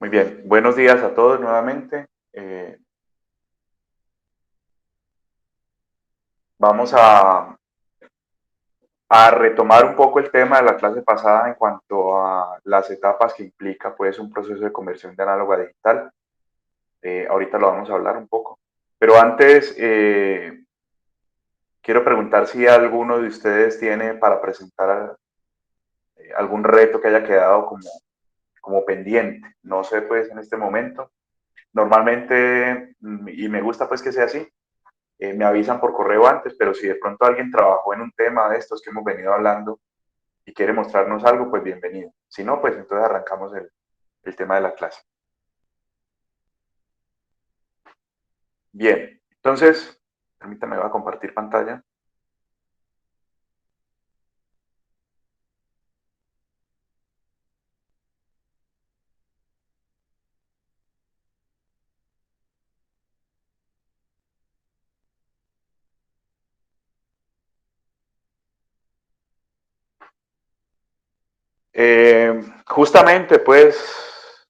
Muy bien, buenos días a todos nuevamente. Vamos a retomar un poco el tema de la clase pasada en cuanto a las etapas que implica pues un proceso de conversión de análogo a digital. Ahorita lo vamos a hablar un poco. Pero antes, quiero preguntar si alguno de ustedes tiene para presentar algún reto que haya quedado como pendiente. No sé pues en este momento. Normalmente, y me gusta pues que sea así, me avisan por correo antes, pero si de pronto alguien trabajó en un tema de estos que hemos venido hablando y quiere mostrarnos algo, pues bienvenido. Si no, pues entonces arrancamos el tema de la clase. Bien, entonces, permítame, voy a compartir pantalla. Justamente, pues,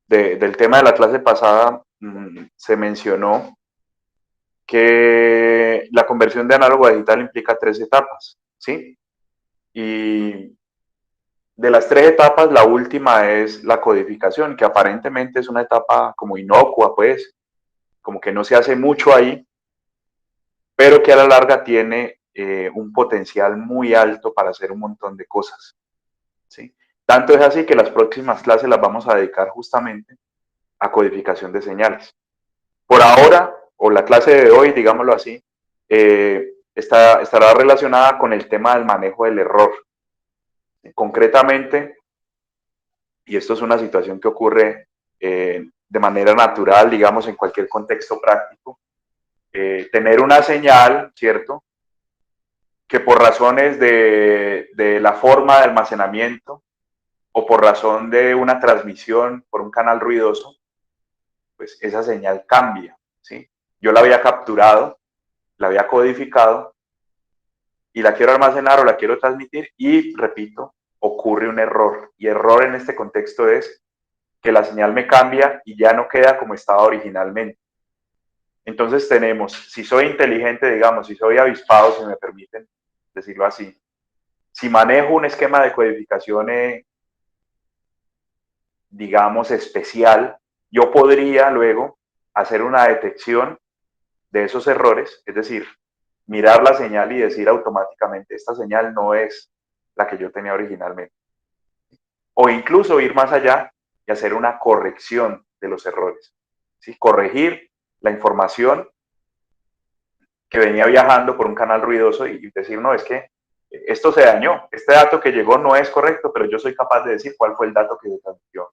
del tema de la clase pasada, se mencionó que la conversión de análogo a digital implica tres etapas, ¿sí? Y de las tres etapas, la última es la codificación, que aparentemente es una etapa como inocua, pues, como que no se hace mucho ahí, pero que a la larga tiene un potencial muy alto para hacer un montón de cosas, ¿sí? Tanto es así que las próximas clases las vamos a dedicar justamente a codificación de señales. Por ahora, o la clase de hoy, digámoslo así, estará relacionada con el tema del manejo del error. Concretamente, y esto es una situación que ocurre de manera natural, digamos, en cualquier contexto práctico, tener una señal, ¿cierto? Que por razones de la forma de almacenamiento o por razón de una transmisión por un canal ruidoso, pues esa señal cambia, ¿sí? Yo la había capturado, la había codificado y la quiero almacenar o la quiero transmitir y, repito, ocurre un error. Y error en este contexto es que la señal me cambia y ya no queda como estaba originalmente. Entonces tenemos, si soy inteligente, digamos, si soy avispado, si me permiten decirlo así, si manejo un esquema de codificación, digamos, especial, yo podría luego hacer una detección de esos errores, es decir, mirar la señal y decir automáticamente, esta señal no es la que yo tenía originalmente. O incluso ir más allá y hacer una corrección de los errores. ¿Sí? Corregir la información que venía viajando por un canal ruidoso y decir, no, es que esto se dañó, este dato que llegó no es correcto, pero yo soy capaz de decir cuál fue el dato que se transmitió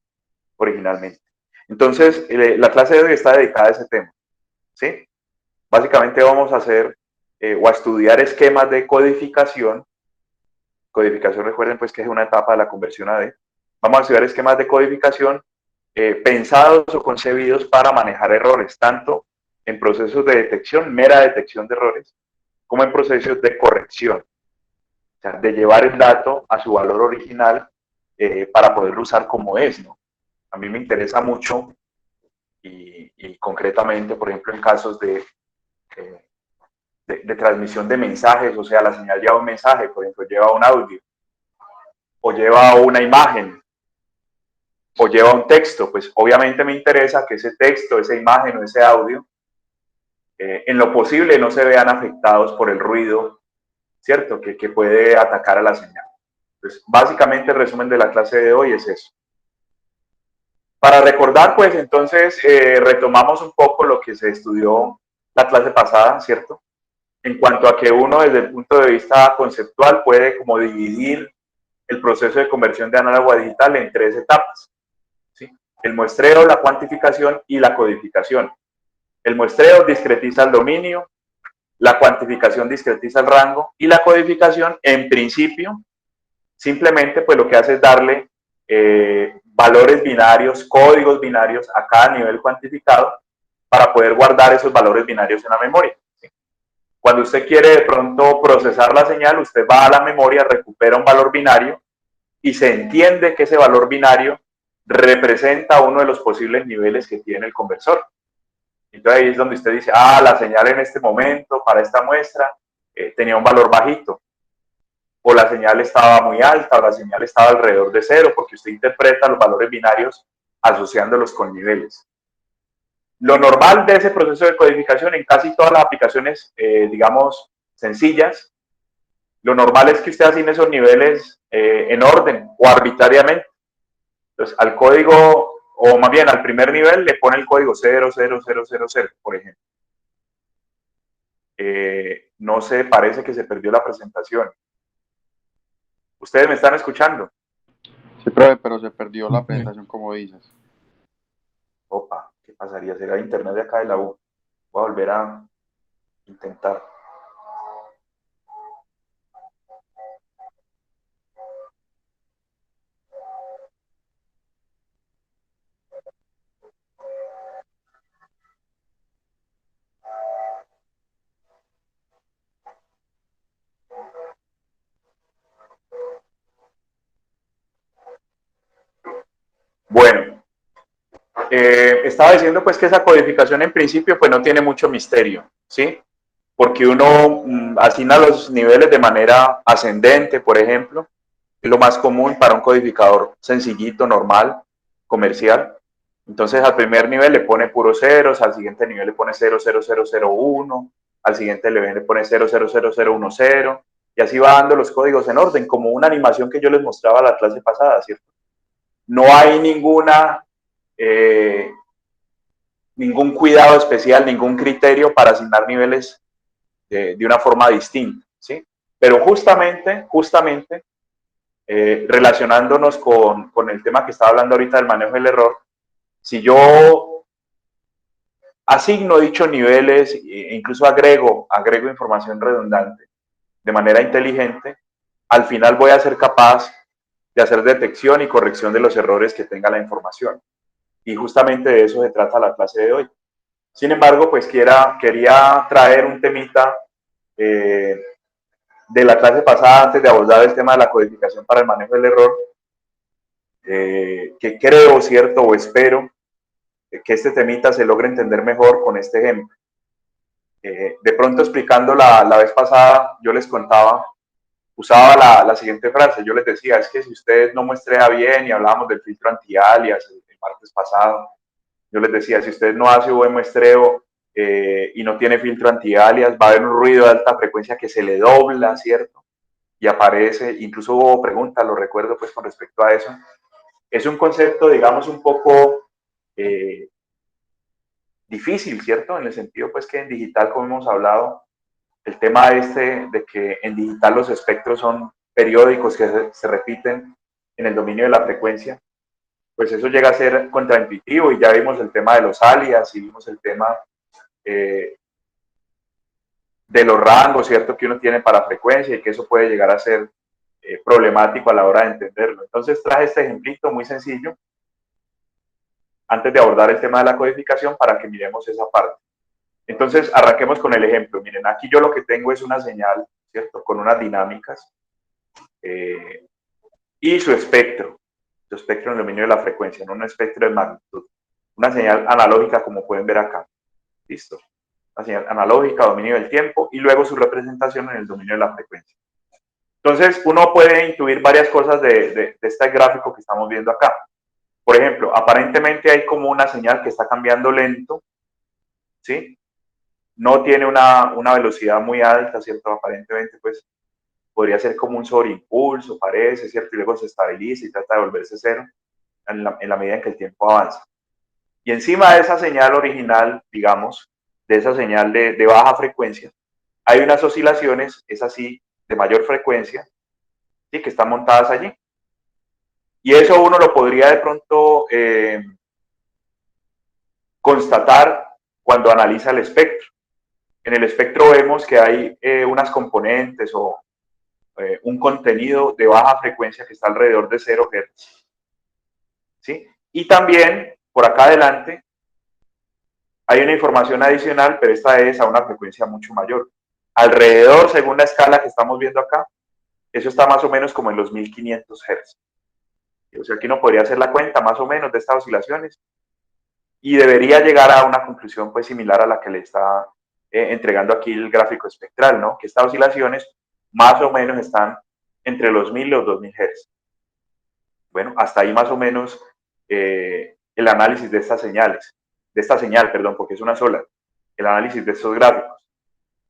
originalmente. Entonces, la clase de hoy está dedicada a ese tema, ¿sí? Básicamente vamos a hacer o a estudiar esquemas de codificación. Codificación, recuerden pues que es una etapa de la conversión a D. Vamos a estudiar esquemas de codificación pensados o concebidos para manejar errores, tanto en procesos de detección, mera detección de errores, como en procesos de corrección, o sea, de llevar el dato a su valor original para poderlo usar como es, ¿no? A mí me interesa mucho y concretamente, por ejemplo, en casos eh, de transmisión de mensajes, o sea, la señal lleva un mensaje, por ejemplo, lleva un audio, o lleva una imagen, o lleva un texto, pues obviamente me interesa que ese texto, esa imagen o ese audio, en lo posible no se vean afectados por el ruido, ¿cierto? Que puede atacar a la señal. Entonces, básicamente el resumen de la clase de hoy es eso. Para recordar, pues entonces retomamos un poco lo que se estudió la clase pasada, ¿cierto? En cuanto a que uno desde el punto de vista conceptual puede como dividir el proceso de conversión de análogo a digital en tres etapas, ¿sí? El muestreo, la cuantificación y la codificación. El muestreo discretiza el dominio, la cuantificación discretiza el rango y la codificación, en principio, simplemente pues lo que hace es darle valores binarios, códigos binarios a cada nivel cuantificado para poder guardar esos valores binarios en la memoria. ¿Sí? Cuando usted quiere de pronto procesar la señal, usted va a la memoria, recupera un valor binario y se entiende que ese valor binario representa uno de los posibles niveles que tiene el conversor. Entonces ahí es donde usted dice, ah, la señal en este momento para esta muestra tenía un valor bajito, o la señal estaba muy alta, o la señal estaba alrededor de cero, porque usted interpreta los valores binarios asociándolos con niveles. Lo normal de ese proceso de codificación en casi todas las aplicaciones, digamos, sencillas, lo normal es que usted asigne esos niveles en orden o arbitrariamente. Entonces, al código, o más bien al primer nivel, le pone el código 00000, por ejemplo. No sé, parece que se perdió la presentación. ¿Ustedes me están escuchando? Sí, profe, pero se perdió la presentación como dices. Opa, ¿qué pasaría? ¿Será internet de acá de la U? Voy a volver a intentar. Bueno, estaba diciendo pues que esa codificación en principio pues no tiene mucho misterio, ¿sí? Porque uno asigna los niveles de manera ascendente, por ejemplo, es lo más común para un codificador sencillito, normal, comercial. Entonces al primer nivel le pone puros ceros, al siguiente nivel le pone 00001, al siguiente nivel le pone 000010, y así va dando los códigos en orden, como una animación que yo les mostraba la clase pasada, ¿cierto? No hay eh, ningún cuidado especial, ningún criterio para asignar niveles de una forma distinta, ¿sí? Pero justamente relacionándonos con el tema que estaba hablando ahorita del manejo del error, si yo asigno dichos niveles e incluso agrego información redundante de manera inteligente, al final voy a ser capaz de hacer detección y corrección de los errores que tenga la información. Y justamente de eso se trata la clase de hoy. Sin embargo, pues quería traer un temita de la clase pasada antes de abordar el tema de la codificación para el manejo del error, que creo, cierto, o espero que este temita se logre entender mejor con este ejemplo. De pronto explicando la vez pasada, yo les contaba, usaba la siguiente frase, yo les decía, es que si usted no muestrea bien, y hablábamos del filtro anti-alias el martes pasado, yo les decía, si usted no hace buen muestreo y no tiene filtro anti-alias, va a haber un ruido de alta frecuencia que se le dobla, ¿cierto? Y aparece, incluso hubo preguntas, lo recuerdo pues con respecto a eso. Es un concepto, digamos, un poco difícil, ¿cierto? En el sentido pues que en digital, como hemos hablado, el tema de que en digital los espectros son periódicos que se repiten en el dominio de la frecuencia, pues eso llega a ser contraintuitivo, y ya vimos el tema de los alias y vimos el tema eh, de los rangos, ¿cierto? Que uno tiene para frecuencia, y que eso puede llegar a ser problemático a la hora de entenderlo. Entonces traje este ejemplito muy sencillo antes de abordar el tema de la codificación para que miremos esa parte. Entonces arranquemos con el ejemplo. Miren, aquí yo lo que tengo es una señal, ¿cierto? Con unas dinámicas y su espectro en el dominio de la frecuencia, no un espectro de magnitud. Una señal analógica, como pueden ver acá. Listo. Una señal analógica, dominio del tiempo, y luego su representación en el dominio de la frecuencia. Entonces, uno puede intuir varias cosas de este gráfico que estamos viendo acá. Por ejemplo, aparentemente hay como una señal que está cambiando lento, ¿sí? No tiene una velocidad muy alta, ¿cierto? Aparentemente, pues, podría ser como un sobreimpulso, parece, ¿cierto? Y luego se estabiliza y trata de volverse cero en la medida en que el tiempo avanza. Y encima de esa señal original, digamos, de esa señal de baja frecuencia, hay unas oscilaciones, es así, de mayor frecuencia, ¿sí? Que están montadas allí. Y eso uno lo podría de pronto constatar cuando analiza el espectro. En el espectro vemos que hay unas componentes o un contenido de baja frecuencia que está alrededor de 0 Hz. ¿Sí? Y también, por acá adelante, hay una información adicional, pero esta es a una frecuencia mucho mayor. Alrededor, según la escala que estamos viendo acá, eso está más o menos como en los 1500 Hz. O sea, aquí uno podría hacer la cuenta más o menos de estas oscilaciones y debería llegar a una conclusión pues similar a la que le está entregando aquí el gráfico espectral, ¿no? Que estas oscilaciones más o menos están entre los 1000 y los 2000 Hz. Bueno, hasta ahí más o menos el análisis de estas señales, de esta señal, perdón, porque es una sola, el análisis de estos gráficos.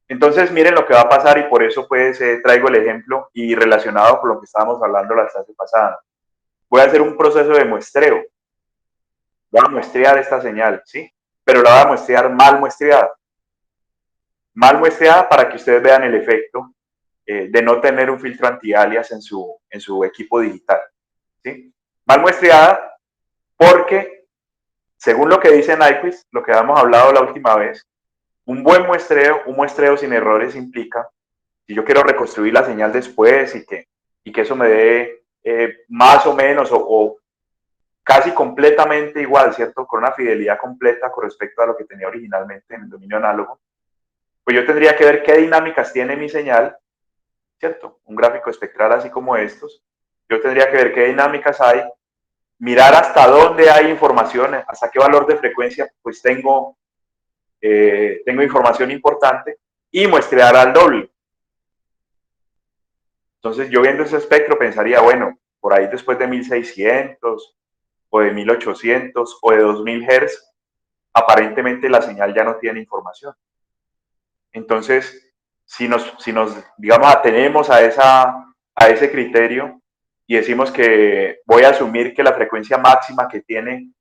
Entonces, miren lo que va a pasar y por eso pues traigo el ejemplo y relacionado con lo que estábamos hablando la clase pasada. Voy a hacer un proceso de muestreo. Voy a muestrear esta señal, ¿sí? Pero la voy a muestrear mal muestreada. Mal muestreada para que ustedes vean el efecto de no tener un filtro anti-alias en su equipo digital, ¿sí? Mal muestreada porque, según lo que dice Nyquist, lo que habíamos hablado la última vez, un buen muestreo, un muestreo sin errores implica, si yo quiero reconstruir la señal después y que eso me dé más o menos o casi completamente igual, ¿cierto? Con una fidelidad completa con respecto a lo que tenía originalmente en el dominio análogo, pues yo tendría que ver qué dinámicas tiene mi señal, ¿cierto? Un gráfico espectral así como estos. Yo tendría que ver qué dinámicas hay, mirar hasta dónde hay información, hasta qué valor de frecuencia pues tengo información importante y muestrear al doble. Entonces yo viendo ese espectro pensaría, bueno, por ahí después de 1600 o de 1800 o de 2000 Hz, aparentemente la señal ya no tiene información. Entonces, si nos digamos, atenemos a ese criterio y decimos que voy a asumir que la frecuencia máxima que tiene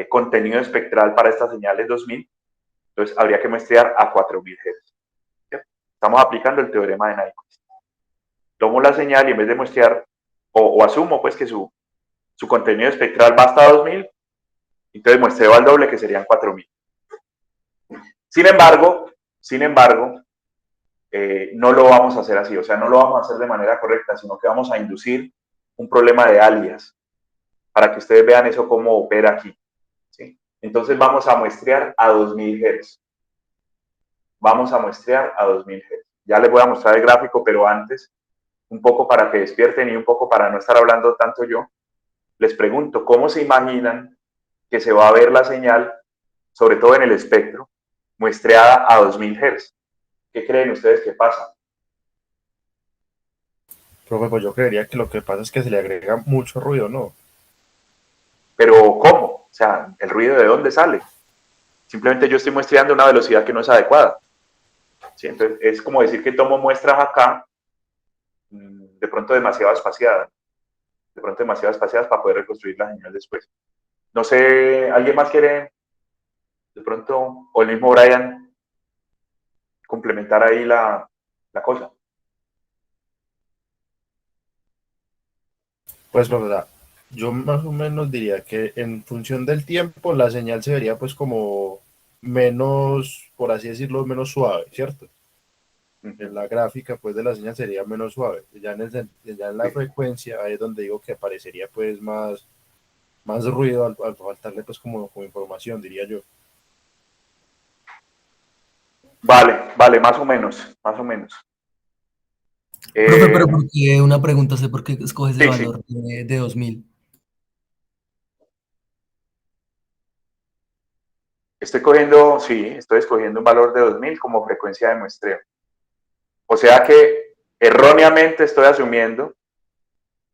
contenido espectral para esta señal es 2000, entonces habría que muestrear a 4000 Hz. ¿Cierto? Estamos aplicando el teorema de Nyquist. Tomo la señal y en vez de muestrear, o asumo pues que su contenido espectral va hasta 2000, entonces muestreo al doble que serían 4000. Sin embargo, no lo vamos a hacer así, o sea, no lo vamos a hacer de manera correcta, sino que vamos a inducir un problema de alias para que ustedes vean eso cómo opera aquí, ¿sí? Entonces vamos a muestrear a 2000 Hz. Vamos a muestrear a 2000 Hz. Ya les voy a mostrar el gráfico, pero antes, un poco para que despierten y un poco para no estar hablando tanto yo, les pregunto, ¿cómo se imaginan que se va a ver la señal, sobre todo en el espectro, muestreada a 2000 Hz? ¿Qué creen ustedes que pasa? Profe, pues yo creería que lo que pasa es que se le agrega mucho ruido, ¿no? Pero ¿cómo? O sea, ¿el ruido de dónde sale? Simplemente yo estoy muestreando una velocidad que no es adecuada. ¿Sí? Entonces, es como decir que tomo muestras acá, de pronto demasiado espaciadas. De pronto demasiado espaciadas para poder reconstruir la señal después. No sé, ¿alguien más quiere de pronto, o el mismo Brian, complementar ahí la cosa? Pues, profe, yo más o menos diría que en función del tiempo la señal se vería pues como menos, por así decirlo, menos suave, ¿cierto? En la gráfica pues de la señal sería menos suave. Ya en la Sí. frecuencia ahí es donde digo que aparecería pues más ruido al faltarle pues como información, diría yo. Vale, más o menos, más o menos. Profe, pero ¿por qué una pregunta? Sé por qué escoges el Sí, sí. valor de 2000. Estoy escogiendo un valor de 2000 como frecuencia de muestreo. O sea que erróneamente estoy asumiendo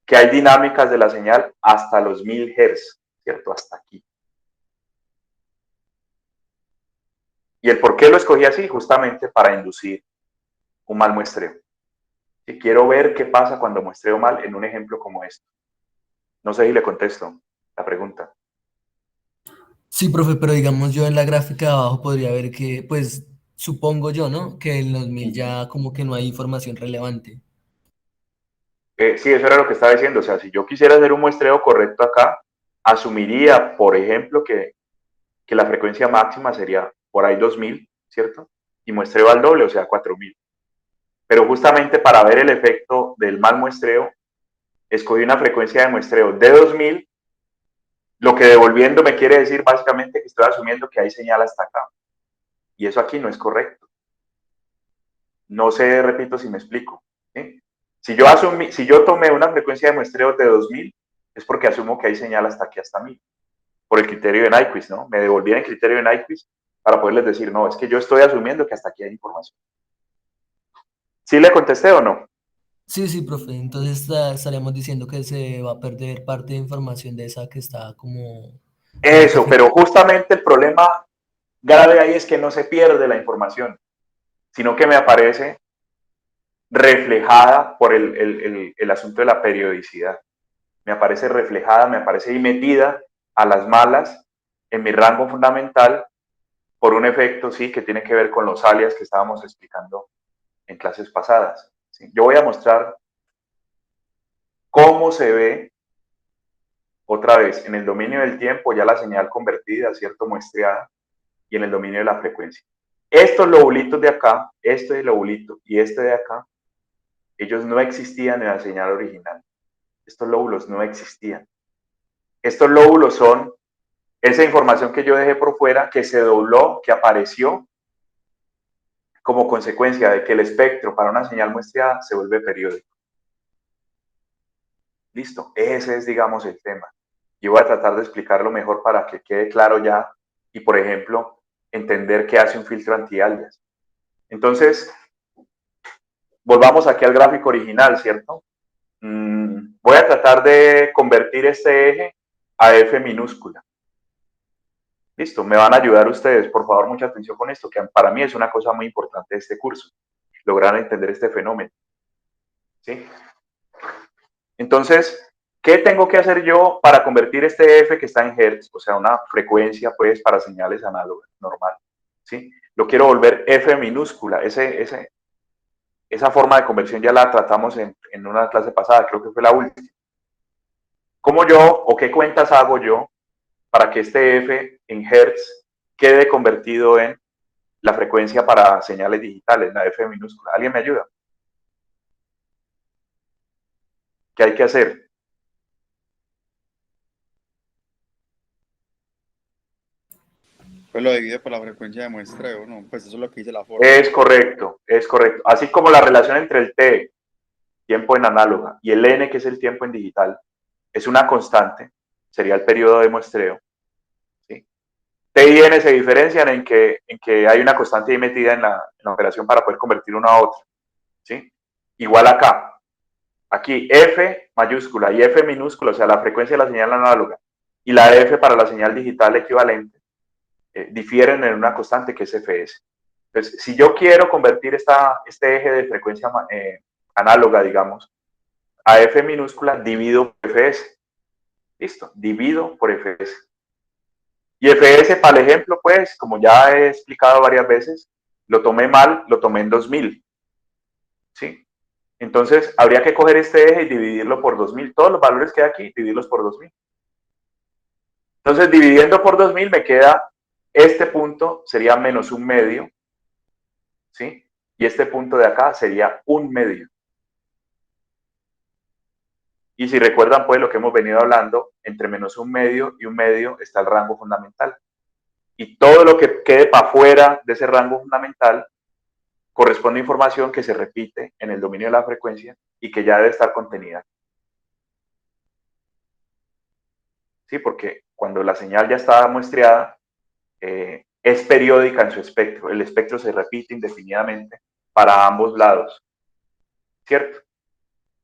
que hay dinámicas de la señal hasta los 1000 Hz, ¿cierto? Hasta aquí. ¿Y el por qué lo escogí así? Justamente para inducir un mal muestreo. Y quiero ver qué pasa cuando muestreo mal en un ejemplo como este. No sé si le contesto la pregunta. Sí, profe, pero digamos yo en la gráfica de abajo podría ver que, pues, supongo yo, ¿no? Que en los 1000 ya como que no hay información relevante. Sí, eso era lo que estaba diciendo. O sea, si yo quisiera hacer un muestreo correcto acá, asumiría, por ejemplo, que la frecuencia máxima sería por ahí 2000, ¿cierto? Y muestreo al doble, o sea, 4000. Pero justamente para ver el efecto del mal muestreo, escogí una frecuencia de muestreo de 2000, lo que devolviendo me quiere decir básicamente que estoy asumiendo que hay señal hasta acá. Y eso aquí no es correcto. No sé, repito, si me explico. ¿Sí? Si yo tomé una frecuencia de muestreo de 2000, es porque asumo que hay señal hasta aquí, hasta mí, por el criterio de Nyquist, ¿no? Me devolvían el criterio de Nyquist para poderles decir, no, es que yo estoy asumiendo que hasta aquí hay información. ¿Sí le contesté o no? Sí, sí, profe. Entonces estaríamos diciendo que se va a perder parte de información de esa que está como Eso, artificial. pero justamente el problema grave ahí es que no se pierde la información, sino que me aparece reflejada por el asunto de la periodicidad. Me aparece reflejada, me aparece ahí metida a las malas en mi rango fundamental por un efecto, sí, que tiene que ver con los alias que estábamos explicando en clases pasadas. ¿Sí? Yo voy a mostrar cómo se ve otra vez en el dominio del tiempo ya la señal convertida, ¿cierto? Muestreada, y en el dominio de la frecuencia. Estos lobulitos de acá, este lobulito y este de acá, ellos no existían en la señal original. Estos lóbulos no existían. Estos lóbulos son esa información que yo dejé por fuera, que se dobló, que apareció como consecuencia de que el espectro para una señal muestreada se vuelve periódico. Listo, ese es, digamos, el tema. Yo voy a tratar de explicarlo mejor para que quede claro ya y, por ejemplo, entender qué hace un filtro anti-alias. Entonces, volvamos aquí al gráfico original, ¿cierto? Voy a tratar de convertir este eje a F minúscula. Listo, me van a ayudar ustedes, por favor, mucha atención con esto, que para mí es una cosa muy importante de este curso, lograr entender este fenómeno. ¿Sí? Entonces, ¿qué tengo que hacer yo para convertir este F que está en Hertz, o sea, una frecuencia, pues, para señales análogas, normal? ¿Sí? Lo quiero volver F minúscula, esa forma de conversión ya la tratamos en una clase pasada, creo que fue la última. ¿Cómo yo o qué cuentas hago yo para que este F en Hertz quede convertido en la frecuencia para señales digitales, la F minúscula? ¿Alguien me ayuda? ¿Qué hay que hacer? Pues lo divide por la frecuencia de muestreo, ¿no? Pues eso es lo que dice la fórmula. Es correcto, es correcto. Así como la relación entre el T, tiempo en análoga, y el N, que es el tiempo en digital, es una constante, sería el periodo de muestreo. ¿Sí? T y N se diferencian en que hay una constante ahí metida en la operación para poder convertir uno a otro. ¿Sí? Igual acá. Aquí F mayúscula y F minúscula, o sea, la frecuencia de la señal análoga, y la F para la señal digital equivalente, difieren en una constante que es Fs. Entonces, si yo quiero convertir este eje de frecuencia análoga, digamos, a F minúscula, divido por Fs. Listo, divido por Fs. Y Fs, para el ejemplo, pues, como ya he explicado varias veces, lo tomé mal, lo tomé en 2000. ¿Sí? Entonces, habría que coger este eje y dividirlo por 2000. Todos los valores que hay aquí, dividirlos por 2000. Entonces, dividiendo por 2000 me queda este punto, sería menos un medio. ¿Sí? Y este punto de acá sería un medio. Y si recuerdan, pues, lo que hemos venido hablando, entre menos un medio y un medio está el rango fundamental. Y todo lo que quede para afuera de ese rango fundamental corresponde a información que se repite en el dominio de la frecuencia y que ya debe estar contenida. Sí, porque cuando la señal ya está muestreada, es periódica en su espectro. El espectro se repite indefinidamente para ambos lados. ¿Cierto?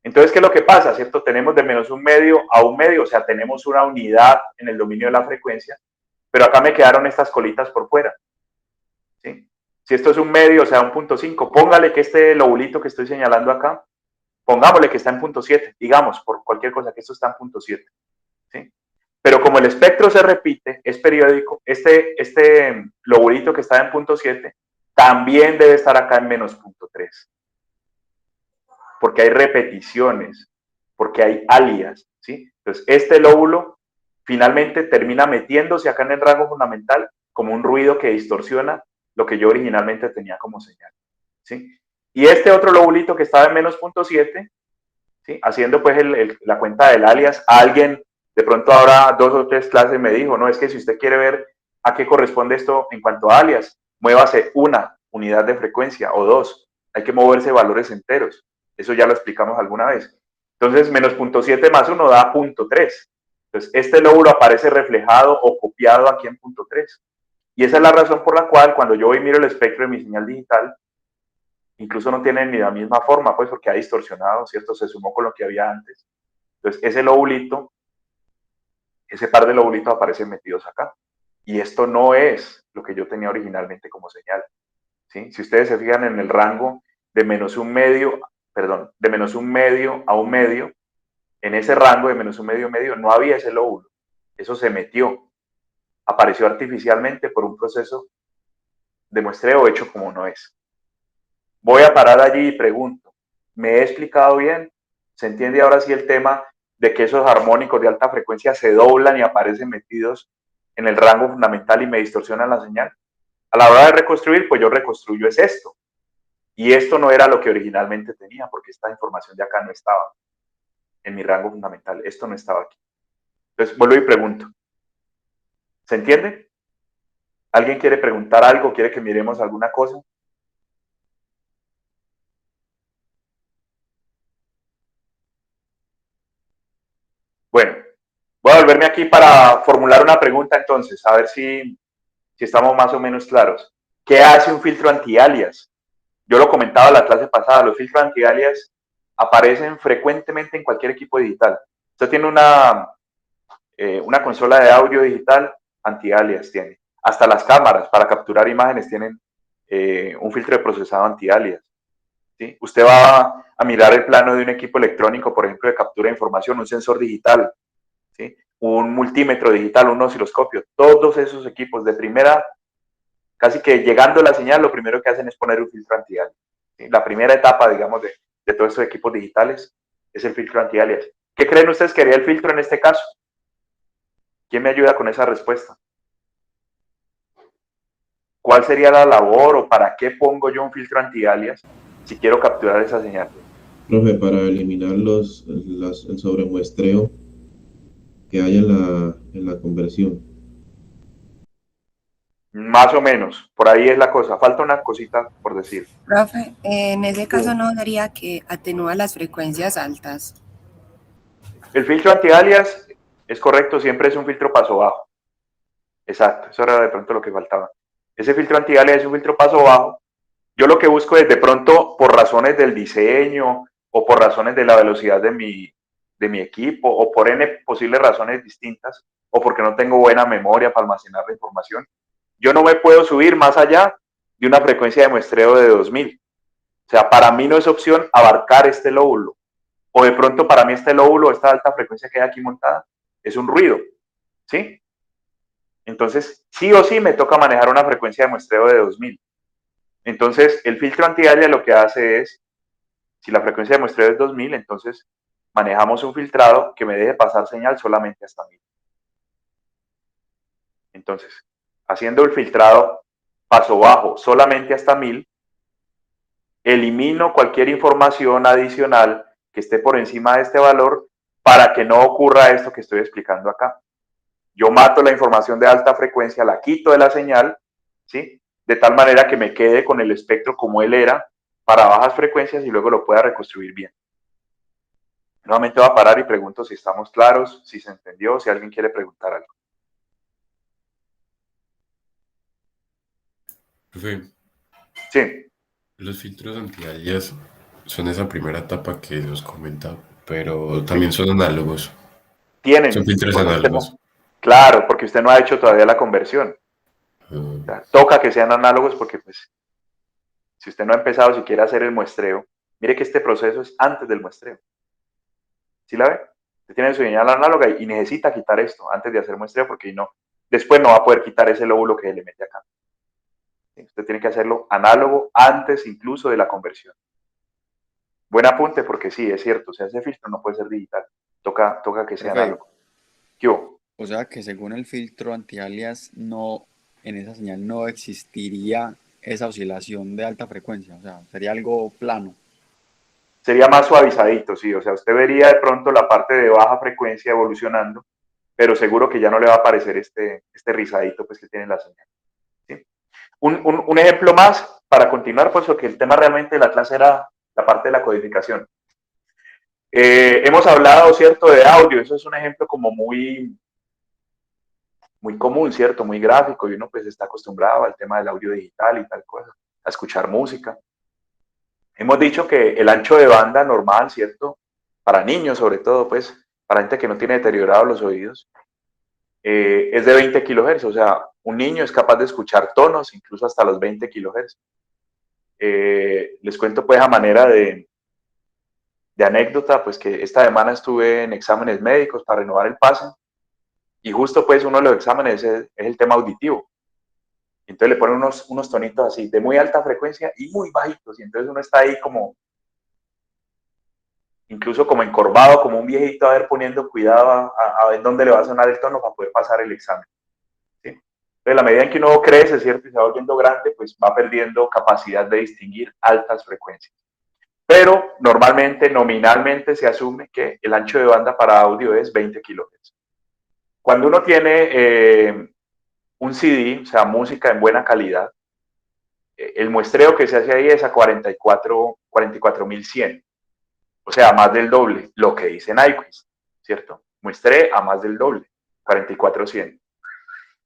Entonces, ¿qué es lo que pasa? ¿Cierto? Tenemos de menos un medio a un medio, o sea, tenemos una unidad en el dominio de la frecuencia, pero acá me quedaron estas colitas por fuera. ¿Sí? Si esto es un medio, o sea, un punto 5, póngale que este lobulito que estoy señalando acá, pongámosle que está en punto 7, digamos, por cualquier cosa, que esto está en punto 7. ¿Sí? Pero como el espectro se repite, es periódico, este lobulito que está en punto 7 también debe estar acá en menos punto 3. Porque hay repeticiones, porque hay alias, ¿sí? Entonces, este lóbulo finalmente termina metiéndose acá en el rango fundamental como un ruido que distorsiona lo que yo originalmente tenía como señal, ¿sí? Y este otro lobulito que estaba en menos punto 7, ¿sí? Haciendo pues la cuenta del alias, alguien de pronto ahora 2 o 3 clases me dijo, no, es que si usted quiere ver a qué corresponde esto en cuanto a alias, muévase una unidad de frecuencia o 2, hay que moverse valores enteros. Eso ya lo explicamos alguna vez. Entonces, menos 0.7 más 1 da 0.3. Entonces, este lóbulo aparece reflejado o copiado aquí en 0.3. Y esa es la razón por la cual cuando yo voy y miro el espectro de mi señal digital, incluso no tiene ni la misma forma, pues porque ha distorsionado, ¿cierto? Se sumó con lo que había antes. Entonces, ese lobulito, ese par de lobulitos aparecen metidos acá. Y esto no es lo que yo tenía originalmente como señal, ¿sí? Si ustedes se fijan en el rango de menos un medio, perdón, de menos un medio a un medio, en ese rango de menos un medio medio no había ese lóbulo. Eso se metió, apareció artificialmente por un proceso de muestreo hecho como no es. Voy a parar allí y pregunto, ¿me he explicado bien? ¿Se entiende ahora sí el tema de que esos armónicos de alta frecuencia se doblan y aparecen metidos en el rango fundamental y me distorsionan la señal? A la hora de reconstruir, pues yo reconstruyo es esto. Y esto no era lo que originalmente tenía, porque esta información de acá no estaba en mi rango fundamental. Esto no estaba aquí. Entonces, vuelvo y pregunto. ¿Se entiende? ¿Alguien quiere preguntar algo? ¿Quiere que miremos alguna cosa? Bueno, voy a volverme aquí para formular una pregunta entonces, a ver si estamos más o menos claros. ¿Qué hace un filtro anti-alias? Yo lo comentaba en la clase pasada, los filtros anti-alias aparecen frecuentemente en cualquier equipo digital. Usted tiene una consola de audio digital, anti-alias tiene. Hasta las cámaras para capturar imágenes tienen un filtro de procesado anti-alias. ¿Sí? Usted va a mirar el plano de un equipo electrónico, por ejemplo, de captura de información, un sensor digital, ¿sí? Un multímetro digital, un osciloscopio. Todos esos equipos de primera, casi que llegando a la señal, lo primero que hacen es poner un filtro anti-alias. ¿Sí? La primera etapa, digamos, de todos estos equipos digitales es el filtro anti-alias. ¿Qué creen ustedes que haría el filtro en este caso? ¿Quién me ayuda con esa respuesta? ¿Cuál sería la labor o para qué pongo yo un filtro anti-alias si quiero capturar esa señal? Profe, para eliminar el sobremuestreo que hay en la conversión. Más o menos, por ahí es la cosa. Falta una cosita por decir. Profe, en ese caso no sería que atenúa las frecuencias altas. El filtro anti-alias es correcto, siempre es un filtro paso bajo. Exacto, eso era de pronto lo que faltaba. Ese filtro anti-alias es un filtro paso bajo. Yo lo que busco es de pronto por razones del diseño o por razones de la velocidad de mi equipo o por N posibles razones distintas o porque no tengo buena memoria para almacenar la información. Yo no me puedo subir más allá de una frecuencia de muestreo de 2000. O sea, para mí no es opción abarcar este lóbulo. O de pronto para mí este lóbulo, esta alta frecuencia que hay aquí montada, es un ruido. ¿Sí? Entonces, sí o sí me toca manejar una frecuencia de muestreo de 2000. Entonces, el filtro anti-alias lo que hace es, si la frecuencia de muestreo es 2000, entonces manejamos un filtrado que me deje pasar señal solamente hasta 1000. Entonces, haciendo el filtrado paso bajo solamente hasta 1000, elimino cualquier información adicional que esté por encima de este valor para que no ocurra esto que estoy explicando acá. Yo mato la información de alta frecuencia, la quito de la señal, ¿sí? De tal manera que me quede con el espectro como él era para bajas frecuencias y luego lo pueda reconstruir bien. Nuevamente voy a parar y pregunto si estamos claros, si se entendió, si alguien quiere preguntar algo. Profe, Sí. los filtros anti-alias son esa primera etapa que os comentaba, pero también son análogos. Son Tienen, filtros porque usted análogos. no, claro, porque usted no ha hecho todavía la conversión. O sea, toca que sean análogos porque pues si usted no ha empezado siquiera a hacer el muestreo, mire que este proceso es antes del muestreo. ¿Sí la ve? Usted tiene su señal análoga y necesita quitar esto antes de hacer muestreo porque no, después no va a poder quitar ese lóbulo que le mete acá. ¿Sí? Usted tiene que hacerlo análogo antes incluso de la conversión. Buen apunte porque sí, es cierto, o sea, ese filtro no puede ser digital, toca que sea Profe, análogo. ¿Qué hubo? o sea que según el filtro anti-alias, no, en esa señal no existiría esa oscilación de alta frecuencia, o sea, sería algo plano. Sería más suavizadito, sí, o sea, usted vería de pronto la parte de baja frecuencia evolucionando, pero seguro que ya no le va a aparecer este rizadito pues, que tiene la señal. ¿Sí? Un ejemplo más para continuar, pues porque el tema realmente de la clase era la parte de la codificación. Hemos hablado, ¿cierto?, de audio. Eso es un ejemplo como muy común, ¿cierto?, muy gráfico, y uno pues está acostumbrado al tema del audio digital y tal cosa, a escuchar música. Hemos dicho que el ancho de banda normal, ¿cierto?, para niños sobre todo, pues, para gente que no tiene deteriorados los oídos, es de 20 kilohertz. O sea, un niño es capaz de escuchar tonos incluso hasta los 20 kilohertz. Les cuento pues a manera de anécdota, pues que esta semana estuve en exámenes médicos para renovar el pase, y justo pues uno de los exámenes es el tema auditivo. Entonces le ponen unos tonitos así de muy alta frecuencia y muy bajitos, y entonces uno está ahí como, incluso como encorvado, como un viejito, a ver, poniendo cuidado a ver dónde le va a sonar el tono para poder pasar el examen, ¿sí? Entonces, a medida en que uno crece, ¿cierto?, y se va volviendo grande, pues va perdiendo capacidad de distinguir altas frecuencias. Pero normalmente, nominalmente, se asume que el ancho de banda para audio es 20 kilohertz. Cuando uno tiene un CD, o sea, música en buena calidad, el muestreo que se hace ahí es a 44.100, o sea, más del doble, lo que dice Nyquist, ¿cierto? Muestre a más del doble, 44.100.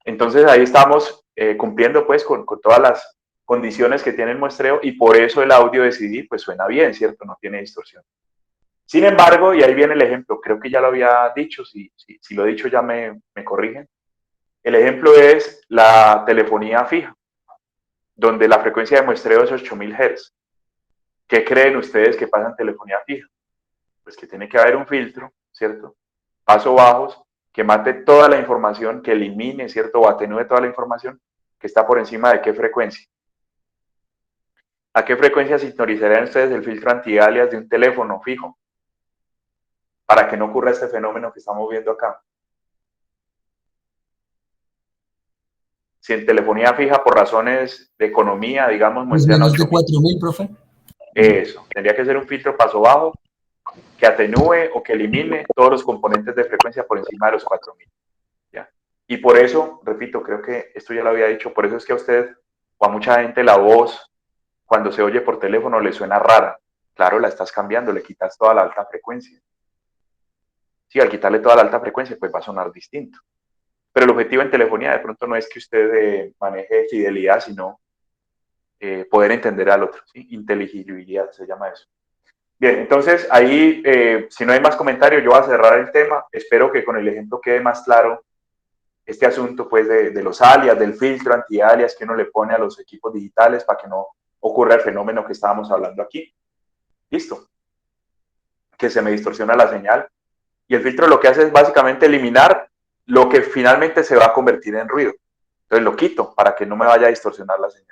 Entonces ahí estamos cumpliendo pues con todas las condiciones que tiene el muestreo, y por eso el audio de CD pues suena bien, ¿cierto? No tiene distorsión. Sin embargo, y ahí viene el ejemplo, creo que ya lo había dicho, si lo he dicho ya me corrigen. El ejemplo es la telefonía fija, donde la frecuencia de muestreo es 8000 Hz. ¿Qué creen ustedes que pasa en telefonía fija? Pues que tiene que haber un filtro, ¿cierto? Paso bajos, que mate toda la información, que elimine, ¿cierto?, o atenúe toda la información que está por encima de qué frecuencia. ¿A qué frecuencia sintonizarían ustedes el filtro anti-alias de un teléfono fijo para que no ocurra este fenómeno que estamos viendo acá? Si en telefonía fija, por razones de economía, digamos, Pues muestran menos de 8000. 4000, profe. Eso, tendría que ser un filtro paso bajo que atenúe o que elimine todos los componentes de frecuencia por encima de los 4000. ¿Ya? Y por eso, repito, creo que esto ya lo había dicho, por eso es que a usted o a mucha gente la voz, cuando se oye por teléfono, le suena rara. Claro, la estás cambiando, le quitas toda la alta frecuencia. Sí, al quitarle toda la alta frecuencia, pues va a sonar distinto. Pero el objetivo en telefonía de pronto no es que usted maneje fidelidad, sino poder entender al otro, ¿sí? Inteligibilidad se llama eso. Bien, entonces ahí, si no hay más comentarios, yo voy a cerrar el tema. Espero que con el ejemplo quede más claro este asunto pues de los alias, del filtro anti-alias que uno le pone a los equipos digitales para que no ocurra el fenómeno que estábamos hablando aquí. Listo. Que se me distorsiona la señal. Y el filtro lo que hace es básicamente eliminar lo que finalmente se va a convertir en ruido. Entonces lo quito para que no me vaya a distorsionar la señal.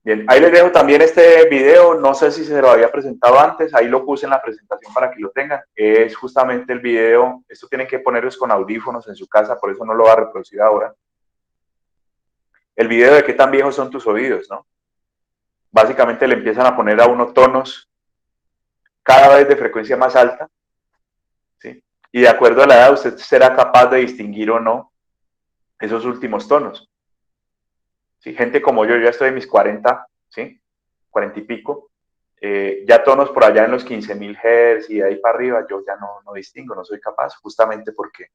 Bien, ahí les dejo también este video, no sé si se lo había presentado antes, ahí lo puse en la presentación para que lo tengan. Es justamente el video, esto tienen que ponerlos con audífonos en su casa, por eso no lo voy a reproducir ahora. El video de qué tan viejos son tus oídos, ¿no? Básicamente le empiezan a poner a uno tonos cada vez de frecuencia más alta, ¿sí? Y de acuerdo a la edad usted será capaz de distinguir o no esos últimos tonos. ¿Sí? Gente como yo ya estoy en mis 40, ¿sí? 40 y pico, ya tonos por allá en los 15.000 Hz y de ahí para arriba, yo ya no distingo, no soy capaz, justamente porque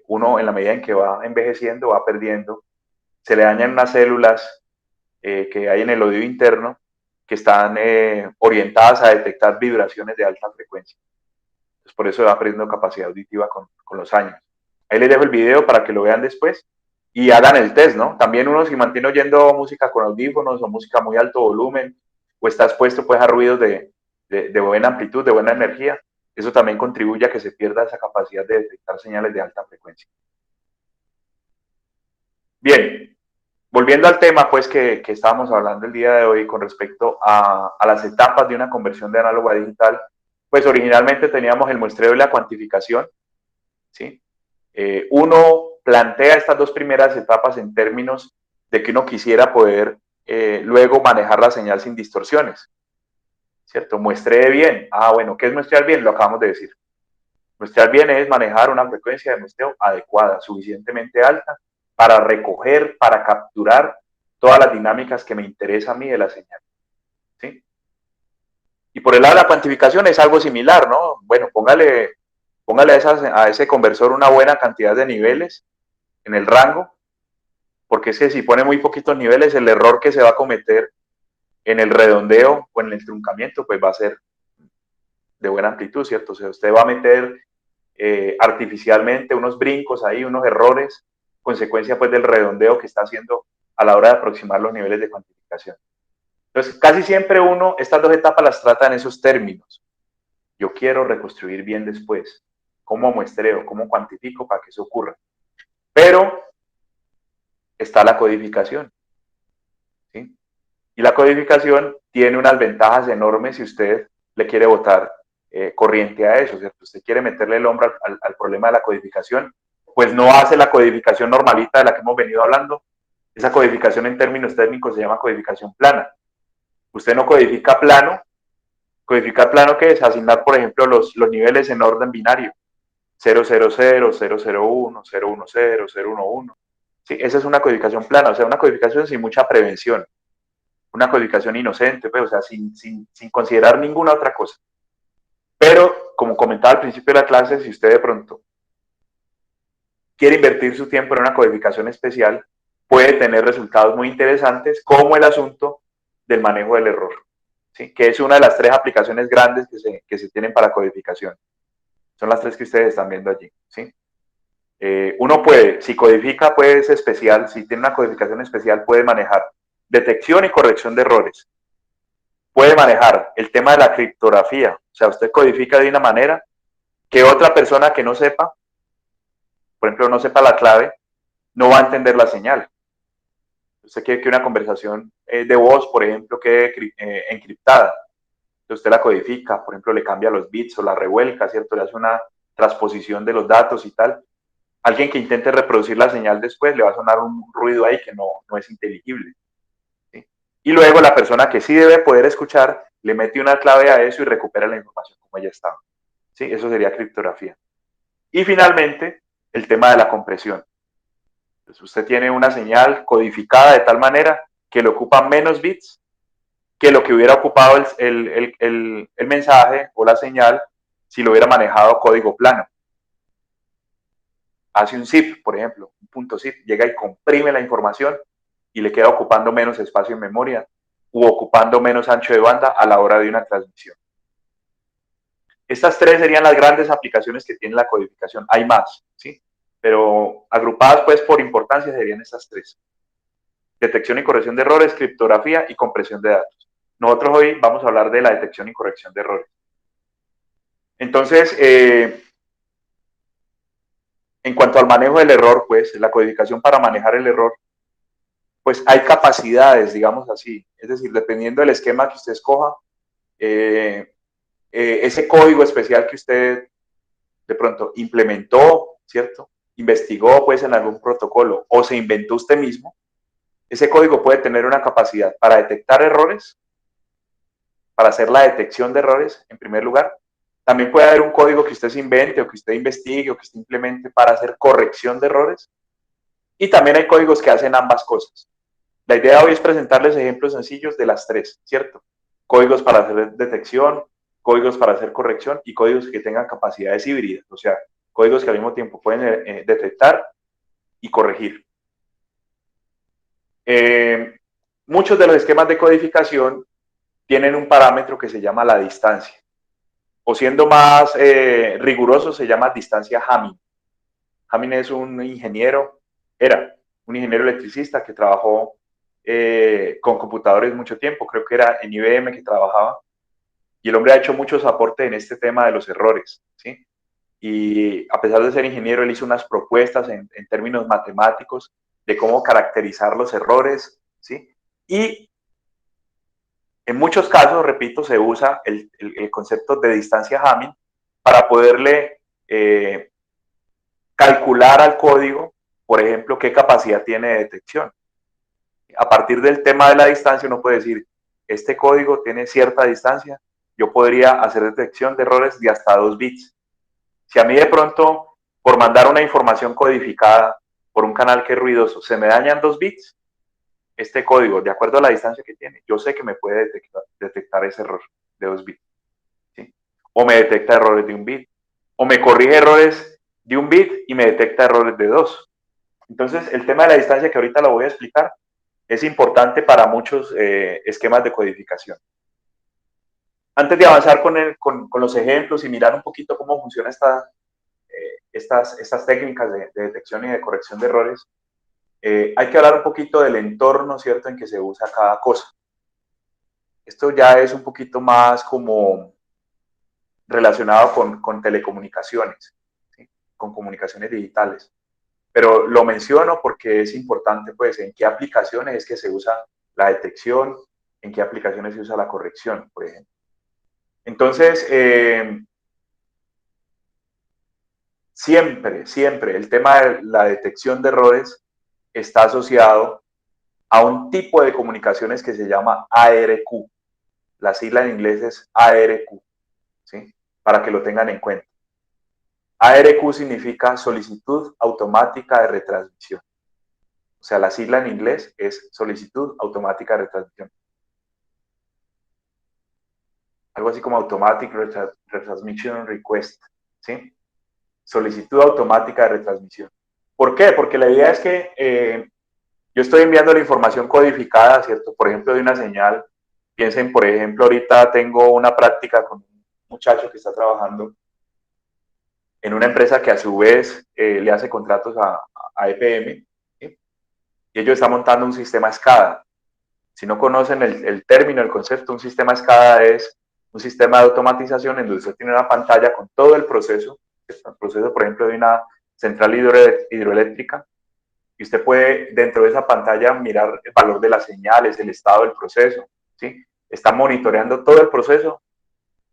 uno en la medida en que va envejeciendo, va perdiendo, se le dañan unas células que hay en el oído interno que están orientadas a detectar vibraciones de alta frecuencia. Entonces, por eso va perdiendo capacidad auditiva con los años. Ahí les dejo el video para que lo vean después y hagan el test, ¿no? También uno si mantiene oyendo música con audífonos o música a muy alto volumen o está expuesto pues a ruidos de buena amplitud, de buena energía, eso también contribuye a que se pierda esa capacidad de detectar señales de alta frecuencia. Bien, volviendo al tema pues que estábamos hablando el día de hoy con respecto a las etapas de una conversión de análogo a digital, pues originalmente teníamos el muestreo y la cuantificación, ¿sí? Uno plantea estas dos primeras etapas en términos de que uno quisiera poder luego manejar la señal sin distorsiones, ¿cierto? Muestree bien. Bueno, ¿qué es muestrear bien? Lo acabamos de decir. Muestrear bien es manejar una frecuencia de muestreo adecuada, suficientemente alta, para recoger, para capturar todas las dinámicas que me interesan a mí de la señal, ¿sí? Y por el lado de la cuantificación es algo similar, ¿no? Bueno, póngale a ese conversor una buena cantidad de niveles en el rango, porque es que si pone muy poquitos niveles, el error que se va a cometer en el redondeo o en el truncamiento, pues va a ser de buena amplitud, ¿cierto? O sea, usted va a meter artificialmente unos brincos ahí, unos errores, consecuencia pues del redondeo que está haciendo a la hora de aproximar los niveles de cuantificación. Entonces, casi siempre uno, estas dos etapas las trata en esos términos. Yo quiero reconstruir bien después. ¿Cómo muestreo? ¿Cómo cuantifico para que eso ocurra? Pero está la codificación, ¿sí? Y la codificación tiene unas ventajas enormes si usted le quiere botar corriente a eso, ¿cierto? Usted quiere meterle el hombro al problema de la codificación, pues no hace la codificación normalita de la que hemos venido hablando. Esa codificación en términos técnicos se llama codificación plana. Usted no codifica plano. Codificar plano, ¿qué es? Asignar, por ejemplo, los niveles en orden binario. 000, 001, 010, 011. Sí, esa es una codificación plana, o sea, una codificación sin mucha prevención. Una codificación inocente, pues, o sea, sin considerar ninguna otra cosa. Pero, como comentaba al principio de la clase, si usted de pronto quiere invertir su tiempo en una codificación especial, puede tener resultados muy interesantes, como el asunto del manejo del error, ¿sí? Que es una de las 3 aplicaciones grandes que se tienen para codificación. Son las 3 que ustedes están viendo allí, ¿sí? Uno puede, si codifica, puede ser especial, si tiene una codificación especial, puede manejar detección y corrección de errores. Puede manejar el tema de la criptografía, o sea, usted codifica de una manera que otra persona que no sepa, por ejemplo, no sepa la clave, no va a entender la señal. Usted quiere que una conversación de voz, por ejemplo, quede encriptada. Entonces usted la codifica, por ejemplo, le cambia los bits o la revuelca, ¿cierto? Le hace una transposición de los datos y tal. Alguien que intente reproducir la señal después le va a sonar un ruido ahí que no es inteligible, ¿sí? Y luego la persona que sí debe poder escuchar le mete una clave a eso y recupera la información como ella estaba, ¿sí? Eso sería criptografía. Y finalmente, el tema de la compresión. Entonces usted tiene una señal codificada de tal manera que le ocupa menos bits que lo que hubiera ocupado el mensaje o la señal si lo hubiera manejado código plano. Hace un zip, por ejemplo, un punto zip, llega y comprime la información y le queda ocupando menos espacio en memoria u ocupando menos ancho de banda a la hora de una transmisión. Estas 3 serían las grandes aplicaciones que tiene la codificación. Hay más, ¿sí? Pero agrupadas pues por importancia serían estas 3. Detección y corrección de errores, criptografía y compresión de datos. Nosotros hoy vamos a hablar de la detección y corrección de errores. Entonces, en cuanto al manejo del error, pues, la codificación para manejar el error, pues hay capacidades, digamos así. Es decir, dependiendo del esquema que usted escoja, ese código especial que usted de pronto implementó, ¿cierto? Investigó, pues, en algún protocolo o se inventó usted mismo, ese código puede tener una capacidad para detectar errores, para hacer la detección de errores, en primer lugar. También puede haber un código que usted se invente o que usted investigue o que usted implemente para hacer corrección de errores. Y también hay códigos que hacen ambas cosas. La idea hoy es presentarles ejemplos sencillos de las 3, ¿cierto? Códigos para hacer detección, códigos para hacer corrección y códigos que tengan capacidades híbridas, o sea, códigos que al mismo tiempo pueden detectar y corregir. Muchos de los esquemas de codificación tienen un parámetro que se llama la distancia, o siendo más riguroso, se llama distancia Hamming. Hamming es un ingeniero, era un ingeniero electricista que trabajó con computadores mucho tiempo, creo que era en IBM que trabajaba, y el hombre ha hecho muchos aportes en este tema de los errores, ¿sí? Y a pesar de ser ingeniero, él hizo unas propuestas en términos matemáticos de cómo caracterizar los errores, ¿sí? Y en muchos casos, repito, se usa el concepto de distancia Hamming para poderle calcular al código, por ejemplo, qué capacidad tiene de detección. A partir del tema de la distancia, uno puede decir, este código tiene cierta distancia, yo podría hacer detección de errores de hasta 2 bits. Si a mí de pronto, por mandar una información codificada por un canal que es ruidoso, se me dañan 2 bits, este código, de acuerdo a la distancia que tiene, yo sé que me puede detectar ese error de 2 bits. o me detecta errores de un bit, o me corrige errores de un bit y me detecta errores de 2. Entonces, el tema de la distancia, que ahorita lo voy a explicar, es importante para muchos esquemas de codificación. Antes de avanzar con los ejemplos y mirar un poquito cómo funcionan estas técnicas de detección y de corrección de errores, hay que hablar un poquito del entorno, ¿cierto?, en que se usa cada cosa. Esto ya es un poquito más como relacionado con telecomunicaciones, ¿sí?, con comunicaciones digitales. Pero lo menciono porque es importante, pues, en qué aplicaciones es que se usa la detección, en qué aplicaciones se usa la corrección, por ejemplo. Entonces, siempre el tema de la detección de errores está asociado a un tipo de comunicaciones que se llama ARQ. La sigla en inglés es ARQ, ¿sí?, para que lo tengan en cuenta. ARQ significa solicitud automática de retransmisión. O sea, la sigla en inglés es solicitud automática de retransmisión. Algo así como Automatic Retransmission Request, ¿sí? Solicitud automática de retransmisión. ¿Por qué? Porque la idea es que yo estoy enviando la información codificada, ¿cierto? Por ejemplo, de una señal. Piensen, por ejemplo, ahorita tengo una práctica con un muchacho que está trabajando en una empresa que a su vez le hace contratos a EPM, ¿sí? Y ellos están montando un sistema SCADA. Si no conocen el término, el concepto, un sistema SCADA es un sistema de automatización en donde usted tiene una pantalla con todo el proceso, por ejemplo, de una central hidroeléctrica, y usted puede dentro de esa pantalla mirar el valor de las señales, el estado del proceso, ¿sí? Está monitoreando todo el proceso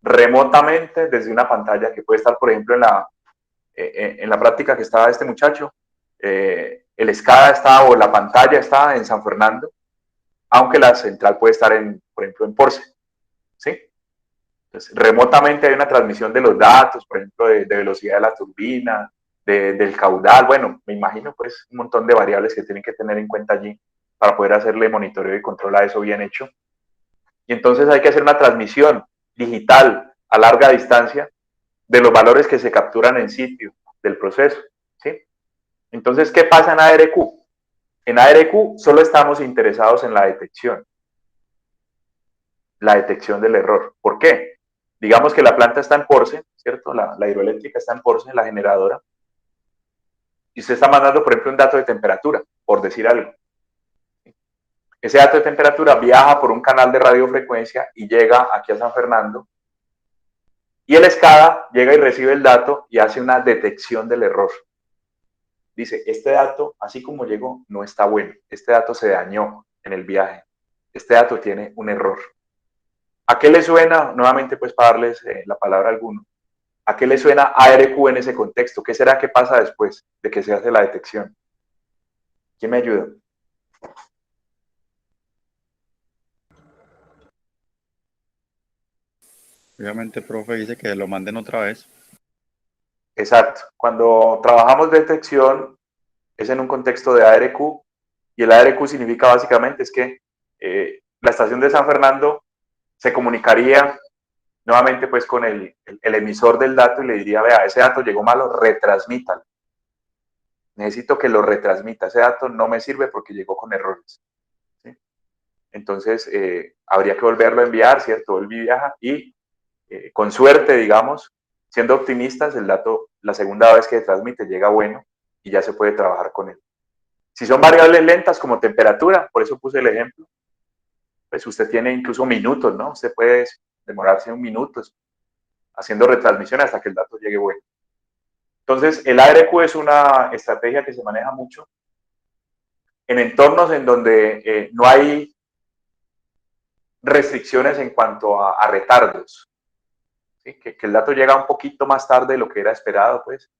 remotamente desde una pantalla que puede estar, por ejemplo, en la práctica que estaba este muchacho, el SCADA está o la pantalla está en San Fernando, aunque la central puede estar, por ejemplo, en Porce, ¿sí? Entonces, remotamente hay una transmisión de los datos, por ejemplo, de velocidad de la turbina, del caudal, bueno, me imagino pues un montón de variables que tienen que tener en cuenta allí para poder hacerle monitoreo y control a eso bien hecho. Y entonces hay que hacer una transmisión digital a larga distancia de los valores que se capturan en sitio del proceso, ¿sí? Entonces, ¿qué pasa en ARQ? En ARQ solo estamos interesados en la detección del error. ¿Por qué? Digamos que la planta está en Porce, ¿cierto? La hidroeléctrica está en Porce, la generadora, y usted está mandando, por ejemplo, un dato de temperatura, por decir algo. Ese dato de temperatura viaja por un canal de radiofrecuencia y llega aquí a San Fernando, y el SCADA llega y recibe el dato y hace una detección del error. Dice, este dato, así como llegó, no está bueno. Este dato se dañó en el viaje. Este dato tiene un error. ¿A qué le suena? Nuevamente, pues, para darles la palabra a alguno. ¿A qué le suena ARQ en ese contexto? ¿Qué será que pasa después de que se hace la detección? ¿Quién me ayuda? Obviamente, profe, dice que lo manden otra vez. Exacto. Cuando trabajamos detección es en un contexto de ARQ, y el ARQ significa básicamente es que la estación de San Fernando se comunicaría nuevamente pues con el emisor del dato y le diría, vea, ese dato llegó malo, retransmítalo. Necesito que lo retransmita. Ese dato no me sirve porque llegó con errores, ¿sí? Entonces, habría que volverlo a enviar, ¿cierto? Vuelve y viaja y con suerte, digamos, siendo optimistas, el dato la segunda vez que transmite llega bueno y ya se puede trabajar con él. Si son variables lentas como temperatura, por eso puse el ejemplo, pues usted tiene incluso minutos, ¿no? Usted puede demorarse un minuto haciendo retransmisión hasta que el dato llegue bueno. Entonces, el ARQ es una estrategia que se maneja mucho en entornos en donde no hay restricciones en cuanto a retardos, ¿sí? Que el dato llega un poquito más tarde de lo que era esperado, pues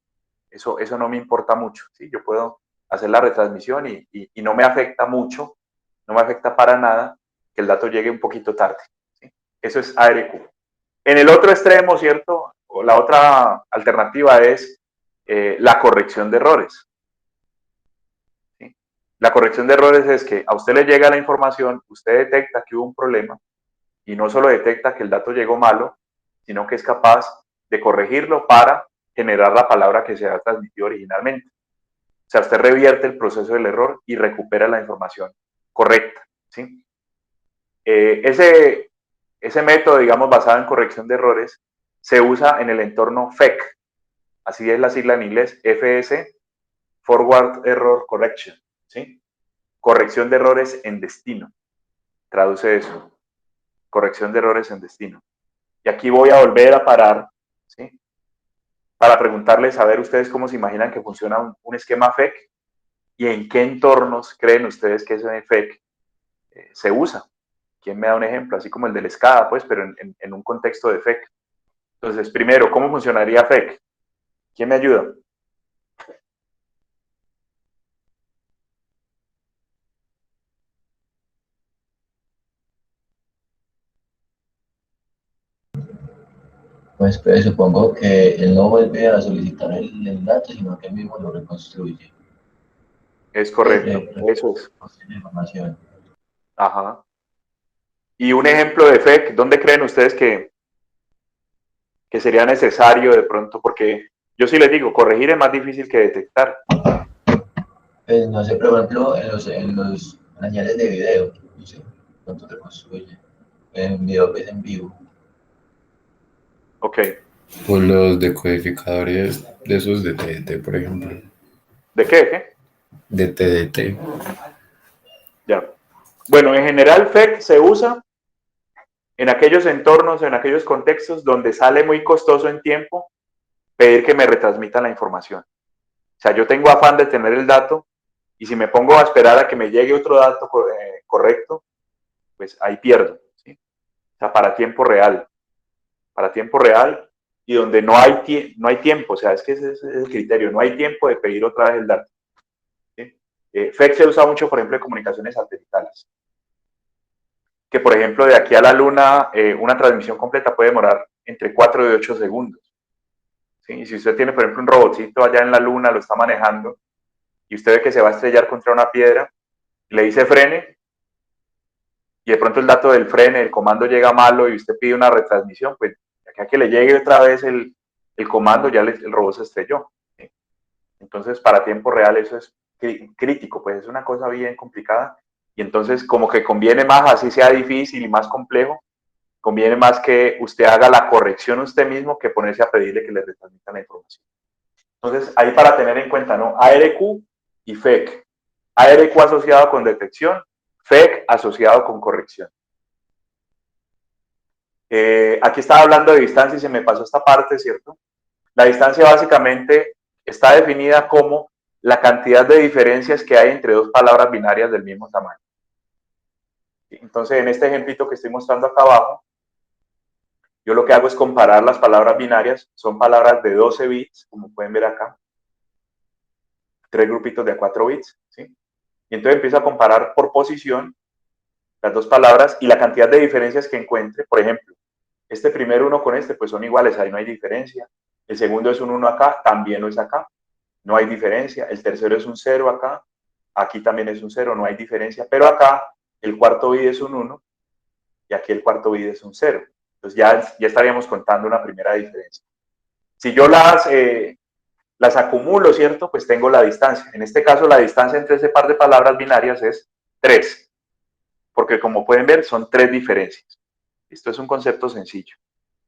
eso no me importa mucho, ¿sí? Yo puedo hacer la retransmisión y no me afecta mucho, no me afecta para nada que el dato llegue un poquito tarde, ¿sí? Eso es ARQ. En el otro extremo, ¿cierto? O la otra alternativa es la corrección de errores, ¿sí? La corrección de errores es que a usted le llega la información, usted detecta que hubo un problema y no solo detecta que el dato llegó malo, sino que es capaz de corregirlo para generar la palabra que se ha transmitido originalmente. O sea, usted revierte el proceso del error y recupera la información correcta, ¿sí? Ese método, digamos, basado en corrección de errores, se usa en el entorno FEC, así es la sigla en inglés, FS, Forward Error Correction, ¿sí? Corrección de errores en destino, traduce eso, corrección de errores en destino. Y aquí voy a volver a parar, ¿sí? Para preguntarles, a ver ustedes cómo se imaginan que funciona un esquema FEC y en qué entornos creen ustedes que ese FEC se usa. ¿Quién me da un ejemplo? Así como el del SCADA, pues, pero en un contexto de FEC. Entonces, primero, ¿cómo funcionaría FEC? ¿Quién me ayuda? Pues supongo que él no vuelve a solicitar el dato, sino que él mismo lo reconstruye. Es correcto, eso es. La información. Ajá. Y un ejemplo de FEC, ¿dónde creen ustedes que sería necesario de pronto? Porque yo sí les digo, corregir es más difícil que detectar. Pues no sé, pero por ejemplo, en los señales de video, no sé cuánto reconstruye. En video, pues en vivo. Ok. O los decodificadores de esos de TDT, por ejemplo. ¿De qué? ¿De qué? De TDT. Ya. Bueno, en general FEC se usa en aquellos entornos, en aquellos contextos donde sale muy costoso en tiempo pedir que me retransmitan la información. O sea, yo tengo afán de tener el dato y si me pongo a esperar a que me llegue otro dato correcto, pues ahí pierdo, ¿sí? O sea, para tiempo real y donde no hay tiempo, o sea, es que ese es el criterio, no hay tiempo de pedir otra vez el dato, ¿sí? FEC se usa mucho, por ejemplo, en comunicaciones satelitales, que por ejemplo de aquí a la Luna una transmisión completa puede demorar entre 4 y 8 segundos. ¿Sí? Y si usted tiene, por ejemplo, un robotcito allá en la Luna, lo está manejando, y usted ve que se va a estrellar contra una piedra, le dice frene, y de pronto el dato del frene, el comando llega malo y usted pide una retransmisión, pues acá que le llegue otra vez el comando, ya el robot se estrelló. ¿Sí? Entonces, para tiempo real eso es crítico, pues es una cosa bien complicada, y entonces como que conviene más, así sea difícil y más complejo, conviene más que usted haga la corrección usted mismo que ponerse a pedirle que le retransmitan la información. Entonces, ahí para tener en cuenta, ¿no? ARQ y FEC. ARQ asociado con detección, FEC asociado con corrección. Aquí estaba hablando de distancia y se me pasó esta parte, ¿cierto? La distancia básicamente está definida como la cantidad de diferencias que hay entre dos palabras binarias del mismo tamaño. Entonces, en este ejemplito que estoy mostrando acá abajo, yo lo que hago es comparar las palabras binarias, son palabras de 12 bits, como pueden ver acá, 3 grupitos de 4 bits, ¿sí? Y entonces empiezo a comparar por posición las dos palabras y la cantidad de diferencias que encuentre. Por ejemplo, este primer uno con este, pues son iguales, ahí no hay diferencia. El segundo es un 1 acá, también lo es acá, no hay diferencia. El tercero es un 0 acá, aquí también es un 0, no hay diferencia. Pero acá el cuarto bit es un 1 y aquí el cuarto bit es un 0. Entonces ya estaríamos contando una primera diferencia. Si yo las acumulo, ¿cierto? Pues tengo la distancia. En este caso, la distancia entre ese par de palabras binarias es 3, porque como pueden ver, son 3 diferencias. Esto es un concepto sencillo.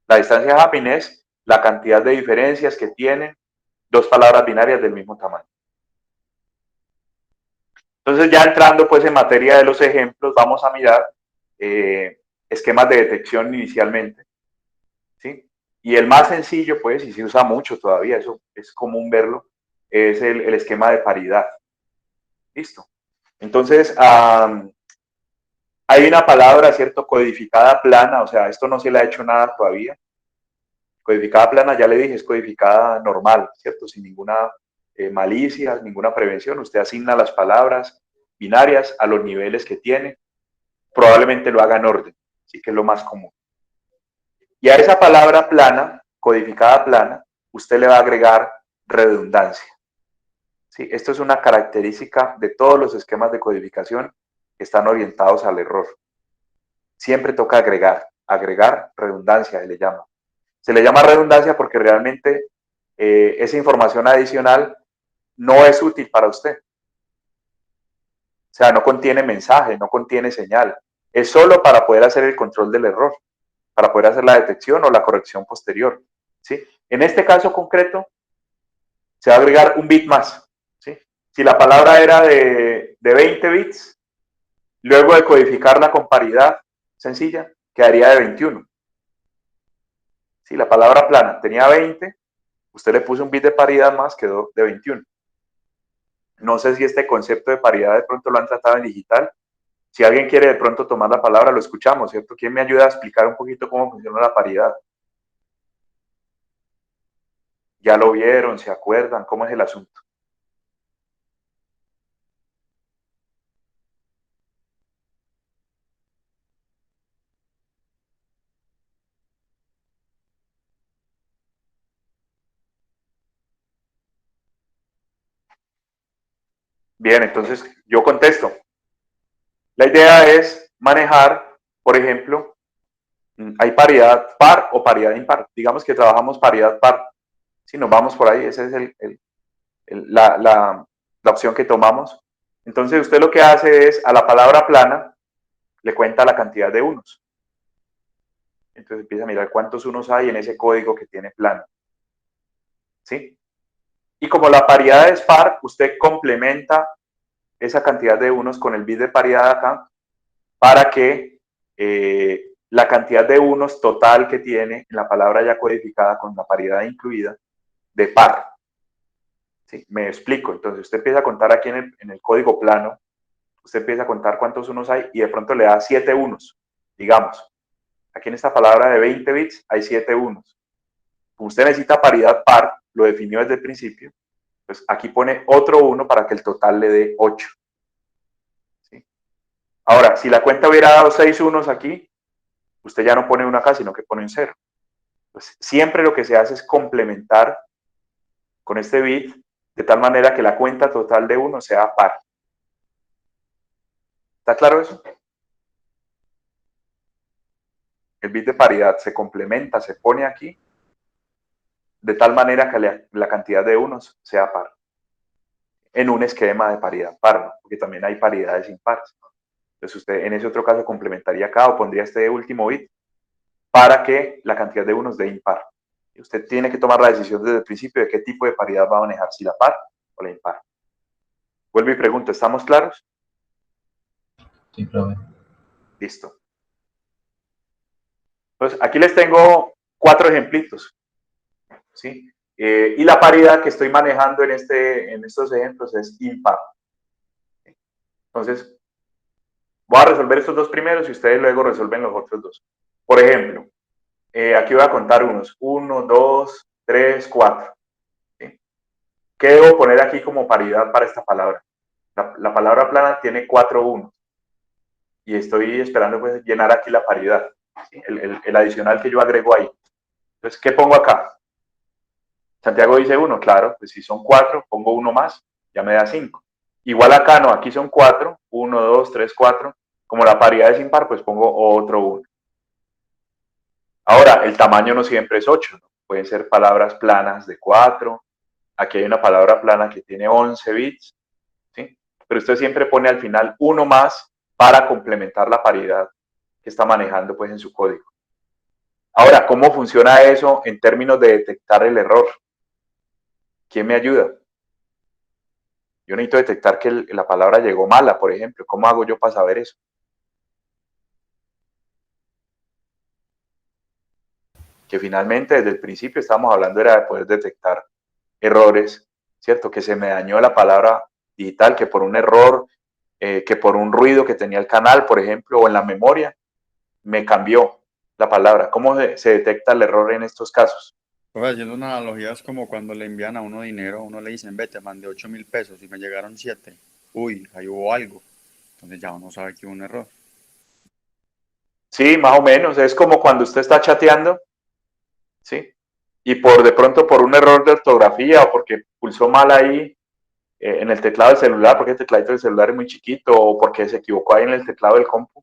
La distancia Happing es la cantidad de diferencias que tienen dos palabras binarias del mismo tamaño. Entonces, ya entrando pues en materia de los ejemplos, vamos a mirar esquemas de detección inicialmente, ¿sí? Y el más sencillo, pues, y se usa mucho todavía, eso es común verlo, es el esquema de paridad. ¿Listo? Entonces, hay una palabra, ¿cierto? Codificada plana, o sea, esto no se le ha hecho nada todavía. Codificada plana, ya le dije, es codificada normal, ¿cierto? Sin ninguna malicia, ninguna prevención. Usted asigna las palabras binarias a los niveles que tiene. Probablemente lo haga en orden, así que es lo más común. Y a esa palabra plana, codificada plana, usted le va a agregar redundancia. ¿Sí? Esto es una característica de todos los esquemas de codificación que están orientados al error. Siempre toca agregar redundancia, le llama. Se le llama redundancia porque realmente esa información adicional no es útil para usted. O sea, no contiene mensaje, no contiene señal. Es solo para poder hacer el control del error, para poder hacer la detección o la corrección posterior. ¿Sí? En este caso concreto, se va a agregar un bit más. ¿Sí? Si la palabra era de 20 bits, luego de codificarla con paridad sencilla, quedaría de 21. Si la palabra plana tenía 20, usted le puso un bit de paridad más, quedó de 21. No sé si este concepto de paridad de pronto lo han tratado en digital. Si alguien quiere de pronto tomar la palabra, lo escuchamos, ¿cierto? ¿Quién me ayuda a explicar un poquito cómo funciona la paridad? ¿Ya lo vieron? ¿Se acuerdan? ¿Cómo es el asunto? Bien, entonces yo contesto. La idea es manejar, por ejemplo, hay paridad par o paridad impar. Digamos que trabajamos paridad par. Si nos vamos por ahí, esa es la opción que tomamos. Entonces usted lo que hace es a la palabra plana le cuenta la cantidad de unos. Entonces empieza a mirar cuántos unos hay en ese código que tiene plana. ¿Sí? Y como la paridad es par, usted complementa esa cantidad de unos con el bit de paridad acá para que la cantidad de unos total que tiene en la palabra ya codificada con la paridad incluida de par. ¿Sí? Me explico. Entonces usted empieza a contar aquí en el código plano, usted empieza a contar cuántos unos hay y de pronto le da 7 unos, digamos. Aquí en esta palabra de 20 bits hay 7 unos. Como usted necesita paridad par, lo definió desde el principio, pues aquí pone otro 1 para que el total le dé 8. ¿Sí? Ahora, si la cuenta hubiera dado 6 unos aquí, usted ya no pone 1 acá, sino que pone un 0. Pues siempre lo que se hace es complementar con este bit de tal manera que la cuenta total de 1 sea par. ¿Está claro eso? El bit de paridad se complementa, se pone aquí, de tal manera que la cantidad de unos sea par. En un esquema de paridad par, ¿no? Porque también hay paridades impares. Entonces usted en ese otro caso complementaría acá o pondría este último bit para que la cantidad de unos dé impar. Y usted tiene que tomar la decisión desde el principio de qué tipo de paridad va a manejar, si la par o la impar. Vuelvo y pregunto, ¿estamos claros? Sí, profe. Listo. Entonces, aquí les tengo 4 ejemplitos. ¿Sí? Y la paridad que estoy manejando en estos ejemplos es impar. Entonces, voy a resolver estos 2 primeros y ustedes luego resuelven los otros 2. Por ejemplo, aquí voy a contar unos. 1, 2, 3, 4. ¿Sí? ¿Qué debo poner aquí como paridad para esta palabra? La palabra plana tiene 4 unos. Y estoy esperando pues llenar aquí la paridad. ¿Sí? El adicional que yo agrego ahí. Entonces, ¿qué pongo acá? Santiago dice 1, claro, pues si son 4, pongo 1 más, ya me da 5. Igual acá no, aquí son 4, 1, 2, 3, 4. Como la paridad es impar, pues pongo otro 1. Ahora, el tamaño no siempre es 8, ¿no? Pueden ser palabras planas de 4. Aquí hay una palabra plana que tiene 11 bits, ¿sí? Pero usted siempre pone al final 1 más para complementar la paridad que está manejando pues en su código. Ahora, ¿cómo funciona eso en términos de detectar el error? ¿Quién me ayuda? Yo necesito detectar que la palabra llegó mala, por ejemplo. ¿Cómo hago yo para saber eso? Que finalmente desde el principio estábamos hablando era de poder detectar errores, ¿cierto? Que se me dañó la palabra digital, que por un error, que por un ruido que tenía el canal, por ejemplo, o en la memoria, me cambió la palabra. ¿Cómo se detecta el error en estos casos? Pues haciendo una analogía es como cuando le envían a uno dinero, a uno le dicen, ve, te mandé 8.000 pesos y me llegaron 7. Uy, ahí hubo algo. Entonces ya uno sabe que hubo un error. Sí, más o menos. Es como cuando usted está chateando, ¿sí? Y de pronto por un error de ortografía o porque pulsó mal ahí en el teclado del celular, porque el teclado del celular es muy chiquito, o porque se equivocó ahí en el teclado del compu,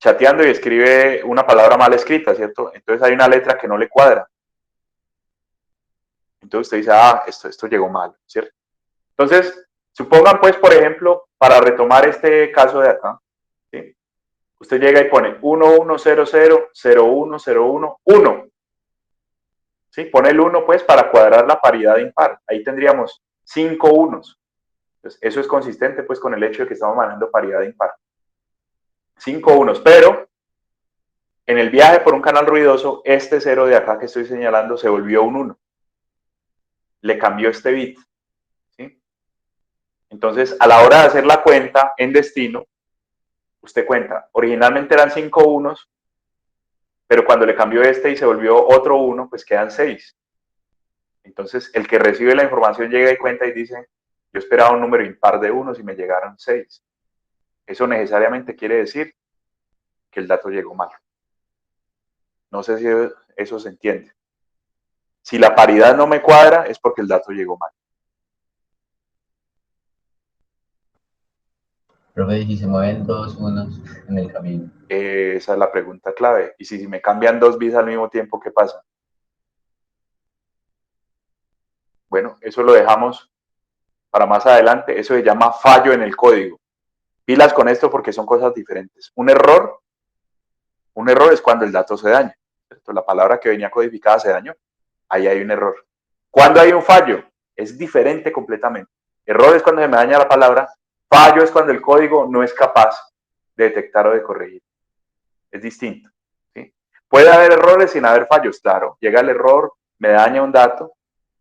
chateando y escribe una palabra mal escrita, ¿cierto? Entonces hay una letra que no le cuadra. Entonces usted dice, ah, esto llegó mal, ¿cierto? Entonces, supongan pues, por ejemplo, para retomar este caso de acá, ¿sí? Usted llega y pone 11000101, ¿sí? Pone el 1 pues para cuadrar la paridad impar. Ahí tendríamos 5 unos. Entonces, eso es consistente pues con el hecho de que estamos manejando paridad impar. 5 unos, pero en el viaje por un canal ruidoso, este 0 de acá que estoy señalando se volvió un 1. Le cambió este bit, ¿sí? Entonces, a la hora de hacer la cuenta en destino, usted cuenta, originalmente eran 5 unos, pero cuando le cambió este y se volvió otro 1, pues quedan 6. Entonces, el que recibe la información llega y cuenta y dice, yo esperaba un número impar de unos y me llegaron 6. Eso necesariamente quiere decir que el dato llegó mal. No sé si eso se entiende. Si la paridad no me cuadra, es porque el dato llegó mal. Profe, ¿y si se mueven 2 unos en el camino? Esa es la pregunta clave. Y si me cambian 2 bits al mismo tiempo, ¿qué pasa? Bueno, eso lo dejamos para más adelante. Eso se llama fallo en el código. Pilas con esto porque son cosas diferentes. Un error es cuando el dato se daña, ¿cierto? La palabra que venía codificada se dañó. Ahí hay un error. Cuando hay un fallo, es diferente completamente. Error es cuando se me daña la palabra. Fallo es cuando el código no es capaz de detectar o de corregir. Es distinto, ¿sí? Puede haber errores sin haber fallos, claro. Llega el error, me daña un dato,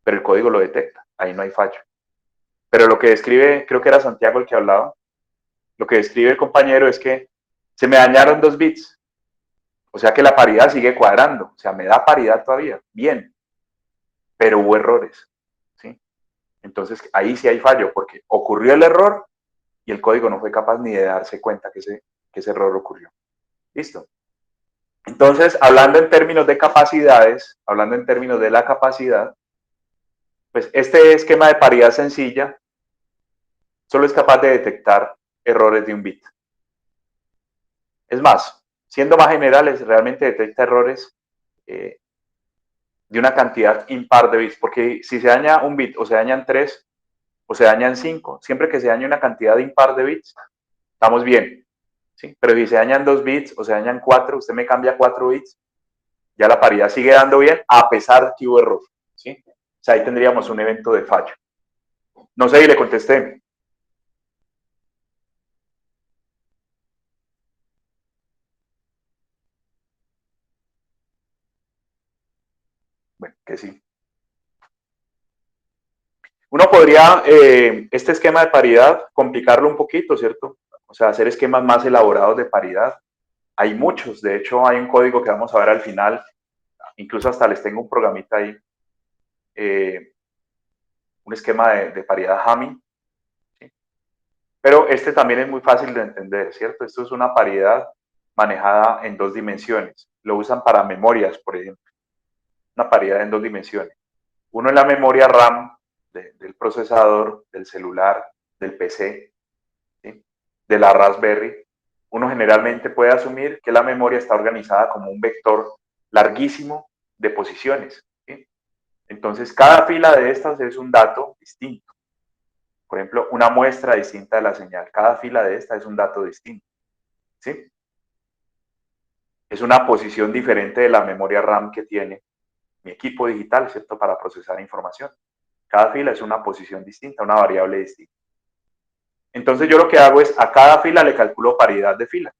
pero el código lo detecta. Ahí no hay fallo. Pero lo que describe, creo que era Santiago el que hablaba, lo que describe el compañero es que se me dañaron 2 bits. O sea que la paridad sigue cuadrando. O sea, me da paridad todavía. Bien. Pero hubo errores, ¿sí? Entonces ahí sí hay fallo porque ocurrió el error y el código no fue capaz ni de darse cuenta que ese error ocurrió. ¿Listo? Entonces, hablando en términos de capacidades, hablando en términos de la capacidad, pues este esquema de paridad sencilla solo es capaz de detectar errores de un bit. Es más, siendo más generales, realmente detecta errores de una cantidad impar de bits, porque si se daña un bit o se dañan 3 o se dañan 5, siempre que se dañe una cantidad impar de bits, estamos bien, ¿sí? Pero si se dañan 2 bits o se dañan 4, usted me cambia 4 bits, ya la paridad sigue dando bien a pesar de que hubo error, ¿sí? O sea, ahí tendríamos un evento de fallo. No sé si le contesté. Bueno, que sí. Uno podría, este esquema de paridad, complicarlo un poquito, ¿cierto? O sea, hacer esquemas más elaborados de paridad. Hay muchos, de hecho hay un código que vamos a ver al final, incluso hasta les tengo un programita ahí, un esquema de paridad Hamming, ¿sí? Pero este también es muy fácil de entender, ¿cierto? Esto es una paridad manejada en 2 dimensiones. Lo usan para memorias, por ejemplo. Una paridad en 2 dimensiones. Uno en la memoria RAM del procesador, del celular, del PC, ¿sí? De la Raspberry. Uno generalmente puede asumir que la memoria está organizada como un vector larguísimo de posiciones, ¿sí? Entonces, cada fila de estas es un dato distinto. Por ejemplo, una muestra distinta de la señal. Cada fila de esta es un dato distinto, ¿sí? Es una posición diferente de la memoria RAM que tiene mi equipo digital, ¿cierto? Para procesar información. Cada fila es una posición distinta, una variable distinta. Entonces yo lo que hago es a cada fila le calculo paridad de fila.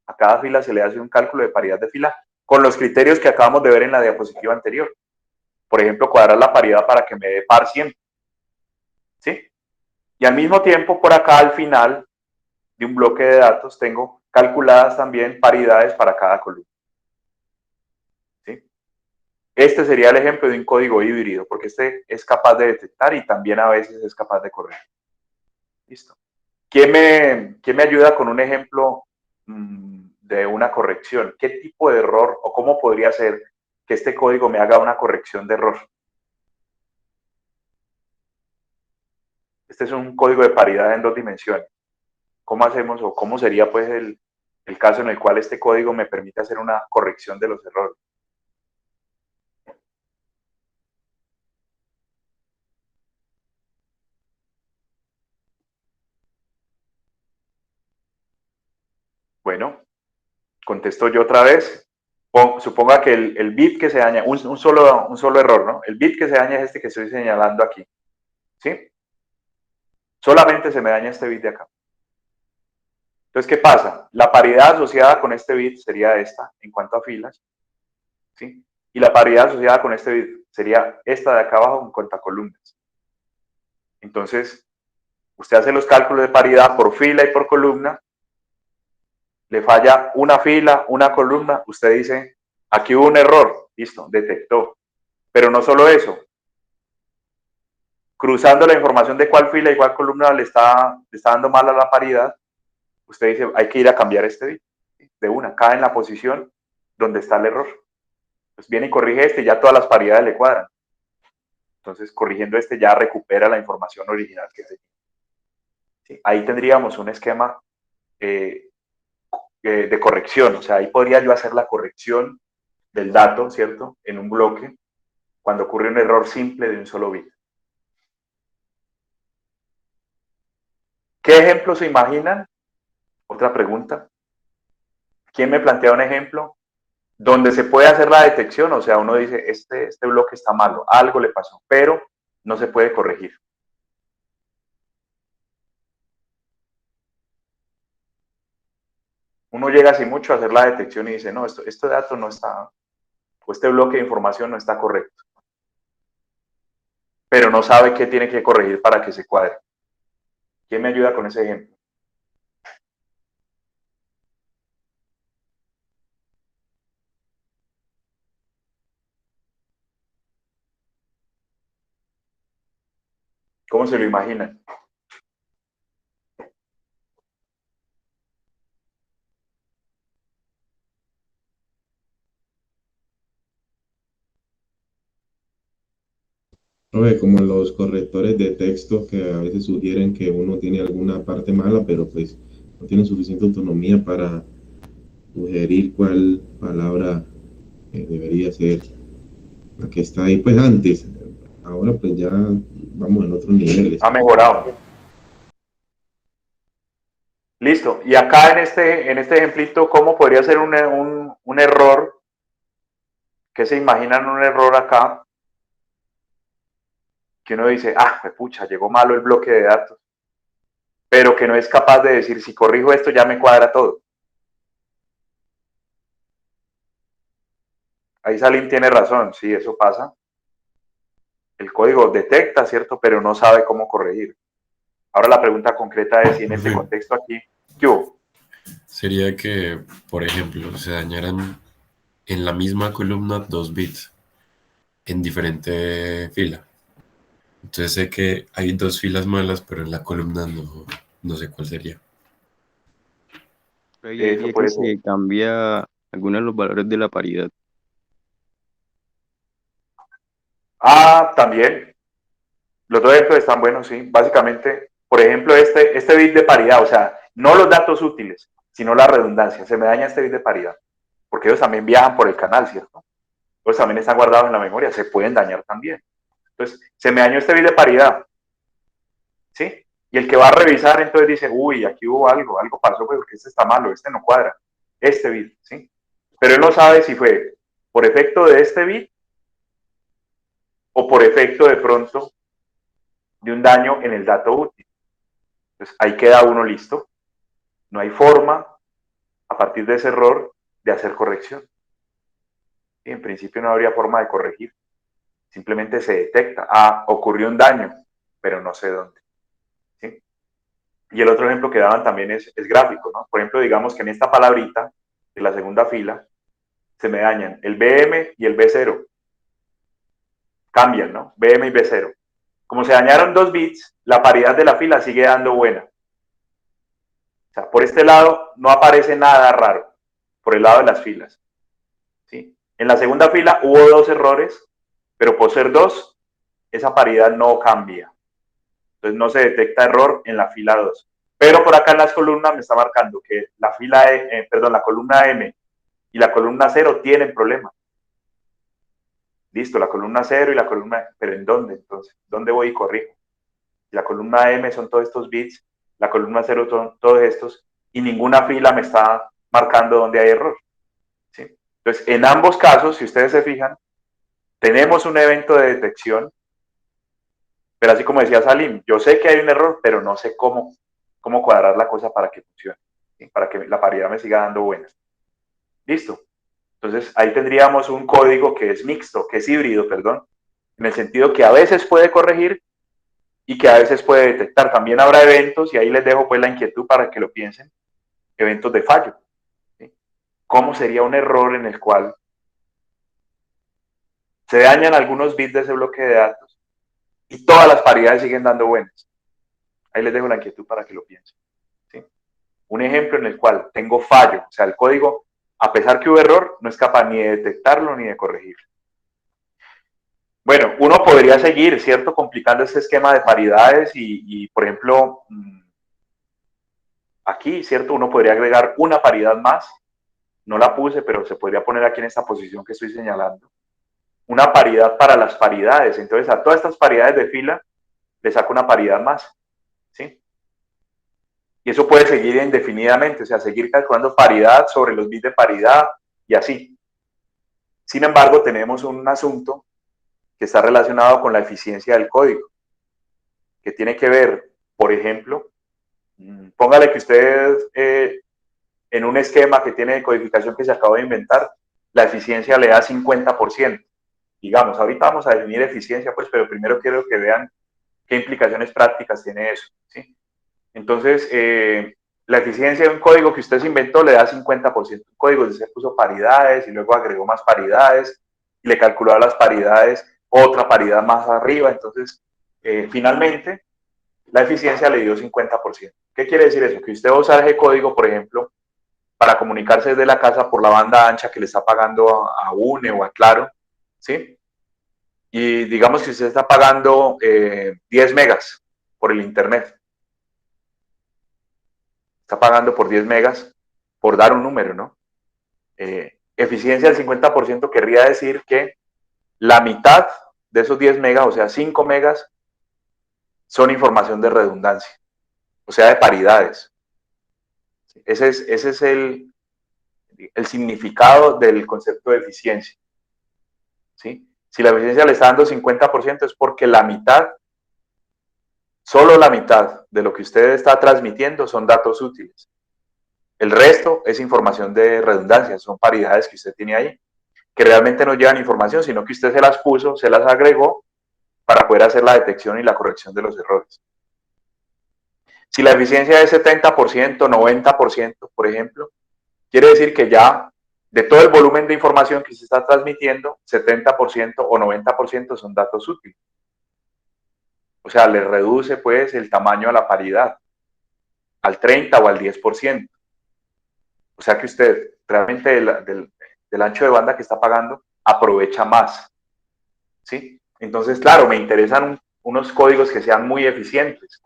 A cada fila se le hace un cálculo de paridad de fila con los criterios que acabamos de ver en la diapositiva anterior. Por ejemplo, cuadrar la paridad para que me dé par siempre, ¿sí? Y al mismo tiempo, por acá al final de un bloque de datos tengo calculadas también paridades para cada columna, ¿sí? Este sería el ejemplo de un código híbrido, porque este es capaz de detectar y también a veces es capaz de corregir. Listo. ¿Quién me ayuda con un ejemplo de una corrección? ¿Qué tipo de error o cómo podría ser que este código me haga una corrección de error? Este es un código de paridad en 2 dimensiones. ¿Cómo hacemos o cómo sería pues el caso en el cual este código me permite hacer una corrección de los errores. Bueno, contesto yo otra vez. Suponga que el bit que se daña, un solo error, ¿no? El bit que se daña es este que estoy señalando aquí, ¿sí? Solamente se me daña este bit de acá. Entonces, ¿qué pasa? La paridad asociada con este bit sería esta, en cuanto a filas, ¿sí? Y la paridad asociada con este bit sería esta de acá abajo en cuanto a columnas. Entonces, usted hace los cálculos de paridad por fila y por columna, le falla una fila, una columna, usted dice, aquí hubo un error, listo, detectó. Pero no solo eso, cruzando la información de cuál fila y cuál columna le está dando mal a la paridad, usted dice, hay que ir a cambiar este bit. De una, cae en la posición donde está el error. Pues viene y corrige este y ya todas las paridades le cuadran. Entonces, corrigiendo este ya recupera la información original que tenía. ¿Sí? Ahí tendríamos un esquema de corrección, o sea, ahí podría yo hacer la corrección del dato, ¿cierto? En un bloque, cuando ocurre un error simple de un solo bit. ¿Qué ejemplos se imaginan? Otra pregunta. ¿Quién me plantea un ejemplo donde se puede hacer la detección? O sea, uno dice, este bloque está malo, algo le pasó, pero no se puede corregir. Uno llega así mucho a hacer la detección y dice, no, este dato no está, o este bloque de información no está correcto. Pero no sabe qué tiene que corregir para que se cuadre. ¿Quién me ayuda con ese ejemplo? ¿Cómo se lo imaginan? Profe, como los correctores de texto que a veces sugieren que uno tiene alguna parte mala, pero pues no tiene suficiente autonomía para sugerir cuál palabra debería ser la que está ahí pues antes. Ahora pues ya vamos en otros niveles. Ha mejorado. Listo. Y acá en este ejemplito, ¿cómo podría ser un error? ¿Qué se imaginan un error acá? Que uno dice, pucha, llegó malo el bloque de datos. Pero que no es capaz de decir, si corrijo esto ya me cuadra todo. Ahí Salim tiene razón, sí, eso pasa. El código detecta, ¿cierto? Pero no sabe cómo corregir. Ahora la pregunta concreta es si en este contexto aquí, ¿qué hubo? Sería que, por ejemplo, se dañaran en la misma columna 2 bits en diferente fila. Entonces sé que hay 2 filas malas, pero en la columna no sé cuál sería. Pero ahí diría que se cambia algunos de los valores de la paridad. También. Los dos ejemplos están buenos, sí. Básicamente, por ejemplo, este bit de paridad, o sea, no los datos útiles, sino la redundancia. Se me daña este bit de paridad, porque ellos también viajan por el canal, ¿cierto? Ellos también están guardados en la memoria, se pueden dañar también. Entonces, se me dañó este bit de paridad, ¿sí? Y el que va a revisar, entonces dice, uy, aquí hubo algo pasó, pues, porque este está malo, este no cuadra, este bit, ¿sí? Pero él no sabe si fue por efecto de este bit o por efecto de pronto de un daño en el dato útil. Entonces, ahí queda uno listo. No hay forma, a partir de ese error, de hacer corrección. Y en principio no habría forma de corregir. Simplemente se detecta, ocurrió un daño, pero no sé dónde. ¿Sí? Y el otro ejemplo que daban también es gráfico, ¿no? Por ejemplo, digamos que en esta palabrita, de la segunda fila, se me dañan el BM y el B0. Cambian, ¿no? BM y B0. Como se dañaron 2 bits, la paridad de la fila sigue dando buena. O sea, por este lado no aparece nada raro, por el lado de las filas. ¿Sí? En la segunda fila hubo 2 errores, pero por ser 2, esa paridad no cambia. Entonces no se detecta error en la fila 2. Pero por acá en las columnas me está marcando que la fila, la columna M y la columna 0 tienen problemas. Listo, la columna 0 y la columna, pero ¿en dónde entonces? ¿Dónde voy y corrijo? La columna M son todos estos bits, la columna 0 son todos estos, y ninguna fila me está marcando dónde hay error. ¿Sí? Entonces, en ambos casos, si ustedes se fijan, tenemos un evento de detección, pero así como decía Salim, yo sé que hay un error, pero no sé cómo cuadrar la cosa para que funcione, ¿sí? Para que la paridad me siga dando buenas. Listo. Entonces, ahí tendríamos un código que es mixto, que es híbrido, perdón, en el sentido que a veces puede corregir y que a veces puede detectar. También habrá eventos, y ahí les dejo pues la inquietud para que lo piensen, eventos de fallo. ¿Sí? ¿Cómo sería un error en el cual se dañan algunos bits de ese bloque de datos y todas las paridades siguen dando buenas? Ahí les dejo la inquietud para que lo piensen. ¿Sí? Un ejemplo en el cual tengo fallo, o sea, el código, a pesar que hubo error, no es capaz ni de detectarlo ni de corregirlo. Bueno, uno podría seguir, ¿cierto?, complicando este esquema de paridades y por ejemplo, aquí, ¿cierto?, uno podría agregar una paridad más. No la puse, pero se podría poner aquí en esta posición que estoy señalando. Una paridad para las paridades. Entonces, a todas estas paridades de fila, le saco una paridad más. ¿Sí? Y eso puede seguir indefinidamente, o sea, seguir calculando paridad sobre los bits de paridad y así. Sin embargo, tenemos un asunto que está relacionado con la eficiencia del código, que tiene que ver, por ejemplo, póngale que usted en un esquema que tiene de codificación que se acaba de inventar, la eficiencia le da 50%. Digamos, ahorita vamos a definir eficiencia, pues, pero primero quiero que vean qué implicaciones prácticas tiene eso. ¿Sí? Entonces, la eficiencia de un código que usted se inventó le da 50%. Un código donde se puso paridades y luego agregó más paridades y le calculó a las paridades otra paridad más arriba. Entonces, finalmente, la eficiencia le dio 50%. ¿Qué quiere decir eso? Que usted va a usar ese código, por ejemplo, para comunicarse desde la casa por la banda ancha que le está pagando a UNE o a Claro, ¿sí? Y digamos que usted está pagando 10 megas por el internet. Está pagando por 10 megas, por dar un número, ¿no? Eficiencia del 50% querría decir que la mitad de esos 10 megas, o sea, 5 megas, son información de redundancia, o sea, de paridades. Ese es el significado del concepto de eficiencia. ¿Sí? Si la eficiencia le está dando 50% es porque la mitad, solo la mitad de lo que usted está transmitiendo son datos útiles. El resto es información de redundancia, son paridades que usted tiene ahí, que realmente no llevan información, sino que usted se las puso, se las agregó para poder hacer la detección y la corrección de los errores. Si la eficiencia es 70%, 90%, por ejemplo, quiere decir que ya de todo el volumen de información que se está transmitiendo, 70% o 90% son datos útiles. O sea, le reduce pues el tamaño a la paridad al 30 o al 10%. O sea que usted realmente del ancho de banda que está pagando aprovecha más. ¿Sí? Entonces, claro, me interesan unos códigos que sean muy eficientes,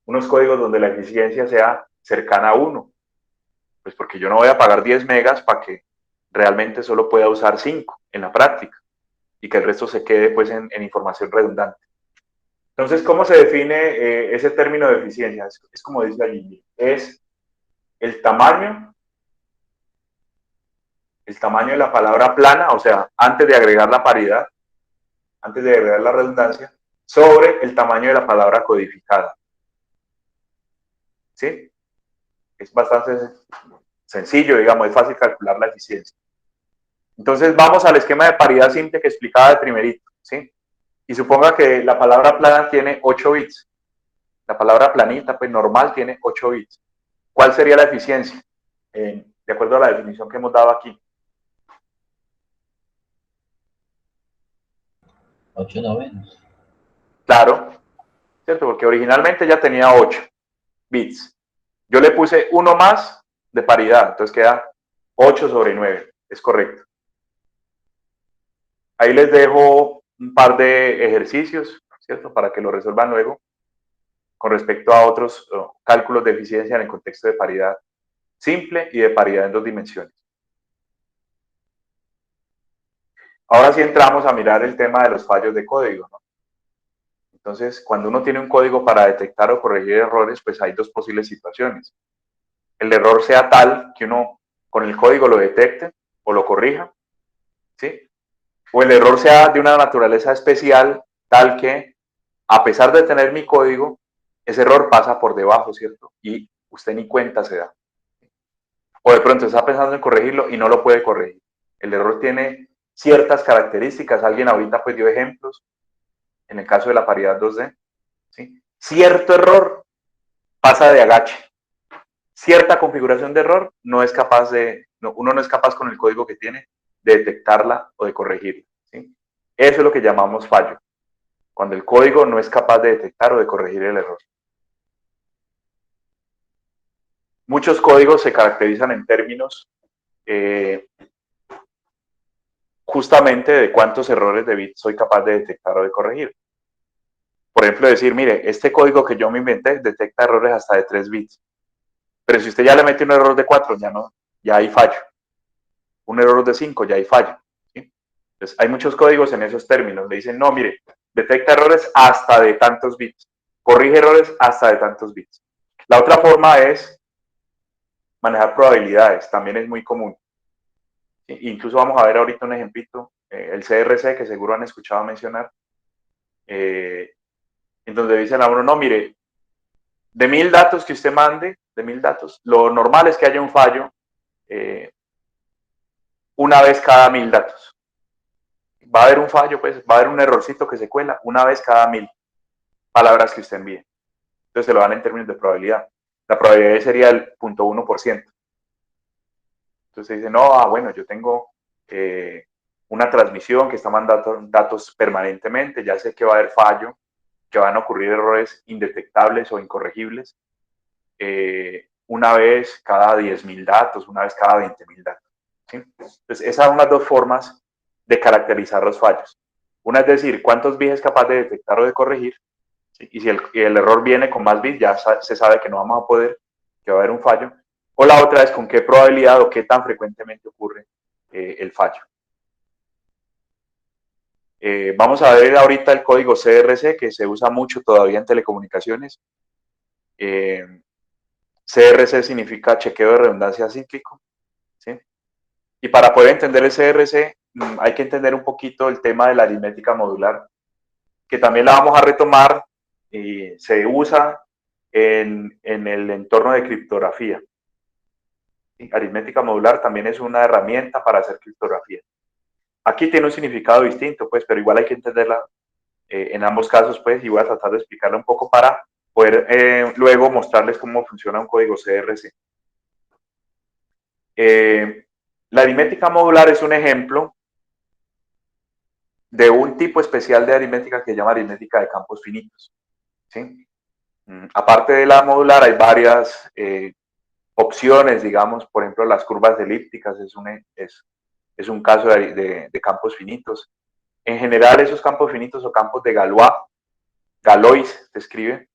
unos códigos donde la eficiencia sea cercana a 1. Pues porque yo no voy a pagar 10 megas para que realmente solo pueda usar 5 en la práctica y que el resto se quede pues en información redundante. Entonces, ¿cómo se define ese término de eficiencia? Es como dice allí, es el tamaño de la palabra plana, o sea, antes de agregar la paridad, antes de agregar la redundancia, sobre el tamaño de la palabra codificada. ¿Sí? Es bastante sencillo, digamos, es fácil calcular la eficiencia. Entonces vamos al esquema de paridad simple que explicaba de primerito, ¿sí? Y suponga que la palabra plana tiene 8 bits. La palabra planita, pues normal, tiene 8 bits. ¿Cuál sería la eficiencia? De acuerdo a la definición que hemos dado aquí. 8 novenos. Claro, ¿cierto? Porque originalmente ya tenía 8 bits. Yo le puse uno más de paridad, entonces queda 8 sobre 9, es correcto. Ahí les dejo un par de ejercicios, ¿cierto? Para que lo resuelvan luego. con respecto a otros cálculos de eficiencia en el contexto de paridad simple y de paridad en dos dimensiones. Ahora sí entramos a mirar el tema de los fallos de código, ¿no? Entonces, cuando uno tiene un código para detectar o corregir errores, pues hay dos posibles situaciones. El error sea tal que uno con el código lo detecte o lo corrija, ¿sí? O el error sea de una naturaleza especial tal que, a pesar de tener mi código, ese error pasa por debajo, ¿cierto? Y usted ni cuenta se da. O de pronto está pensando en corregirlo y no lo puede corregir. El error tiene ciertas características. Alguien ahorita pues dio ejemplos. En el caso de la paridad 2D, ¿sí? Cierto error pasa de agache. Cierta configuración de error no es capaz uno no es capaz con el código que tiene de detectarla o de corregirla, ¿sí? Eso es lo que llamamos fallo, cuando el código no es capaz de detectar o de corregir el error. Muchos códigos se caracterizan en términos justamente de cuántos errores de bit soy capaz de detectar o de corregir. Por ejemplo, decir, mire, este código que yo me inventé detecta errores hasta de 3 bits. Pero si usted ya le mete un error de 4, ya hay fallo. Un error de 5, ya hay fallo, ¿sí? Entonces, hay muchos códigos en esos términos. Le dicen, no, mire, detecta errores hasta de tantos bits. Corrige errores hasta de tantos bits. La otra forma es manejar probabilidades. También es muy común. ¿Sí? Incluso vamos a ver ahorita un ejemplito. El CRC, que seguro han escuchado mencionar. En donde dicen a uno, no, mire, de 1000 datos que usted mande, de 1000 datos, lo normal es que haya un fallo una vez cada 1000 datos. Va a haber un fallo, pues, va a haber un errorcito que se cuela una vez cada 1000 palabras que usted envíe. Entonces se lo dan en términos de probabilidad. La probabilidad sería el 0.1%. Entonces dice, no, bueno, yo tengo una transmisión que está mandando datos permanentemente, ya sé que va a haber fallo, que van a ocurrir errores indetectables o incorregibles, una vez cada 10.000 datos, una vez cada 20.000 datos, ¿sí? Entonces, esas son las dos formas de caracterizar los fallos. Una es decir, cuántos bits es capaz de detectar o de corregir, ¿sí? Y si el error viene con más bits, ya se sabe que no vamos a poder, que va a haber un fallo. O la otra es con qué probabilidad o qué tan frecuentemente ocurre el fallo. Vamos a ver ahorita el código CRC, que se usa mucho todavía en telecomunicaciones. CRC significa chequeo de redundancia cíclico, ¿sí? Y para poder entender el CRC hay que entender un poquito el tema de la aritmética modular, que también la vamos a retomar y se usa en el entorno de criptografía. ¿Sí? Aritmética modular también es una herramienta para hacer criptografía. Aquí tiene un significado distinto, pues, pero igual hay que entenderla en ambos casos, pues, y voy a tratar de explicarla un poco para poder luego mostrarles cómo funciona un código CRC. La aritmética modular es un ejemplo de un tipo especial de aritmética que se llama aritmética de campos finitos, ¿sí? Aparte de la modular hay varias opciones, digamos, por ejemplo, las curvas elípticas es un caso de campos finitos. En general, esos campos finitos o campos de Galois se escribe,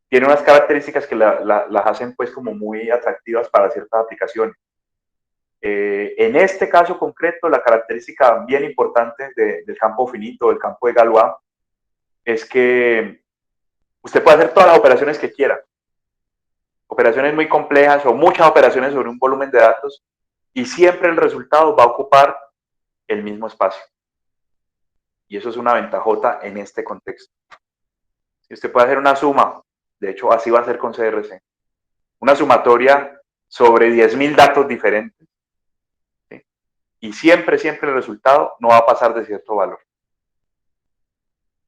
tienen unas características que las hacen pues como muy atractivas para ciertas aplicaciones. En este caso concreto, la característica bien importante del campo finito, del campo de Galois, es que usted puede hacer todas las operaciones que quiera. Operaciones muy complejas o muchas operaciones sobre un volumen de datos y siempre el resultado va a ocupar el mismo espacio. Y eso es una ventajota en este contexto. Si usted puede hacer una suma, de hecho así va a ser con CRC, una sumatoria sobre 10.000 datos diferentes, ¿sí? Y siempre el resultado no va a pasar de cierto valor.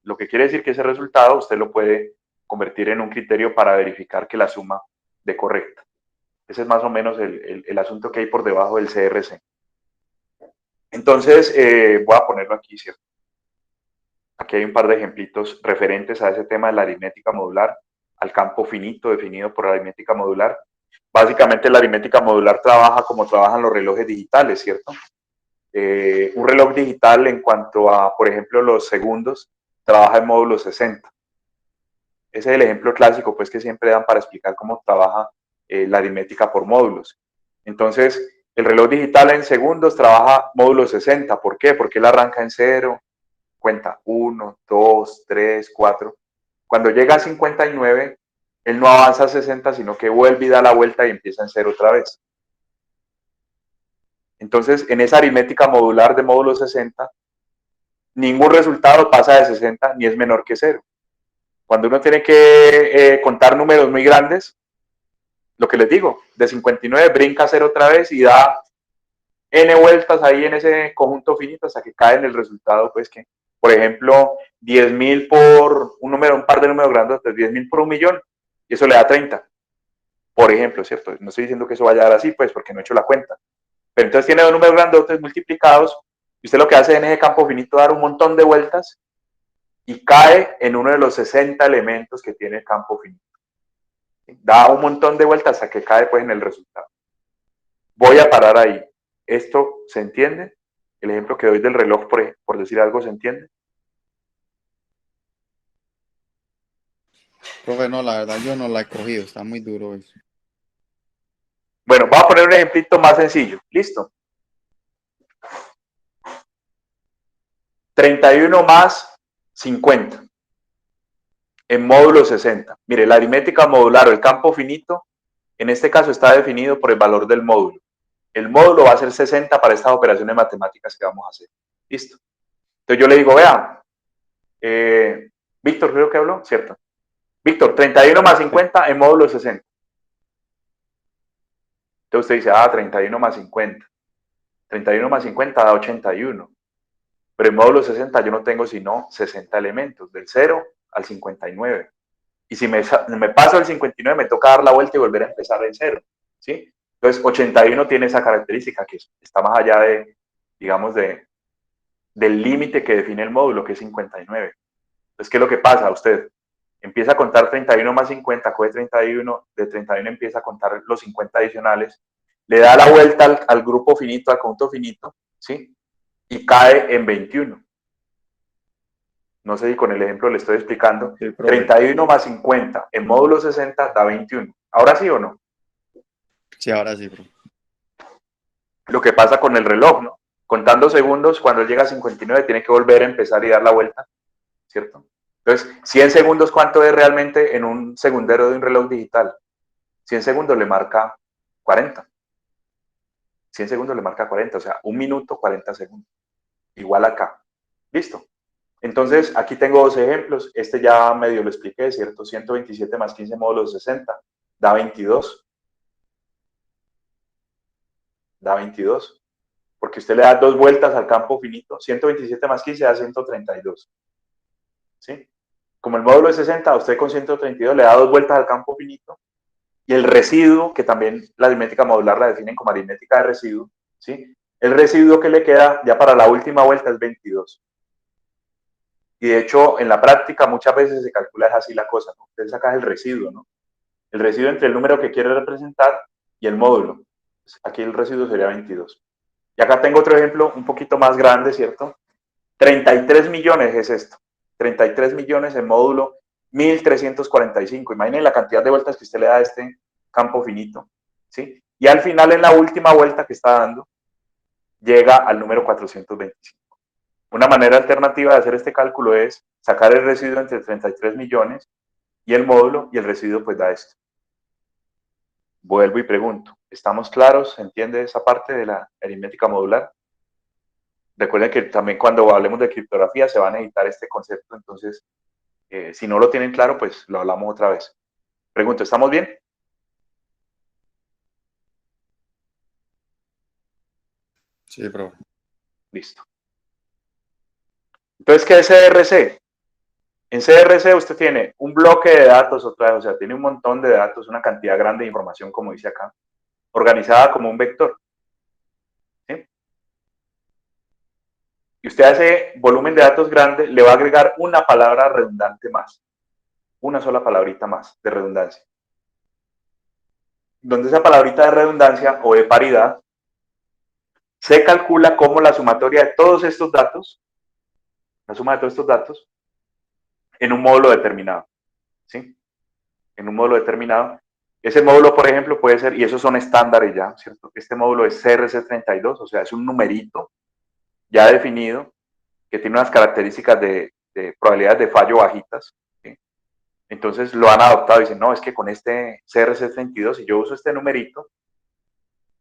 Lo que quiere decir que ese resultado usted lo puede convertir en un criterio para verificar que la suma dé correcta. Ese es más o menos el asunto que hay por debajo del CRC. Entonces, voy a ponerlo aquí, ¿cierto? Aquí hay un par de ejemplitos referentes a ese tema de la aritmética modular, al campo finito definido por la aritmética modular. Básicamente la aritmética modular trabaja como trabajan los relojes digitales, ¿cierto? Un reloj digital en cuanto a, por ejemplo, los segundos, trabaja en módulo 60. Ese es el ejemplo clásico pues, que siempre dan para explicar cómo trabaja la aritmética por módulos. Entonces, el reloj digital en segundos trabaja módulo 60. ¿Por qué? Porque él arranca en 0, cuenta 1, 2, 3, 4. Cuando llega a 59, él no avanza a 60, sino que vuelve y da la vuelta y empieza en 0 otra vez. Entonces, en esa aritmética modular de módulo 60, ningún resultado pasa de 60 ni es menor que 0. Cuando uno tiene que contar números muy grandes, lo que les digo, de 59 brinca a 0 otra vez y da n vueltas ahí en ese conjunto finito hasta que cae en el resultado, pues que, por ejemplo, 10.000 por un par de números grandes, 10.000 por 1.000.000, y eso le da 30, por ejemplo, ¿cierto? No estoy diciendo que eso vaya a dar así, pues, porque no he hecho la cuenta. Pero entonces tiene dos números grandotes multiplicados, y usted lo que hace en ese campo finito es dar un montón de vueltas y cae en uno de los 60 elementos que tiene el campo finito. Da un montón de vueltas hasta que cae pues en el resultado. Voy a parar ahí. ¿Esto se entiende? El ejemplo que doy del reloj, por decir algo, ¿se entiende? Profe, no, la verdad yo no la he cogido, está muy duro eso. Bueno, voy a poner un ejemplito más sencillo. ¿Listo? 31 más 50 en módulo 60. Mire, la aritmética modular o el campo finito, en este caso está definido por el valor del módulo. El módulo va a ser 60 para estas operaciones matemáticas que vamos a hacer. ¿Listo? Entonces yo le digo, vea, Víctor creo que habló, ¿cierto? Víctor, 31 más 50 en módulo 60. Entonces usted dice, 31 más 50. 31 más 50 da 81. Pero en módulo 60 yo no tengo sino 60 elementos, del 0 al 59. Y si me paso el 59, me toca dar la vuelta y volver a empezar en 0. ¿Sí? Entonces, 81 tiene esa característica que está más allá de, digamos, del límite que define el módulo, que es 59. Entonces, ¿qué es lo que pasa? Usted empieza a contar 31 más 50, coge 31, de 31 empieza a contar los 50 adicionales, le da la vuelta al grupo finito, al conjunto finito, ¿sí? Y cae en 21. No sé si con el ejemplo le estoy explicando. Sí, 31 más 50 en módulo 60 da 21. ¿Ahora sí o no? Sí, ahora sí, profe. Lo que pasa con el reloj, ¿no? Contando segundos, cuando llega a 59 tiene que volver a empezar y dar la vuelta, ¿cierto? Entonces, 100 segundos, ¿cuánto es realmente en un segundero de un reloj digital? 100 segundos le marca 40. 100 segundos le marca 40, o sea, 1 minuto, 40 segundos. Igual acá. ¿Listo? Entonces, aquí tengo dos ejemplos. Este ya medio lo expliqué, ¿cierto? 127 más 15 módulos 60 da 22. Da 22. Porque usted le da dos vueltas al campo finito. 127 más 15 da 132. ¿Sí? Como el módulo es 60, usted con 132 le da dos vueltas al campo finito. Y el residuo, que también la aritmética modular la definen como aritmética de residuo, ¿sí? El residuo que le queda ya para la última vuelta es 22. Y de hecho, en la práctica muchas veces se calcula así la cosa, ¿no? Usted saca el residuo, ¿no? El residuo entre el número que quiere representar y el módulo. Aquí el residuo sería 22. Y acá tengo otro ejemplo un poquito más grande, ¿cierto? 33 millones es esto. 33 millones en módulo 1345. Imaginen la cantidad de vueltas que usted le da a este campo finito, ¿sí? Y al final, en la última vuelta que está dando, llega al número 425. Una manera alternativa de hacer este cálculo es sacar el residuo entre 33 millones y el módulo, y el residuo pues da esto. Vuelvo y pregunto, ¿estamos claros? ¿Se entiende esa parte de la aritmética modular? Recuerden que también cuando hablemos de criptografía se va a necesitar este concepto, entonces, si no lo tienen claro, pues lo hablamos otra vez. Pregunto, ¿estamos bien? Sí, profe. Listo. Entonces, ¿qué es CRC? En CRC usted tiene un bloque de datos, o sea, tiene un montón de datos, una cantidad grande de información, como dice acá, organizada como un vector. ¿Sí? Y usted a ese volumen de datos grande le va a agregar una palabra redundante más, una sola palabrita más de redundancia. Donde esa palabrita de redundancia o de paridad se calcula como la sumatoria de todos estos datos, la suma de todos estos datos, en un módulo determinado. ¿sí? En un módulo determinado. Ese módulo, por ejemplo, puede ser, y esos son estándares ya, ¿cierto? Este módulo es CRC32, o sea, es un numerito ya definido que tiene unas características de probabilidades de fallo bajitas, ¿sí? Entonces lo han adoptado y dicen, no, es que con este CRC32, si yo uso este numerito,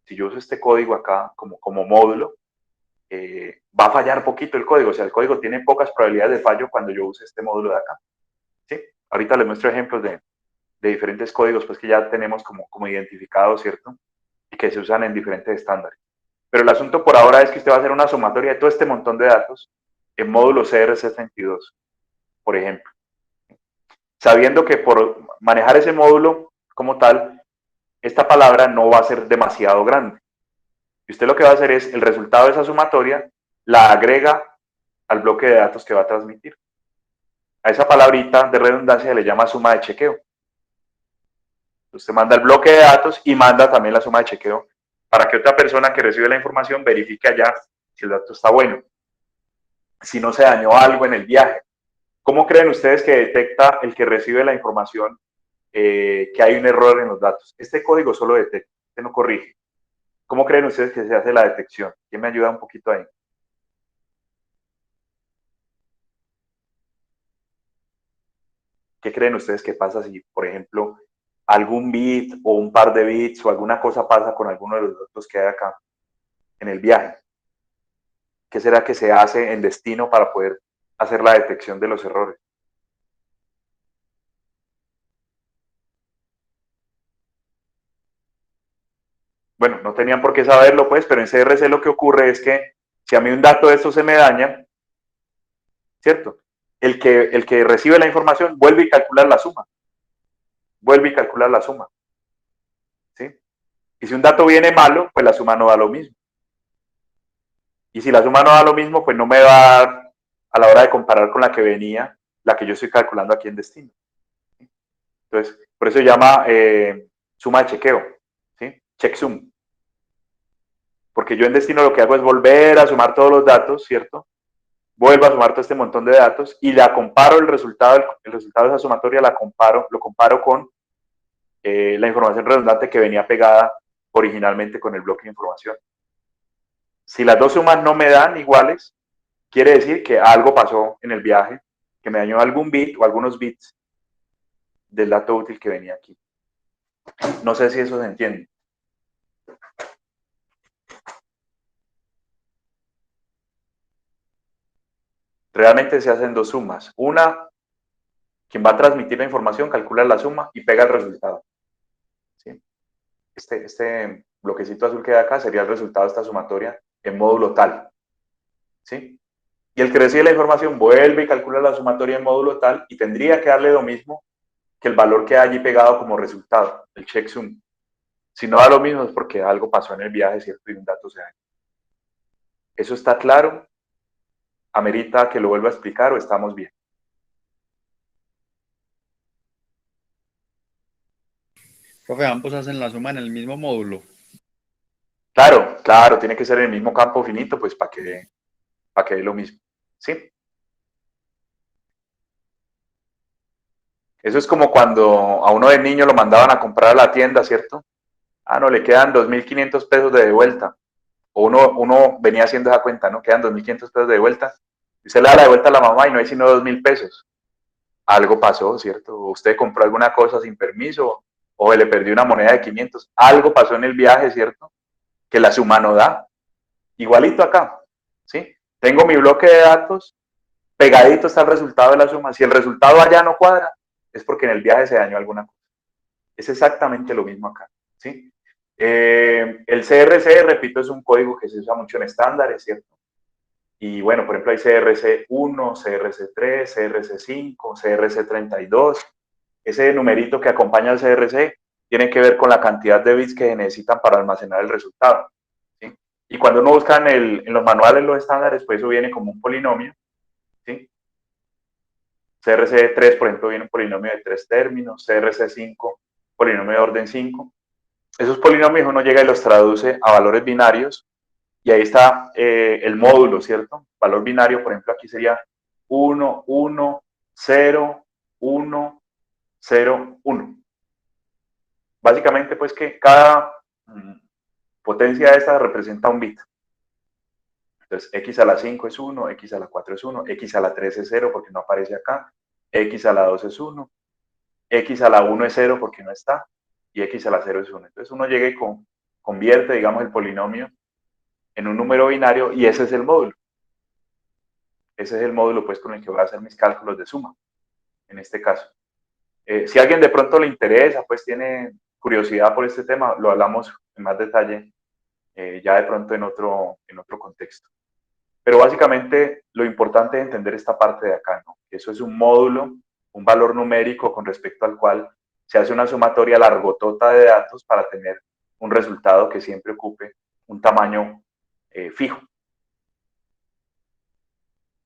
si yo uso este código acá como módulo, va a fallar poquito el código, o sea, el código tiene pocas probabilidades de fallo cuando yo use este módulo de acá, ¿sí? Ahorita les muestro ejemplos de diferentes códigos pues que ya tenemos como identificados, ¿cierto? Y que se usan en diferentes estándares. Pero el asunto por ahora es que usted va a hacer una sumatoria de todo este montón de datos en módulo CRC32, por ejemplo. Sabiendo que por manejar ese módulo como tal, esta palabra no va a ser demasiado grande. Y usted lo que va a hacer es el resultado de esa sumatoria la agrega al bloque de datos que va a transmitir. A esa palabrita de redundancia le llama suma de chequeo. Usted manda el bloque de datos y manda también la suma de chequeo para que otra persona que recibe la información verifique allá si el dato está bueno, si no se dañó algo en el viaje. ¿Cómo creen ustedes que detecta el que recibe la información que hay un error en los datos? Este código solo detecta, este no corrige. ¿Cómo creen ustedes que se hace la detección? ¿Quién me ayuda un poquito ahí? ¿Qué creen ustedes que pasa si, por ejemplo, algún bit o un par de bits o alguna cosa pasa con alguno de los datos que hay acá en el viaje? ¿Qué será que se hace en destino para poder hacer la detección de los errores? Bueno, no tenían por qué saberlo, pues, pero en CRC lo que ocurre es que si a mí un dato de estos se me daña, ¿cierto? El que recibe la información vuelve y calcula la suma. Vuelve y calcula la suma. ¿Sí? Y si un dato viene malo, pues la suma no da lo mismo. Y si la suma no da lo mismo, pues no me va a dar a la hora de comparar con la que venía, la que yo estoy calculando aquí en destino. Entonces, por eso se llama suma de chequeo, ¿sí? Checksum. Porque yo en destino lo que hago es volver a sumar todos los datos, ¿cierto? Vuelvo a sumar todo este montón de datos y la comparo el resultado de esa sumatoria, lo comparo con la información redundante que venía pegada originalmente con el bloque de información. Si las dos sumas no me dan iguales, quiere decir que algo pasó en el viaje, que me dañó algún bit o algunos bits del dato útil que venía aquí. No sé si eso se entiende. Realmente se hacen dos sumas. Una, quien va a transmitir la información calcula la suma y pega el resultado. ¿Sí? Este bloquecito azul que hay acá sería el resultado de esta sumatoria en módulo tal. ¿Sí? Y el que recibe la información vuelve y calcula la sumatoria en módulo tal y tendría que darle lo mismo que el valor que hay allí pegado como resultado, el checksum. Si no da lo mismo es porque algo pasó en el viaje, ¿cierto? Y un dato se dañó. ¿Eso está claro? ¿Amerita que lo vuelva a explicar o estamos bien? Profe, ambos hacen la suma en el mismo módulo. Claro, claro, tiene que ser en el mismo campo finito, pues para que dé lo mismo. ¿Sí? Eso es como cuando a uno de niño lo mandaban a comprar a la tienda, ¿cierto? Ah, no, le quedan 2.500 pesos de vuelta. O uno venía haciendo esa cuenta, ¿no? Quedan 2.500 pesos de vuelta. Y usted le da la de vuelta a la mamá y no hay sino 2.000 pesos. Algo pasó, ¿cierto? O usted compró alguna cosa sin permiso o le perdió una moneda de 500. Algo pasó en el viaje, ¿cierto? Que la suma no da. Igualito acá, ¿sí? Tengo mi bloque de datos, pegadito está el resultado de la suma. Si el resultado allá no cuadra, es porque en el viaje se dañó alguna cosa. Es exactamente lo mismo acá, ¿sí? El CRC, repito, es un código que se usa mucho en estándares, ¿cierto? Y bueno, por ejemplo, hay CRC1, CRC3, CRC5, CRC32. Ese numerito que acompaña al CRC tiene que ver con la cantidad de bits que se necesitan para almacenar el resultado, ¿sí? Y cuando uno busca en los manuales, los estándares, pues eso viene como un polinomio, ¿sí? CRC3, por ejemplo, viene un polinomio de 3 términos, CRC5, polinomio de orden 5. Esos polinomios uno llega y los traduce a valores binarios y ahí está el módulo, ¿cierto? Valor binario, por ejemplo, aquí sería 1, 1, 0, 1, 0, 1. Básicamente, pues que cada potencia de esta representa un bit. Entonces, x a la 5 es 1, x a la 4 es 1, x a la 3 es 0 porque no aparece acá, x a la 2 es 1, x a la 1 es 0 porque no está, y x a la 0 es 1. Entonces uno llega y convierte, digamos, el polinomio en un número binario y ese es el módulo. Ese es el módulo, pues, con el que voy a hacer mis cálculos de suma, en este caso. Si a alguien de pronto le interesa, pues tiene curiosidad por este tema, lo hablamos en más detalle ya de pronto en otro contexto. Pero básicamente lo importante es entender esta parte de acá, ¿no? Eso es un módulo, un valor numérico con respecto al cual se hace una sumatoria largotota de datos para tener un resultado que siempre ocupe un tamaño fijo.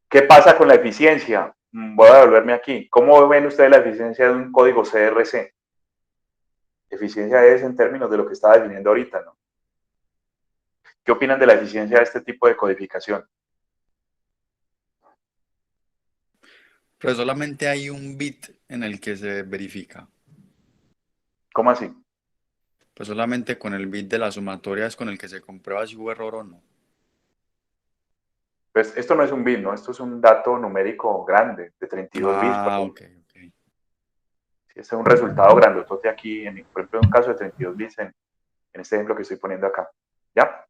¿Qué pasa con la eficiencia? Voy a devolverme aquí. ¿Cómo ven ustedes la eficiencia de un código CRC? Eficiencia es en términos de lo que estaba definiendo ahorita, ¿no? ¿Qué opinan de la eficiencia de este tipo de codificación? Pero solamente hay un bit en el que se verifica. ¿Cómo así? Pues solamente con el bit de la sumatoria es con el que se comprueba si hubo error o no. Pues esto no es un bit, ¿no? Esto es un dato numérico grande, de 32 bits. Ah, ok. Sí, este es un resultado grandotote aquí, por ejemplo, en un caso de 32 bits en este ejemplo que estoy poniendo acá. ¿Ya?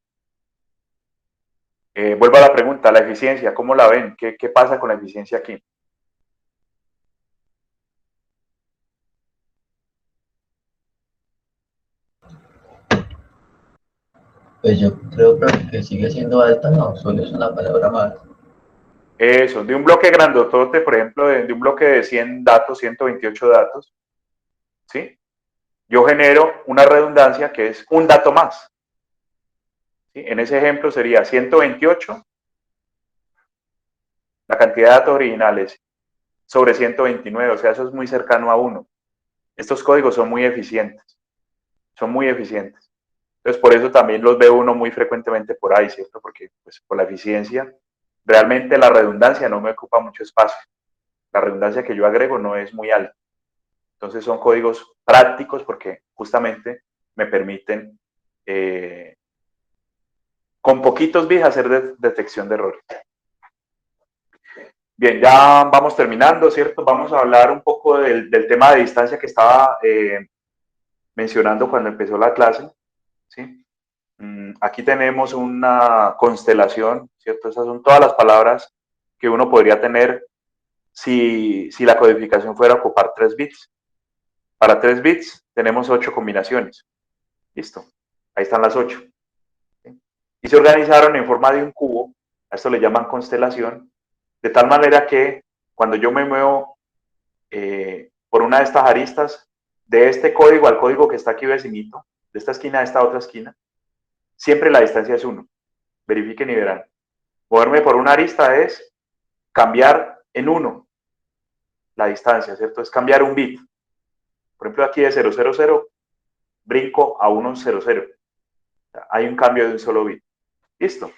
Vuelvo a la pregunta, la eficiencia, ¿cómo la ven? ¿Qué pasa con la eficiencia aquí? Pues yo creo que sigue siendo alta, no, solo es una palabra más. Eso, de un bloque grandotote, por ejemplo, de un bloque de 100 datos, 128 datos, ¿sí? Yo genero una redundancia que es un dato más. ¿Sí? En ese ejemplo sería 128, la cantidad de datos originales, sobre 129, o sea, eso es muy cercano a 1. Estos códigos son muy eficientes, son muy eficientes. Entonces, por eso también los ve uno muy frecuentemente por ahí, ¿cierto? Porque, pues, por la eficiencia, realmente la redundancia no me ocupa mucho espacio. La redundancia que yo agrego no es muy alta. Entonces, son códigos prácticos porque justamente me permiten, con poquitos bits, hacer detección de errores. Bien, ya vamos terminando, ¿cierto? Vamos a hablar un poco del tema de distancia que estaba mencionando cuando empezó la clase, ¿sí? Aquí tenemos una constelación, ¿cierto? Esas son todas las palabras que uno podría tener si la codificación fuera a ocupar 3 bits. Para 3 bits tenemos 8 combinaciones. Listo. Ahí están las 8. ¿Sí? Y se organizaron en forma de un cubo, a esto le llaman constelación, de tal manera que cuando yo me muevo por una de estas aristas, de este código al código que está aquí vecinito, de esta esquina a esta otra esquina, siempre la distancia es 1. Verifiquen y verán. Moverme por una arista es cambiar en 1 la distancia, ¿cierto? Es cambiar un bit. Por ejemplo, aquí de 000 brinco a 100. Hay un cambio de un solo bit. Listo.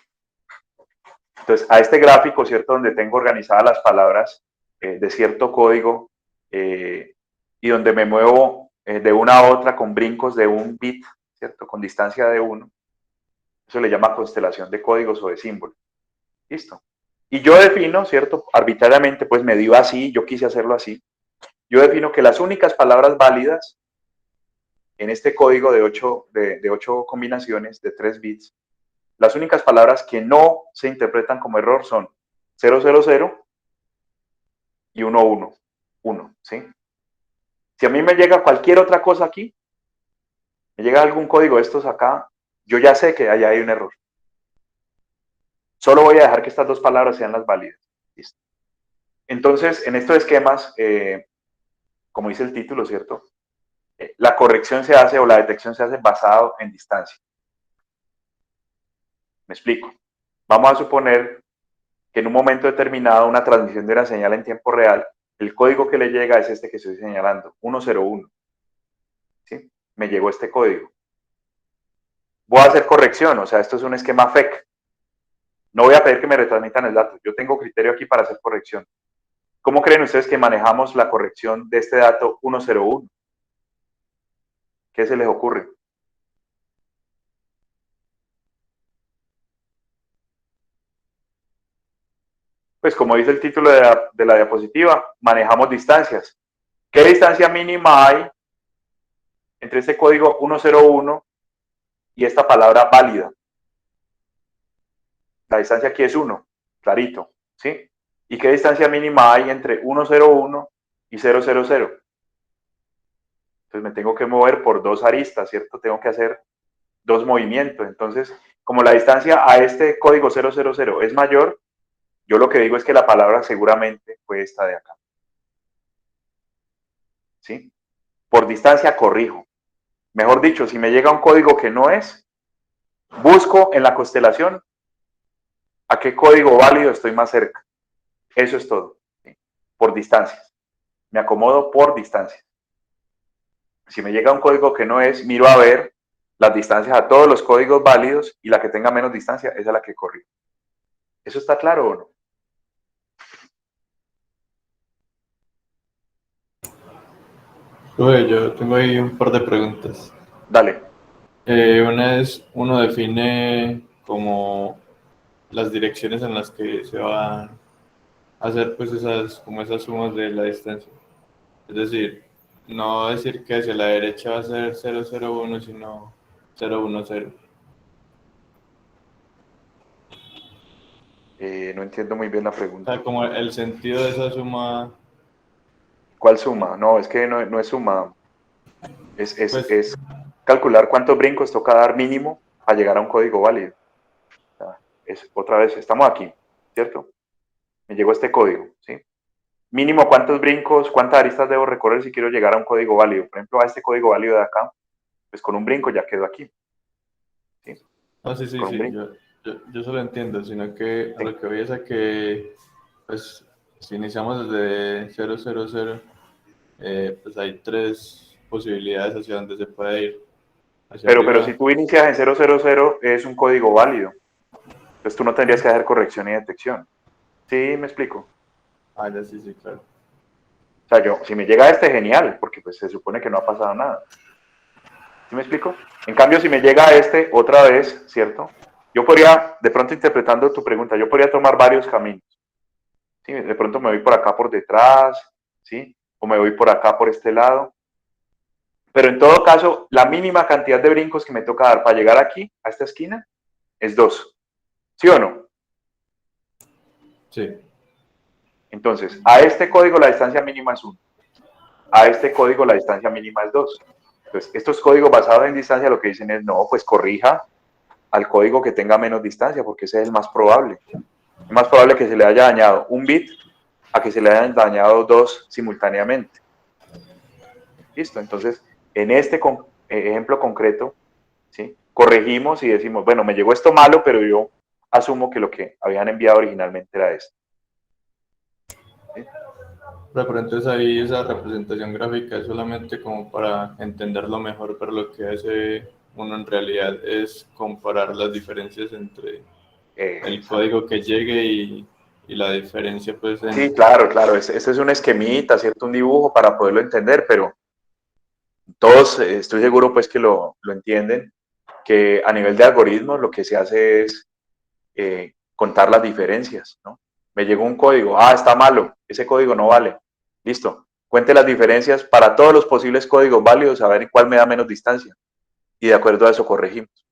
Entonces, a este gráfico, ¿cierto? Donde tengo organizadas las palabras de cierto código y donde me muevo de una a otra con brincos de un bit, ¿cierto? Con distancia de 1. Eso le llama constelación de códigos o de símbolos. Listo. Y yo defino, ¿cierto? Arbitrariamente, pues me dio así, yo quise hacerlo así. Yo defino que las únicas palabras válidas en este código de 8 combinaciones de 3 bits, las únicas palabras que no se interpretan como error son 000 y 111, ¿sí? Si a mí me llega cualquier otra cosa aquí, me llega algún código de estos acá, yo ya sé que allá hay un error. Solo voy a dejar que estas dos palabras sean las válidas. ¿Listo? Entonces, en estos esquemas, como dice el título, ¿cierto? La corrección se hace o la detección se hace basado en distancia. Me explico. Vamos a suponer que en un momento determinado una transmisión de una señal en tiempo real, el código que le llega es este que estoy señalando, 101. ¿Sí? Me llegó este código. Voy a hacer corrección, o sea, esto es un esquema FEC. No voy a pedir que me retransmitan el dato. Yo tengo criterio aquí para hacer corrección. ¿Cómo creen ustedes que manejamos la corrección de este dato 101? ¿Qué se les ocurre? Pues como dice el título de la diapositiva, manejamos distancias. ¿Qué distancia mínima hay entre este código 101 y esta palabra válida? La distancia aquí es 1, clarito, ¿sí? ¿Y qué distancia mínima hay entre 101 y 000? Entonces me tengo que mover por dos aristas, ¿cierto? Tengo que hacer dos movimientos. Entonces, como la distancia a este código 000 es mayor, yo lo que digo es que la palabra seguramente fue esta de acá. ¿Sí? Por distancia corrijo. Mejor dicho, si me llega un código que no es, busco en la constelación a qué código válido estoy más cerca. Eso es todo. ¿Sí? Por distancias. Me acomodo por distancias. Si me llega un código que no es, miro a ver las distancias a todos los códigos válidos y la que tenga menos distancia, esa es la que corrijo. ¿Eso está claro o no? Oye, yo tengo ahí un par de preguntas. Dale. Una es, uno define como las direcciones en las que se va a hacer pues esas sumas de la distancia. Es decir, no decir que hacia la derecha va a ser 001, sino 010. No entiendo muy bien la O pregunta. sea, como el sentido de esa suma. ¿Cuál suma? No, es que no es suma. Pues, Es calcular cuántos brincos toca dar mínimo para llegar a un código válido. Otra vez, estamos aquí, ¿cierto? Me llegó este código, ¿sí? Mínimo cuántos brincos, cuántas aristas debo recorrer si quiero llegar a un código válido. Por ejemplo, a este código válido de acá, pues con un brinco ya quedo aquí. ¿Sí? no, sí, Con un brinco. yo eso lo entiendo, sino que a lo que voy es a que, pues, si iniciamos desde 000, pues hay tres posibilidades hacia donde se puede ir. Hacia Pero arriba. si tú inicias en 000, es un código válido. Entonces tú no tendrías que hacer corrección y detección. ¿Sí me explico? Ah, ya sí, claro. O sea, si me llega este, genial, porque pues se supone que no ha pasado nada. ¿Sí me explico? En cambio, si me llega este otra vez, ¿cierto? Yo podría, de pronto interpretando tu pregunta, yo podría tomar varios caminos. ¿Sí? De pronto me voy por acá por detrás, ¿sí? O me voy por acá por este lado. Pero en todo caso, la mínima cantidad de brincos que me toca dar para llegar aquí, a esta esquina, es 2. ¿Sí o no? Sí. Entonces, a este código la distancia mínima es 1. A este código la distancia mínima es 2. Entonces, estos códigos basados en distancia lo que dicen es, no, pues corrija al código que tenga menos distancia, porque ese es el más probable. Es más probable que se le haya dañado un bit a que se le hayan dañado 2 simultáneamente. Listo, entonces, en este ejemplo concreto, ¿sí? Corregimos y decimos, bueno, me llegó esto malo, pero yo asumo que lo que habían enviado originalmente era esto. ¿Sí? Pero entonces ahí esa representación gráfica es solamente como para entenderlo mejor, pero lo que hace uno en realidad es comparar las diferencias entre el código que llegue y la diferencia pues en... Sí, claro, este es un esquemita, ¿cierto? Un dibujo para poderlo entender, pero todos estoy seguro pues que lo entienden, que a nivel de algoritmos lo que se hace es contar las diferencias, ¿no? Me llegó un código, está malo, ese código no vale, listo, cuente las diferencias para todos los posibles códigos válidos, a ver cuál me da menos distancia, y de acuerdo a eso corregimos.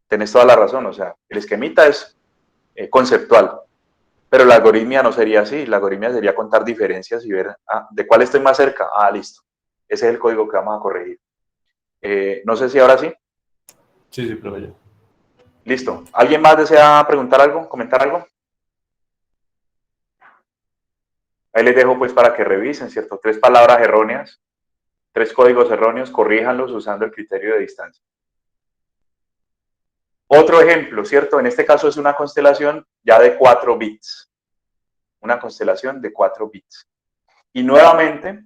Tenés toda la razón, o sea, el esquemita es conceptual, pero la algoritmia no sería así, la algoritmia sería contar diferencias y ver de cuál estoy más cerca, listo, ese es el código que vamos a corregir. No sé si ahora sí. Sí, pero ya. Listo. ¿Alguien más desea preguntar algo, comentar algo? Ahí les dejo pues para que revisen, ¿cierto? 3 palabras erróneas, 3 códigos erróneos, corríjanlos usando el criterio de distancia. Otro ejemplo, ¿cierto? En este caso es una constelación ya de 4 bits. Una constelación de 4 bits. Y nuevamente,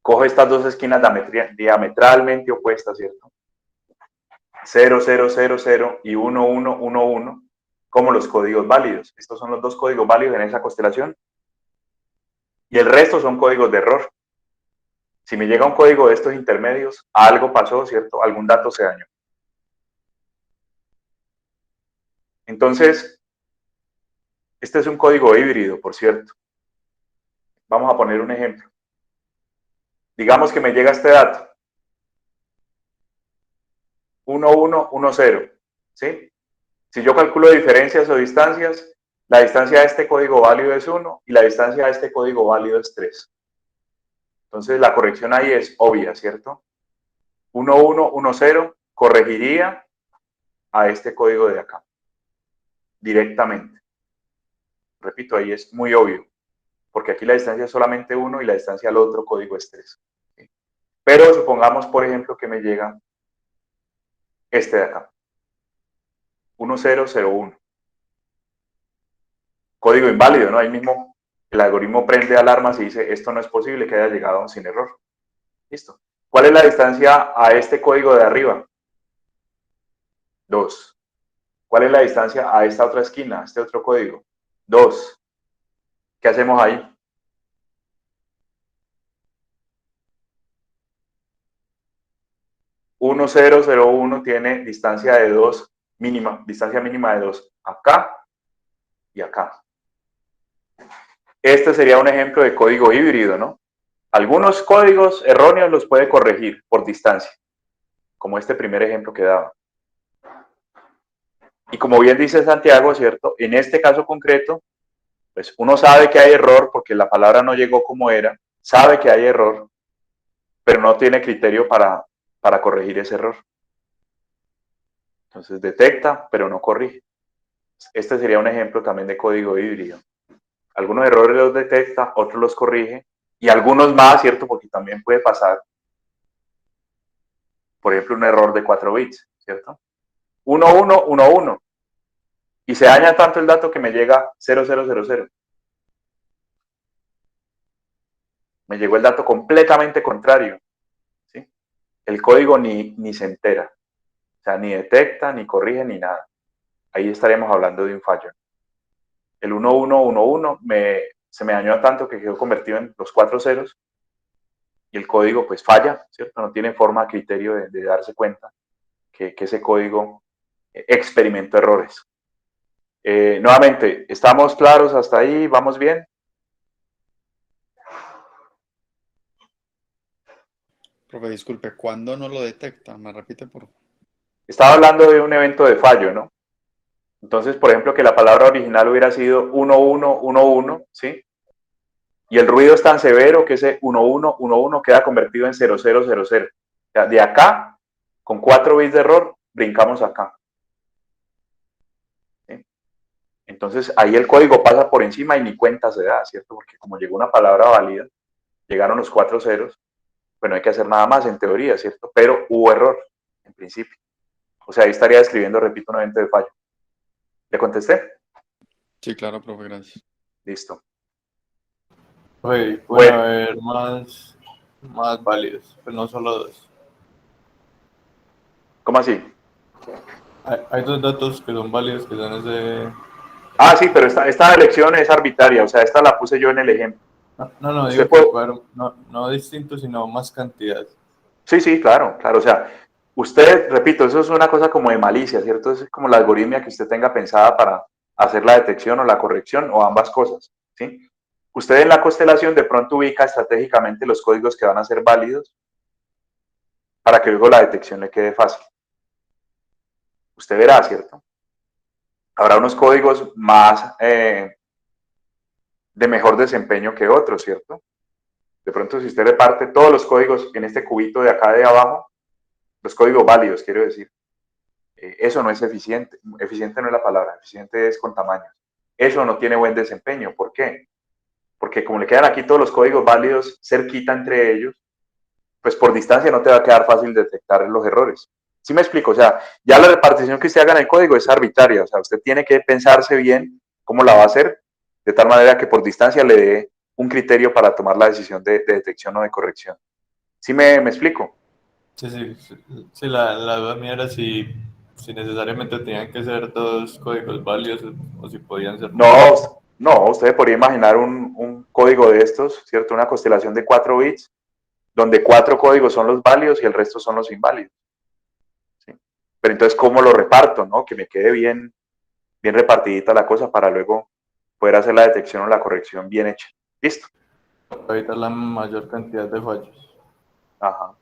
cojo estas dos esquinas diametralmente opuestas, ¿cierto? 0, 0, 0, 0 y 1, 1, 1, 1, como los códigos válidos. Estos son los dos códigos válidos en esa constelación. Y el resto son códigos de error. Si me llega un código de estos intermedios, algo pasó, ¿cierto? Algún dato se dañó. Entonces, este es un código híbrido, por cierto. Vamos a poner un ejemplo. Digamos que me llega este dato. 1110, ¿sí? Si yo calculo diferencias o distancias, la distancia de este código válido es 1 y la distancia de este código válido es 3. Entonces, la corrección ahí es obvia, ¿cierto? 1110 corregiría a este código de acá, directamente. Repito, ahí es muy obvio, porque aquí la distancia es solamente 1 y la distancia al otro código es 3. ¿Sí? Pero supongamos, por ejemplo, que me llega este de acá, 1001. Código inválido, ¿no? Ahí mismo el algoritmo prende alarmas y dice, esto no es posible que haya llegado sin error. Listo. ¿Cuál es la distancia a este código de arriba? 2. ¿Cuál es la distancia a esta otra esquina, a este otro código? 2. ¿Qué hacemos ahí? (1001) tiene distancia de 2 mínima, distancia mínima de 2 acá y acá. Este sería un ejemplo de código híbrido, ¿no? Algunos códigos erróneos los puede corregir por distancia, como este primer ejemplo que daba. Y como bien dice Santiago, ¿cierto? En este caso concreto, pues uno sabe que hay error porque la palabra no llegó como era, sabe que hay error, pero no tiene criterio para corregir ese error. Entonces detecta, pero no corrige. Este sería un ejemplo también de código híbrido. Algunos errores los detecta, otros los corrige, y algunos más, ¿cierto? Porque también puede pasar, por ejemplo, un error de 4 bits, ¿cierto? 1111, y se daña tanto el dato que me llega 0000. Me llegó el dato completamente contrario, ¿sí? El código ni se entera, o sea, ni detecta, ni corrige, ni nada. Ahí estaríamos hablando de un fallo. El 1111 se me dañó tanto que quedó convertido en los 4 ceros y el código pues falla, ¿cierto? No tiene forma, criterio de darse cuenta que ese código experimentó errores. Nuevamente, ¿estamos claros hasta ahí? ¿Vamos bien? Profe, disculpe, ¿cuándo no lo detecta? ¿Me repite, por favor? Estaba hablando de un evento de fallo, ¿no? Entonces, por ejemplo, que la palabra original hubiera sido 1111, ¿sí? Y el ruido es tan severo que ese 1111 queda convertido en 0000. O sea, de acá, con 4 bits de error, brincamos acá. ¿Sí? Entonces, ahí el código pasa por encima y ni cuenta se da, ¿cierto? Porque como llegó una palabra válida, llegaron los 4 ceros, pues no hay que hacer nada más en teoría, ¿cierto? Pero hubo error, en principio. O sea, ahí estaría describiendo, repito, un evento de fallo. ¿Le contesté? Sí, claro, profe, gracias. Listo. Puede Bueno. haber más válidos, pero no solo 2. ¿Cómo así? Hay 2 datos que son válidos, que son ese... Ah, sí, pero esta elección es arbitraria, o sea, esta la puse yo en el ejemplo. No, Usted digo que puede... puede haber no distintos, sino más cantidad. Sí, claro, o sea, usted, repito, eso es una cosa como de malicia, ¿cierto? Es como la algoritmia que usted tenga pensada para hacer la detección o la corrección o ambas cosas, ¿sí? Usted en la constelación de pronto ubica estratégicamente los códigos que van a ser válidos para que luego la detección le quede fácil. Usted verá, ¿cierto? Habrá unos códigos más de mejor desempeño que otros, ¿cierto? De pronto, si usted reparte todos los códigos en este cubito de acá de abajo, los códigos válidos, quiero decir, eso no es eficiente. Eficiente no es la palabra, eficiente es con tamaños. Eso no tiene buen desempeño. ¿Por qué? Porque como le quedan aquí todos los códigos válidos cerquita entre ellos, pues por distancia no te va a quedar fácil detectar los errores. ¿Sí me explico? O sea, ya la repartición que usted haga en el código es arbitraria. O sea, usted tiene que pensarse bien cómo la va a hacer, de tal manera que por distancia le dé un criterio para tomar la decisión de detección o de corrección. ¿Sí me explico? Sí, la duda mía era si necesariamente tenían que ser 2 códigos válidos o si podían ser No, más. No, usted podría imaginar un código de estos, ¿cierto? Una constelación de 4 bits, donde 4 códigos son los válidos y el resto son los inválidos. ¿Sí? Pero entonces, ¿cómo lo reparto? ¿No? Que me quede bien repartidita la cosa para luego poder hacer la detección o la corrección bien hecha. ¿Listo? Para evitar la mayor cantidad de fallos. Ajá.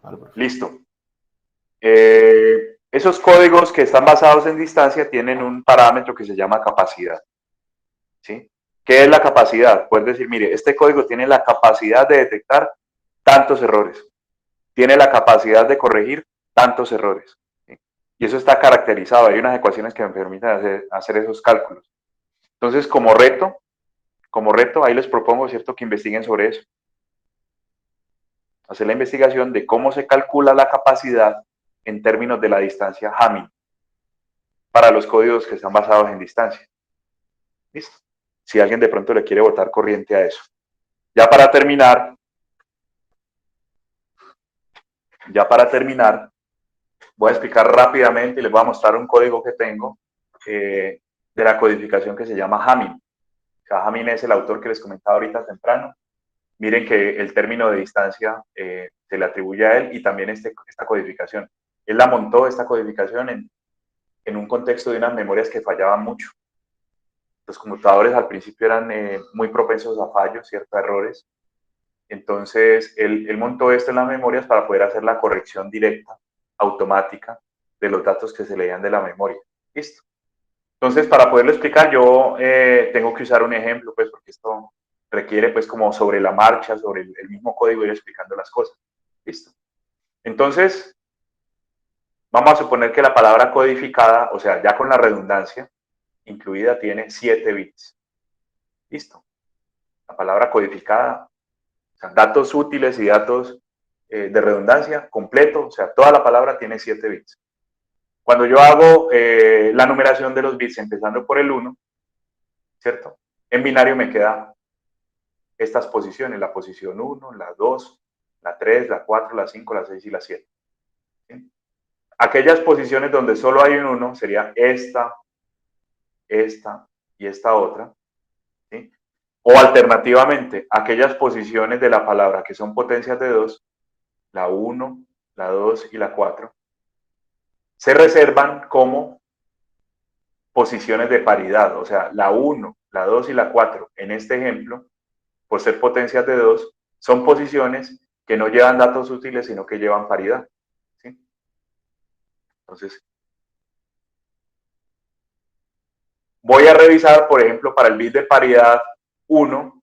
Vale, perfecto. Listo. Esos códigos que están basados en distancia tienen un parámetro que se llama capacidad. ¿Sí? ¿Qué es la capacidad? Puedes decir, mire, este código tiene la capacidad de detectar tantos errores. Tiene la capacidad de corregir tantos errores. ¿Sí? Y eso está caracterizado. Hay unas ecuaciones que me permiten hacer esos cálculos. Entonces, como reto, ahí les propongo, ¿cierto?, que investiguen sobre eso. Hacer la investigación de cómo se calcula la capacidad en términos de la distancia Hamming para los códigos que están basados en distancia. ¿Listo? Si alguien de pronto le quiere botar corriente a eso. Ya para terminar, voy a explicar rápidamente y les voy a mostrar un código que tengo de la codificación que se llama Hamming. O sea, Hamming es el autor que les comentaba ahorita temprano. Miren que el término de distancia se le atribuye a él y también esta codificación. Él la montó, esta codificación, en un contexto de unas memorias que fallaban mucho. Los computadores al principio eran muy propensos a fallos, ciertos errores. Entonces, él montó esto en las memorias para poder hacer la corrección directa, automática, de los datos que se leían de la memoria. ¿Listo? Entonces, para poderlo explicar, yo tengo que usar un ejemplo, pues, porque esto requiere, pues, como sobre la marcha, sobre el mismo código, ir explicando las cosas. ¿Listo? Entonces, vamos a suponer que la palabra codificada, o sea, ya con la redundancia incluida, tiene 7 bits. ¿Listo? La palabra codificada, o sea, datos útiles y datos de redundancia completo, o sea, toda la palabra tiene 7 bits. Cuando yo hago la numeración de los bits empezando por el 1, ¿cierto? En binario me quedan estas posiciones, la posición 1, la 2, la 3, la 4, la 5, la 6 y la 7. ¿Sí? Aquellas posiciones donde solo hay un 1 sería esta y esta otra. ¿Sí? O alternativamente, aquellas posiciones de la palabra que son potencias de 2, la 1, la 2 y la 4, se reservan como posiciones de paridad. O sea, la 1, la 2 y la 4, en este ejemplo, por ser potencias de 2, son posiciones que no llevan datos útiles, sino que llevan paridad. ¿Sí? Entonces, voy a revisar, por ejemplo, para el bit de paridad 1,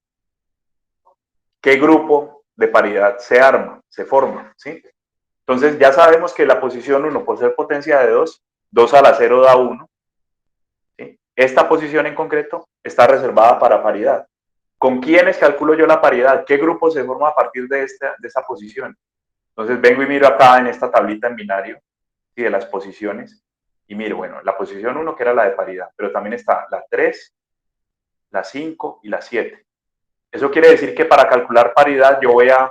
qué grupo de paridad se forma. ¿Sí? Entonces, ya sabemos que la posición 1, por ser potencia de 2, 2 a la 0 da 1. ¿Sí? Esta posición en concreto está reservada para paridad. ¿Con quiénes calculo yo la paridad? ¿Qué grupo se forma a partir de esa posición? Entonces vengo y miro acá en esta tablita en binario, ¿sí?, de las posiciones, y miro, bueno, la posición 1 que era la de paridad, pero también está la 3, la 5 y la 7. Eso quiere decir que para calcular paridad yo voy a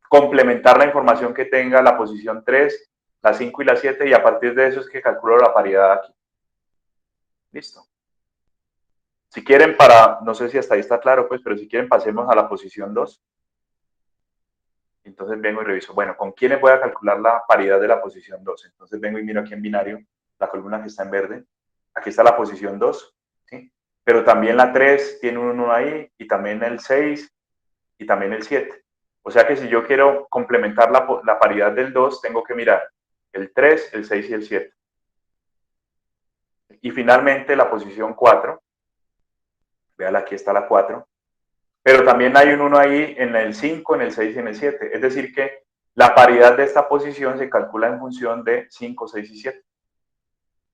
complementar la información que tenga la posición 3, la 5 y la 7, y a partir de eso es que calculo la paridad aquí. Listo. Si quieren, no sé si hasta ahí está claro, pues, pero si quieren pasemos a la posición 2. Entonces vengo y reviso, bueno, ¿con quiénes voy a calcular la paridad de la posición 2? Entonces vengo y miro aquí en binario la columna que está en verde. Aquí está la posición 2, ¿sí? Pero también la 3 tiene un 1 ahí, y también el 6, y también el 7. O sea que si yo quiero complementar la paridad del 2, tengo que mirar el 3, el 6 y el 7. Y finalmente la posición 4. Vean, aquí está la 4. Pero también hay un 1 ahí en el 5, en el 6 y en el 7. Es decir que la paridad de esta posición se calcula en función de 5, 6 y 7.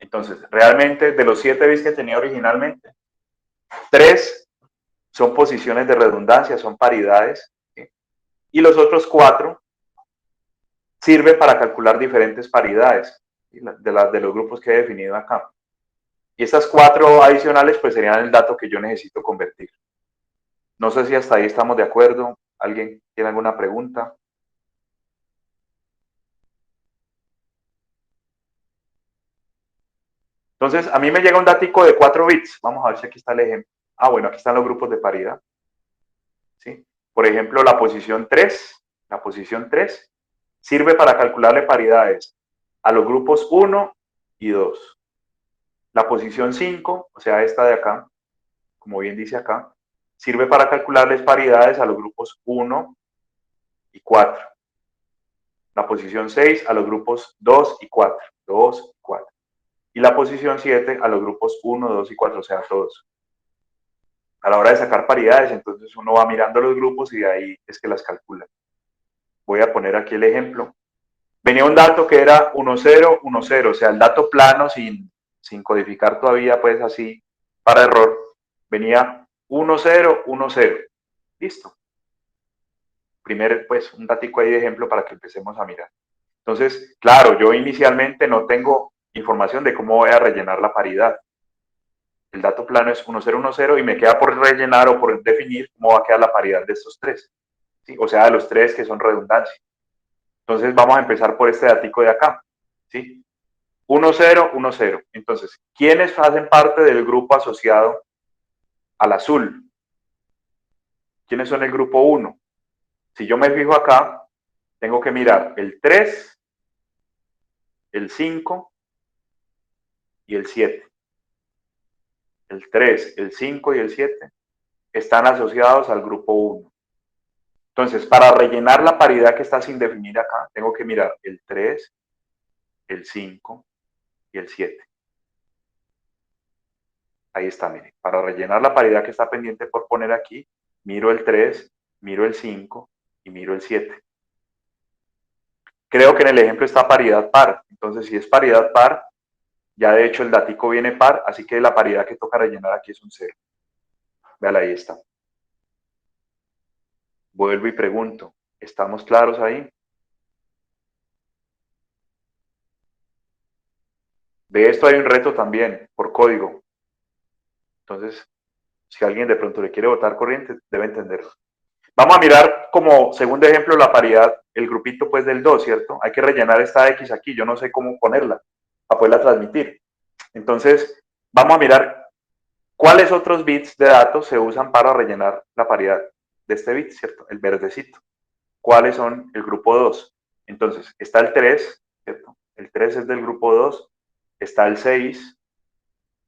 Entonces, realmente de los 7 bits que tenía originalmente, 3 son posiciones de redundancia, son paridades, ¿sí? Y los otros 4 sirven para calcular diferentes paridades, ¿sí?, de los grupos que he definido acá. Y estas 4 adicionales pues serían el dato que yo necesito convertir. No sé si hasta ahí estamos de acuerdo. ¿Alguien tiene alguna pregunta? Entonces, a mí me llega un datico de 4 bits. Vamos a ver si aquí está el ejemplo. Ah, bueno, aquí están los grupos de paridad. ¿Sí? Por ejemplo, la posición 3 sirve para calcularle paridades a los grupos 1 y 2. La posición 5, o sea, esta de acá, como bien dice acá, sirve para calcularles paridades a los grupos 1 y 4. La posición 6 a los grupos 2 y 4. 2 y 4. Y la posición 7 a los grupos 1, 2 y 4, o sea, todos. A la hora de sacar paridades, entonces uno va mirando los grupos y de ahí es que las calcula. Voy a poner aquí el ejemplo. Venía un dato que era 1, 0, 1, 0, o sea, el dato plano sin codificar todavía, pues así, para error. Venía 1, 0, 1, 0. Listo. Primero, pues, un datico ahí de ejemplo para que empecemos a mirar. Entonces, claro, yo inicialmente no tengo información de cómo voy a rellenar la paridad. El dato plano es 1, 0, 1, 0 y me queda por rellenar o por definir cómo va a quedar la paridad de estos tres. ¿Sí? O sea, de los tres que son redundancia. Entonces, vamos a empezar por este datico de acá. ¿Sí? 1, 0, 1, 0. Entonces, ¿quiénes hacen parte del grupo asociado al azul? ¿Quiénes son el grupo 1? Si yo me fijo acá, tengo que mirar el 3, el 5 y el 7. El 3, el 5 y el 7 están asociados al grupo 1. Entonces, para rellenar la paridad que está sin definir acá, tengo que mirar el 3, el 5 y el 7. Ahí está, miren. Para rellenar la paridad que está pendiente por poner aquí, miro el 3, miro el 5 y miro el 7. Creo que en el ejemplo está paridad par. Entonces, si es paridad par, ya de hecho el datico viene par, así que la paridad que toca rellenar aquí es un 0. Véala, ahí está. Vuelvo y pregunto, ¿estamos claros ahí? De esto hay un reto también, por código. Entonces, si alguien de pronto le quiere botar corriente, debe entenderlo. Vamos a mirar como segundo ejemplo la paridad, el grupito pues del 2, ¿cierto? Hay que rellenar esta X aquí, yo no sé cómo ponerla para poderla transmitir. Entonces, vamos a mirar cuáles otros bits de datos se usan para rellenar la paridad de este bit, ¿cierto? El verdecito. ¿Cuáles son el grupo 2? Entonces, está el 3, ¿cierto? El 3 es del grupo 2, está el 6,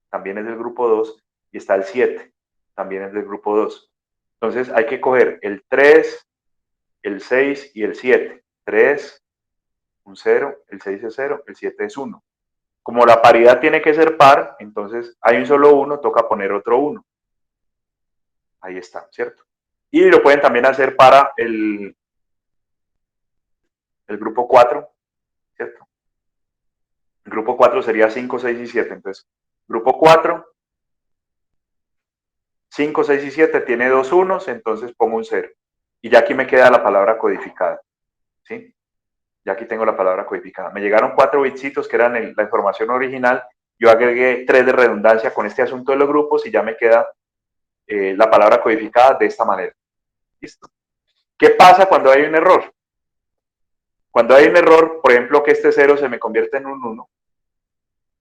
también es del grupo 2, y está el 7, también es del grupo 2. Entonces, hay que coger el 3, el 6 y el 7. 3, un 0, el 6 es 0, el 7 es 1. Como la paridad tiene que ser par, entonces hay un solo 1, toca poner otro 1. Ahí está, ¿cierto? Y lo pueden también hacer para el grupo 4, ¿cierto? El grupo 4 sería 5, 6 y 7. Entonces, grupo 4, 5, 6 y 7 tiene dos unos, entonces pongo un 0. Y ya aquí me queda la palabra codificada, ¿sí? Ya aquí tengo la palabra codificada. Me llegaron 4 bitsitos que eran la información original. Yo agregué 3 de redundancia con este asunto de los grupos y ya me queda la palabra codificada de esta manera. ¿Listo? ¿Qué pasa cuando hay un error? Cuando hay un error, por ejemplo, que este 0 se me convierte en un 1,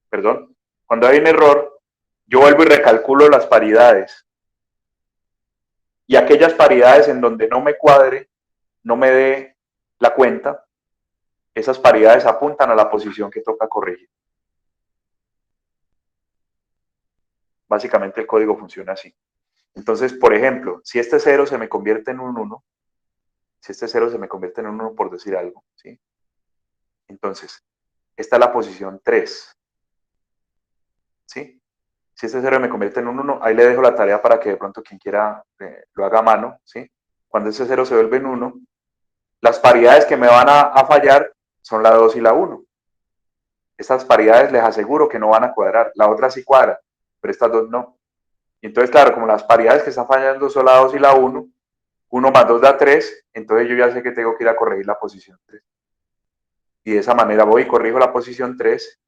perdón, cuando hay un error, yo vuelvo y recalculo las paridades. Y aquellas paridades en donde no me cuadre, no me dé la cuenta, esas paridades apuntan a la posición que toca corregir. Básicamente el código funciona así. Entonces, por ejemplo, si este 0 se me convierte en un 1, si este 0 se me convierte en un 1 por decir algo, ¿sí? Entonces, esta es la posición 3, ¿sí? Si este 0 me convierte en un 1, ahí le dejo la tarea para que de pronto quien quiera lo haga a mano, ¿sí? Cuando ese 0 se vuelve en 1, las paridades que me van a fallar son la 2 y la 1. Estas paridades les aseguro que no van a cuadrar. La otra sí cuadra, pero estas dos no. Y entonces, claro, como las paridades que están fallando son la 2 y la 1, 1 más 2 da 3, entonces yo ya sé que tengo que ir a corregir la posición 3. Y de esa manera voy y corrijo la posición 3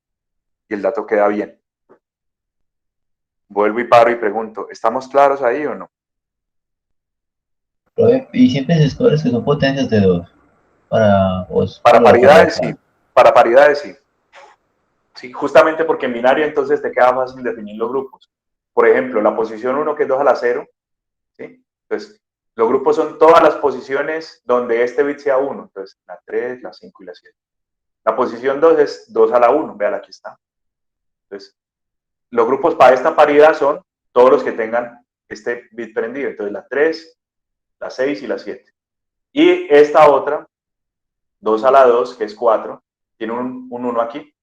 y el dato queda bien. Vuelvo y paro y pregunto, ¿estamos claros ahí o no? Y siempre se escoge que son potencias de 2. Para paridades sí. Para paridades sí. ¿sí? Justamente porque en binario entonces te queda fácil definir los grupos. Por ejemplo, la posición 1 que es 2 a la 0, ¿sí? Entonces, los grupos son todas las posiciones donde este bit sea 1, entonces la 3, la 5 y la 7. La posición 2 es 2 a la 1, vean, aquí está. Entonces, los grupos para esta paridad son todos los que tengan este bit prendido, entonces la 3, la 6 y la 7. Y esta otra, 2 a la 2, que es 4, tiene un 1 aquí.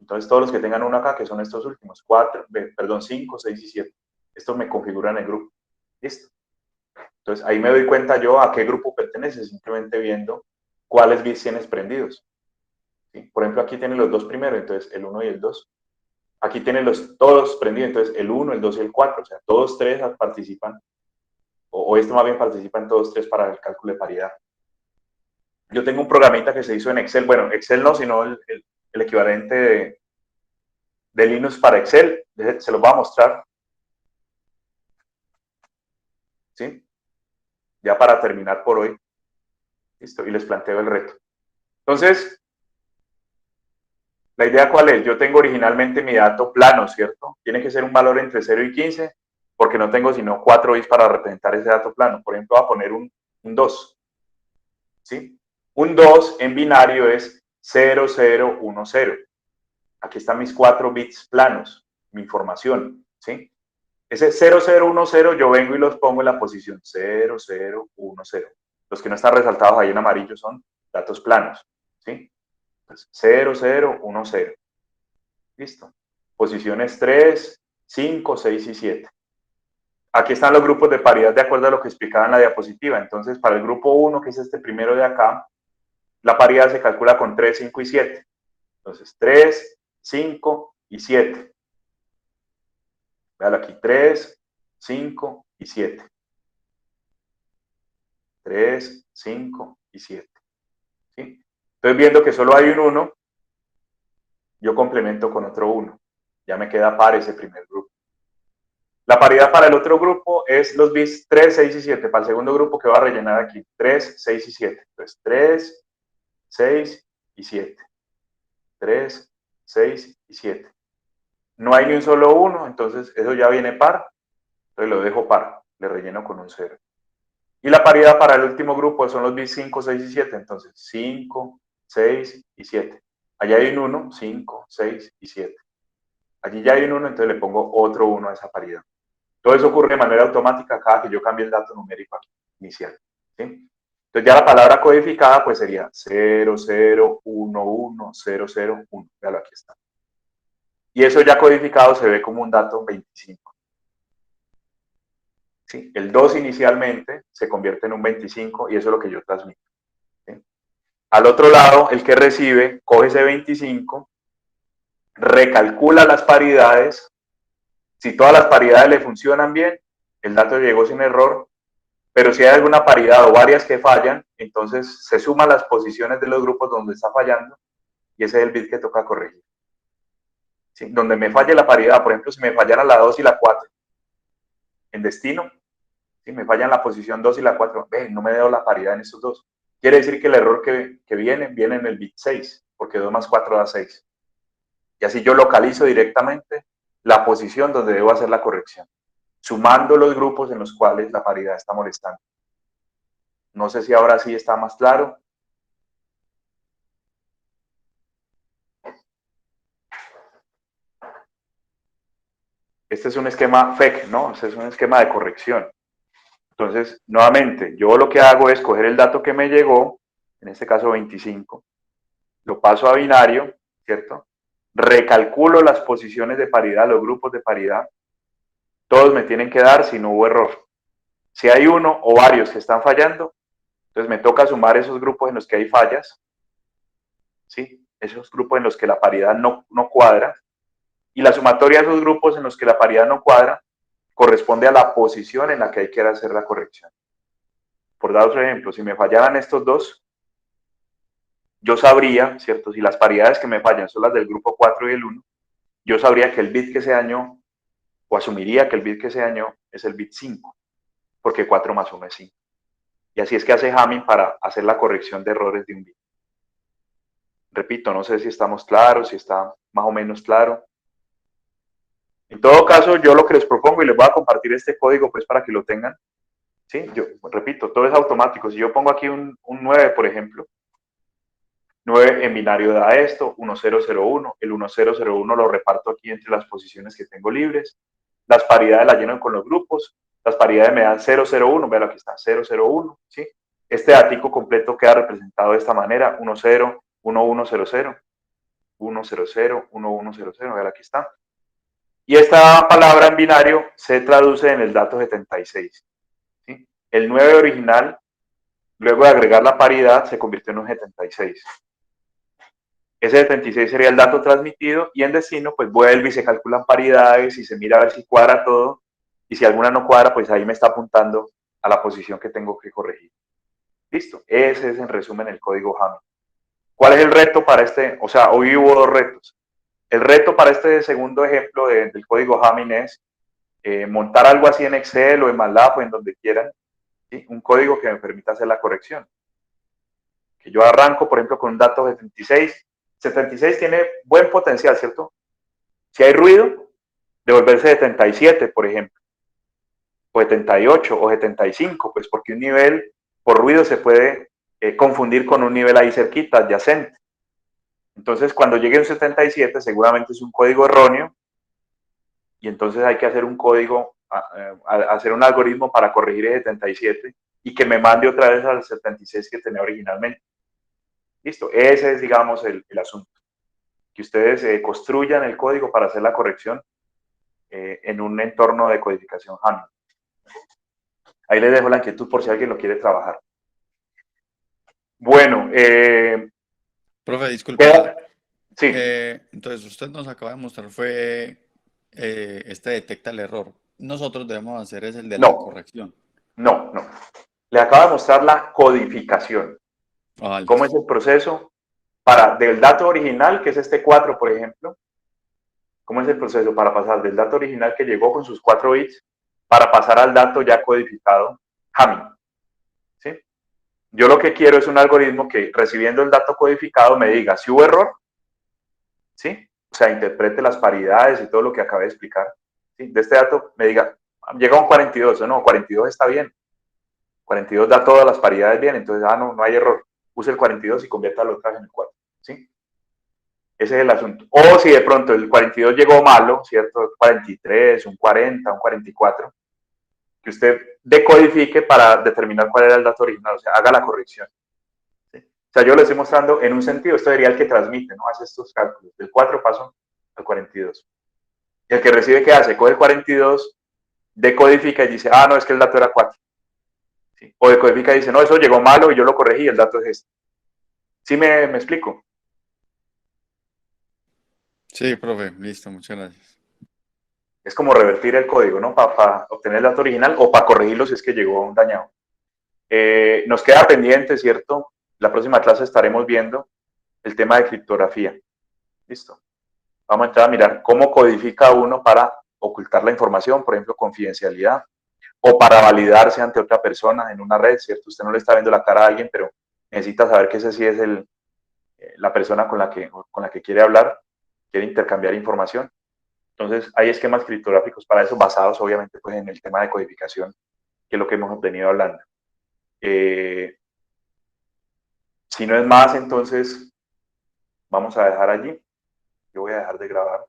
Entonces todos los que tengan 1 acá, que son estos últimos, 5, 6 y 7. Estos me configuran el grupo. Listo. Entonces ahí me doy cuenta yo a qué grupo pertenece, simplemente viendo cuáles bits tienes prendidos. ¿Sí? Por ejemplo, aquí tienen los dos primeros, entonces el 1 y el 2. Aquí tienen todos prendidos, entonces el 1, el 2 y el 4. O sea, todos tres participan, o esto más bien participan todos tres para el cálculo de paridad. Yo tengo un programita que se hizo en Excel. Bueno, Excel no, sino el equivalente de Linux para Excel. Se los voy a mostrar. ¿Sí? Ya para terminar por hoy. Listo, y les planteo el reto. Entonces, ¿la idea cuál es? Yo tengo originalmente mi dato plano, ¿cierto? Tiene que ser un valor entre 0 y 15, porque no tengo sino 4 bits para representar ese dato plano. Por ejemplo, voy a poner un 2. ¿Sí? Un 2 en binario es 0, 0, 1, 0. Aquí están mis 4 bits planos, mi información, ¿sí? Ese 0, 0, 1, 0 yo vengo y los pongo en la posición 0, 0, 1, 0. Los que no están resaltados ahí en amarillo son datos planos, ¿sí? Entonces, 0, 0, 1, 0. Listo. Posiciones 3, 5, 6 y 7. Aquí están los grupos de paridad de acuerdo a lo que explicaba en la diapositiva. Entonces, para el grupo 1, que es este primero de acá, la paridad se calcula con 3, 5 y 7. Entonces, 3, 5 y 7. Vean aquí, 3, 5 y 7. 3, 5 y 7. ¿Sí? Entonces, viendo que solo hay un 1, yo complemento con otro 1. Ya me queda par ese primer grupo. La paridad para el otro grupo es los bits 3, 6 y 7. Para el segundo grupo que va a rellenar aquí, 3, 6 y 7. Entonces, 3, 6 y 7. 3, 6 y 7. No hay ni un solo 1, entonces eso ya viene par. Entonces lo dejo par, le relleno con un 0. Y la paridad para el último grupo son los bits 5, 6 y 7. Entonces, 5, 6 y 7. Allá hay un 1, 5, 6 y 7. Allí ya hay un 1, entonces le pongo otro 1 a esa paridad. Todo eso ocurre de manera automática cada que yo cambie el dato numérico aquí, inicial. ¿Sí? Entonces ya la palabra codificada pues sería 0, 0, 1, 1, 0, 0, 1. Véalo, aquí está. Y eso ya codificado se ve como un dato 25. ¿Sí? El 2 inicialmente se convierte en un 25 y eso es lo que yo transmito. ¿Sí? Al otro lado, el que recibe coge ese 25, recalcula las paridades. Si todas las paridades le funcionan bien, el dato llegó sin error, pero si hay alguna paridad o varias que fallan, entonces se suman las posiciones de los grupos donde está fallando y ese es el bit que toca corregir. ¿Sí? Donde me falle la paridad, por ejemplo, si me fallara la 2 y la 4 en destino, si me fallan la posición 2 y la 4, no me dio la paridad en estos dos. Quiere decir que el error que viene en el bit 6, porque 2 más 4 da 6. Y así yo localizo directamente la posición donde debo hacer la corrección, sumando los grupos en los cuales la paridad está molestando. No sé si ahora sí está más claro. Este es un esquema FEC, ¿no? Este es un esquema de corrección. Entonces, nuevamente, yo lo que hago es coger el dato que me llegó, en este caso 25, lo paso a binario, ¿cierto? Recalculo las posiciones de paridad, los grupos de paridad. Todos me tienen que dar si no hubo error. Si hay uno o varios que están fallando, entonces me toca sumar esos grupos en los que hay fallas, ¿sí? Esos grupos en los que la paridad no cuadra. Y la sumatoria de esos grupos en los que la paridad no cuadra corresponde a la posición en la que hay que hacer la corrección. Por dar otro ejemplo, si me fallaran estos dos, yo sabría, ¿cierto? Si las paridades que me fallan son las del grupo 4 y el 1, yo sabría que el bit que se dañó, o asumiría que el bit que se dañó es el bit 5, porque 4 más 1 es 5. Y así es que hace Hamming para hacer la corrección de errores de un bit. Repito, no sé si estamos claros, si está más o menos claro. En todo caso, yo lo que les propongo, y les voy a compartir este código pues para que lo tengan, ¿sí? Yo repito, todo es automático. Si yo pongo aquí un 9, por ejemplo, 9 en binario da esto, 1001, el 1001 lo reparto aquí entre las posiciones que tengo libres, las paridades las lleno con los grupos, las paridades me dan 001, vean aquí está, 001, ¿sí? Este datico completo queda representado de esta manera, 10, 1100, 100, 1100, vean aquí está. Y esta palabra en binario se traduce en el dato 76. ¿Sí? El 9 original, luego de agregar la paridad, se convirtió en un 76. Ese 76 sería el dato transmitido y en destino, pues vuelve y se calculan paridades y se mira a ver si cuadra todo. Y si alguna no cuadra, pues ahí me está apuntando a la posición que tengo que corregir. Listo. Ese es en resumen el código Hamming. ¿Cuál es el reto para este? O sea, hoy hubo dos retos. El reto para este segundo ejemplo del código Hamming es montar algo así en Excel o en MATLAB o en donde quieran, ¿sí? Un código que me permita hacer la corrección. Que yo arranco, por ejemplo, con un dato 76. 76 tiene buen potencial, ¿cierto? Si hay ruido, devolverse 77, por ejemplo, o 78 o 75, pues porque un nivel por ruido se puede confundir con un nivel ahí cerquita, adyacente. Entonces, cuando llegue un 77, seguramente es un código erróneo y entonces hay que hacer un código, hacer un algoritmo para corregir el 77 y que me mande otra vez al 76 que tenía originalmente. Listo, ese es, digamos, el asunto. Que ustedes construyan el código para hacer la corrección en un entorno de codificación Hamming. Ahí les dejo la inquietud por si alguien lo quiere trabajar. Bueno, profe, disculpe. Sí. Entonces, usted nos acaba de mostrar fue este detecta el error. Nosotros debemos hacer es el de la corrección. No. Le acabo de mostrar la codificación. ¿Cómo es el proceso del dato original, que es este 4, por ejemplo? ¿Cómo es el proceso para pasar del dato original que llegó con sus 4 bits para pasar al dato ya codificado Hamming? ¿Sí? Yo lo que quiero es un algoritmo que, recibiendo el dato codificado, me diga si hubo error, ¿sí? O sea, interprete las paridades y todo lo que acabé de explicar. ¿Sí? De este dato me diga, llega un 42, o no, 42 está bien. 42 da todas las paridades bien, entonces, no hay error. Use el 42 y conviértalo otra vez en el 4, ¿sí? Ese es el asunto. O si de pronto el 42 llegó malo, ¿cierto? 43, un 40, un 44, que usted decodifique para determinar cuál era el dato original, o sea, haga la corrección. ¿Sí? O sea, yo lo estoy mostrando en un sentido, esto sería el que transmite, ¿no? Hace estos cálculos, del 4 paso al 42. Y el que recibe, ¿qué hace? Coge el 42, decodifica y dice, no, es que el dato era 4. ¿Sí? O decodifica y dice, no, eso llegó malo y yo lo corregí, el dato es este. ¿Sí me explico? Sí, profe, listo, muchas gracias. Es como revertir el código, ¿no? Para obtener el dato original o para corregirlo si es que llegó dañado. Nos queda pendiente, ¿cierto? La próxima clase estaremos viendo el tema de criptografía. Listo. Vamos a entrar a mirar cómo codifica uno para ocultar la información, por ejemplo, confidencialidad, o para validarse ante otra persona en una red, ¿cierto? Usted no le está viendo la cara a alguien, pero necesita saber que ese sí es la persona con la que quiere hablar, quiere intercambiar información. Entonces, hay esquemas criptográficos para eso, basados obviamente pues, en el tema de codificación, que es lo que hemos venido hablando. Si no es más, entonces vamos a dejar allí. Yo voy a dejar de grabar.